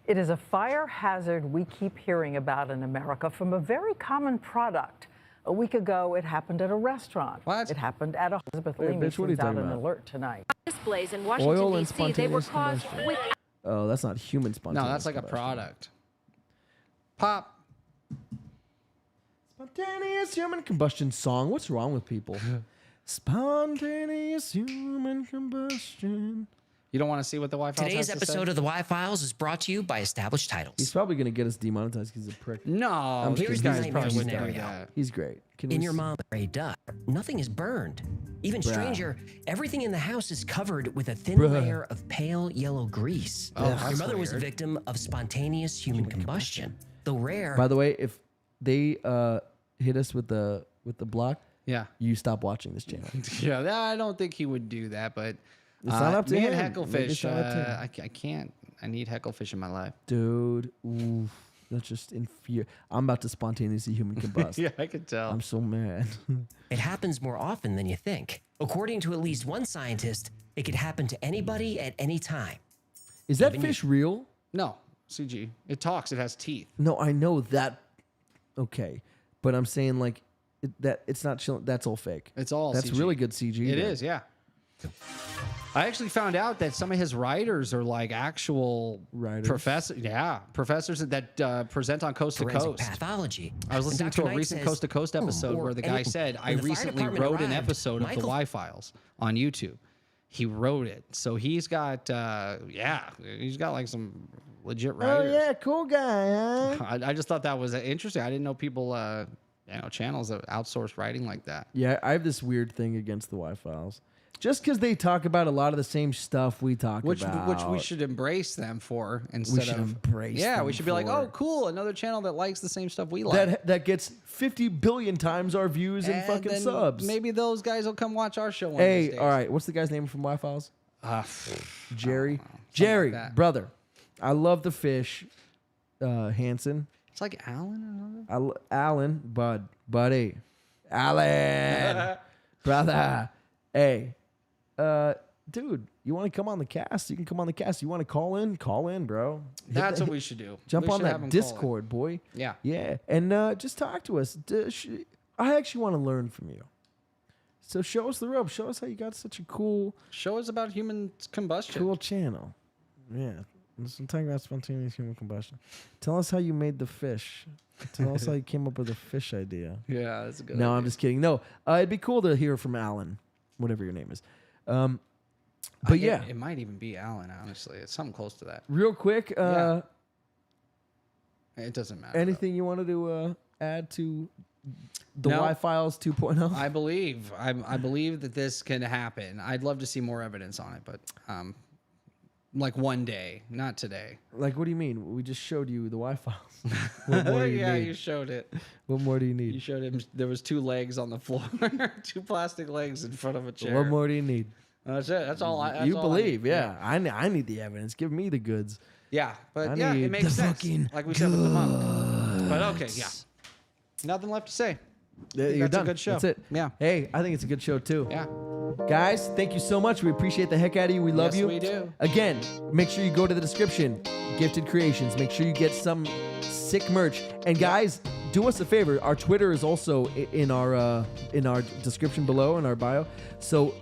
K: It is a fire hazard we keep hearing about in America from a very common product. A week ago, it happened at a restaurant.
B: What?
K: It happened at a Elizabeth
C: Wait,
K: Lee
C: bitch, what are you
K: sends out
C: talking
K: an
C: about?
K: alert tonight.
L: Displays in Washington,
C: Oil and
L: D.C. They were
C: spontaneous
L: caused
C: combustion.
L: with
C: Oh, that's not human spontaneous
B: No, that's like a
C: combustion.
B: product. Pop.
C: Spontaneous human combustion song. What's wrong with people? Spontaneous human combustion.
B: You don't want to see what the Wi-Fi
M: Today's episode of the Y-Files is brought to you by Established Titles.
C: He's probably going to get us demonetized because he's a prick.
B: No,
M: Here's
B: these
M: the
B: guys
M: nightmare
B: probably wouldn't
M: scenario.
B: do that.
C: He's great. Can
M: In
C: we
M: your
C: s-
M: mom's gray duck, nothing is burned. Even
C: Bruh.
M: stranger, everything in the house is covered with a thin
C: Bruh.
M: layer of pale yellow grease.
B: Oh,
M: Your
B: that's
M: mother was a
B: weird.
M: victim of spontaneous human combustion. Though rare,
C: By the way, if they hit us with the block,
B: Yeah.
C: you stop watching this channel.
B: Yeah, I don't think he would do that, but
C: It's not up to
B: me
C: him.
B: and
C: Maybe it's
B: Hecklefish,
C: not up to him.
B: I can't. I need Hecklefish in my life.
C: Dude, oof, that's just I'm about to spontaneously human combust.
B: Yeah, I could tell.
C: I'm so mad.
M: it happens more often than you think. According to at least one scientist, it could happen to anybody at any time.
C: Is that
M: Even you.
C: fish real?
B: No, CG. It talks. It has teeth.
C: No, I know that. Okay, but I'm saying like it's not chilling. That's all fake.
B: It's all
C: That's
B: CG.
C: really good CG.
B: It
C: then.
B: is, yeah. I actually found out that some of his writers are like actual
C: Writers?
B: professors that present on Coast to
M: Forensic
B: Coast.
M: pathology.
B: I was listening
M: And
B: to
M: Dr.
B: a
M: Knight
B: recent
M: says,
B: Coast to Coast episode
M: or
B: where the guy
M: anything.
B: said, I
M: When the fire
B: recently
M: department
B: wrote an
M: arrived,
B: episode of the
M: Michael-
B: Y-Files on YouTube. He wrote it. So he's got, he's got like some legit
C: Oh
B: writers.
C: yeah, cool guy, huh?
B: I just thought that was interesting. I didn't know people, channels that outsource writing like that.
C: Yeah, I have this weird thing against the Y-Files. Just because they talk about a lot of the same stuff we talk about.
B: Which we should embrace them for instead
C: should
B: of
C: embrace
B: Yeah,
C: them
B: we should be like,
C: for.
B: oh, cool, another channel that likes the same stuff we like.
C: that gets 50 billion times our views and fucking
B: then
C: subs.
B: Maybe those guys will come watch our show one of these
C: Hey,
B: days.
C: all right, what's the guy's name from Y-Files? Jerry.
B: Something
C: Jerry,
B: like that.
C: brother. I love the fish. Hansen.
B: It's like Alan or something.
C: Alan, buddy. Alan, brother. Hey, dude, you want to come on the cast? You can come on the cast. You want to call in? Call in, bro.
B: That's what we should do.
C: Jump
B: We
C: on
B: should have
C: that
B: him call in.
C: Discord, boy.
B: Yeah.
C: Yeah, and just talk to us. I actually want to learn from you. So show us the ropes. Show us how you got such a cool
B: Show us about human combustion.
C: channel. Yeah. I'm talking about spontaneous human combustion. Tell us how you made the fish. Tell us how you came up with the fish idea.
B: Yeah, that's a good.
C: No,
B: idea.
C: I'm just kidding. No, it'd be cool to hear from Alan, whatever your name is. But yeah,
B: it might even be Alan. Honestly, it's something close to that.
C: real quick,
B: Yeah. It doesn't matter.
C: anything you wanted to add to the
B: No.
C: Y-Files 2.0?
B: I believe that this can happen. I'd love to see more evidence on it, but like one day, not today.
C: Like, what do you mean? We just showed you the Y-Files. What more do you
B: Yeah,
C: need?
B: you showed it.
C: What more do you need?
B: You showed him there was 2 legs on the floor, 2 plastic legs in front of a chair.
C: What more do you need?
B: That's it. That's all. That's
C: You
B: all
C: believe,
B: I need.
C: yeah. I need the evidence. Give me the goods.
B: Yeah, but
C: I
B: yeah,
C: need
B: it makes
C: the
B: sense.
C: fucking
B: Like we said with the monk. But okay, yeah. Nothing left to say.
C: You're
B: that's
C: done.
B: a good show.
C: That's it.
B: Yeah.
C: Hey, I think it's a good show too.
B: Yeah.
C: Guys, thank you so much. We appreciate the heck out of you. We love
B: Yes,
C: you.
B: we do.
C: Again, make sure you go to the description. Gifted Creations. Make sure you get some sick merch. And guys, do us a favor. Our Twitter is also in our description below in our bio. So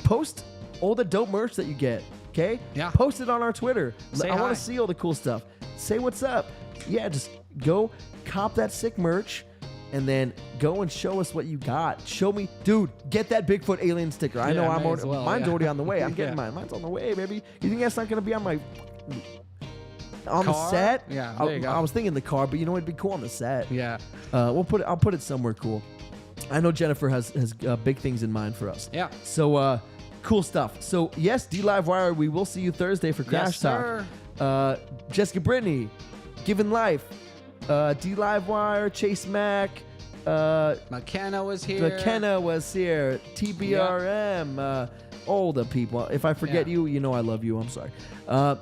C: post all the dope merch that you get. Okay?
B: Yeah.
C: Post it on our Twitter.
B: Say
C: I want
B: hi.
C: to see all the cool stuff. Say what's up. Yeah, just go cop that sick merch. And then go and show us what you got. Show me, dude, get that Bigfoot alien sticker. I know
B: Yeah,
C: I'm
B: may
C: already,
B: as well,
C: mine's
B: yeah.
C: already on the way. I'm getting
B: Yeah.
C: mine. Mine's on the way, baby. You think that's not going to be on my the
B: Car?
C: set?
B: Yeah, there you go.
C: I was thinking the car, but you know it'd be cool on the set.
B: Yeah.
C: I'll put it somewhere cool. I know Jennifer has big things in mind for us.
B: Yeah.
C: So cool stuff. So yes, D Live Wire. We will see you Thursday for Crash
B: Yes,
C: Talk. Jessica Brittany, Given Life, D Live Wire, Chase Mack.
B: McKenna was here.
C: McKenna was here. TBRM. All the people. If I forget you, you know I love you. I'm sorry.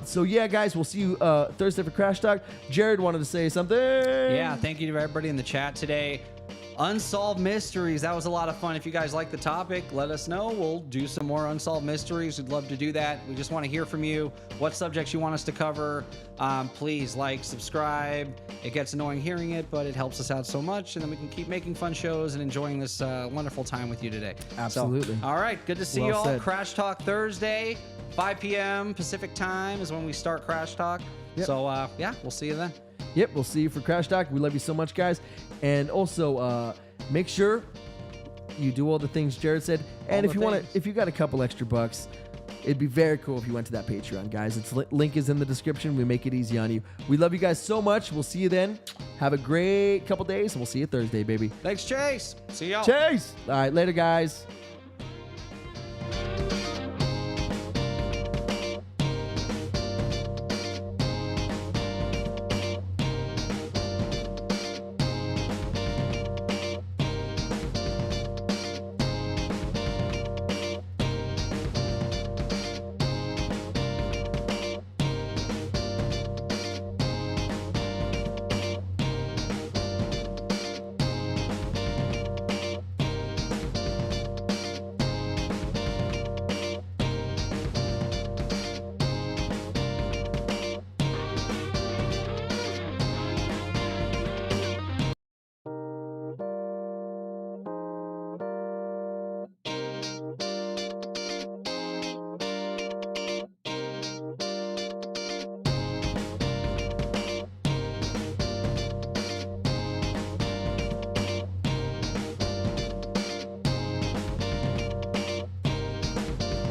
C: So yeah, guys, we'll see you Thursday for Crash Talk. Jared wanted to say something.
B: Yeah, thank you to everybody in the chat today. Unsolved Mysteries. That was a lot of fun. If you guys like the topic, let us know. We'll do some more Unsolved Mysteries. We'd love to do that. We just want to hear from you. What subjects you want us to cover. Please like, subscribe. It gets annoying hearing it, but it helps us out so much. And then we can keep making fun shows and enjoying this wonderful time with you today.
C: Absolutely.
B: So, all right. Good to see
C: Well
B: you all.
C: said.
B: Crash Talk Thursday, 5 p.m. Pacific time is when we start Crash Talk.
C: Yep.
B: So, yeah, we'll see you then.
C: Yep, we'll see you for Crash Talk. We love you so much, guys. And also, make sure you do all the things Jared said. And if you want to, if you got a couple extra bucks, it'd be very cool if you went to that Patreon, guys. Its link is in the description. We make it easy on you. We love you guys so much. We'll see you then. Have a great couple days, and we'll see you Thursday, baby.
B: Thanks, Chase. See y'all.
C: Chase. All right, later, guys.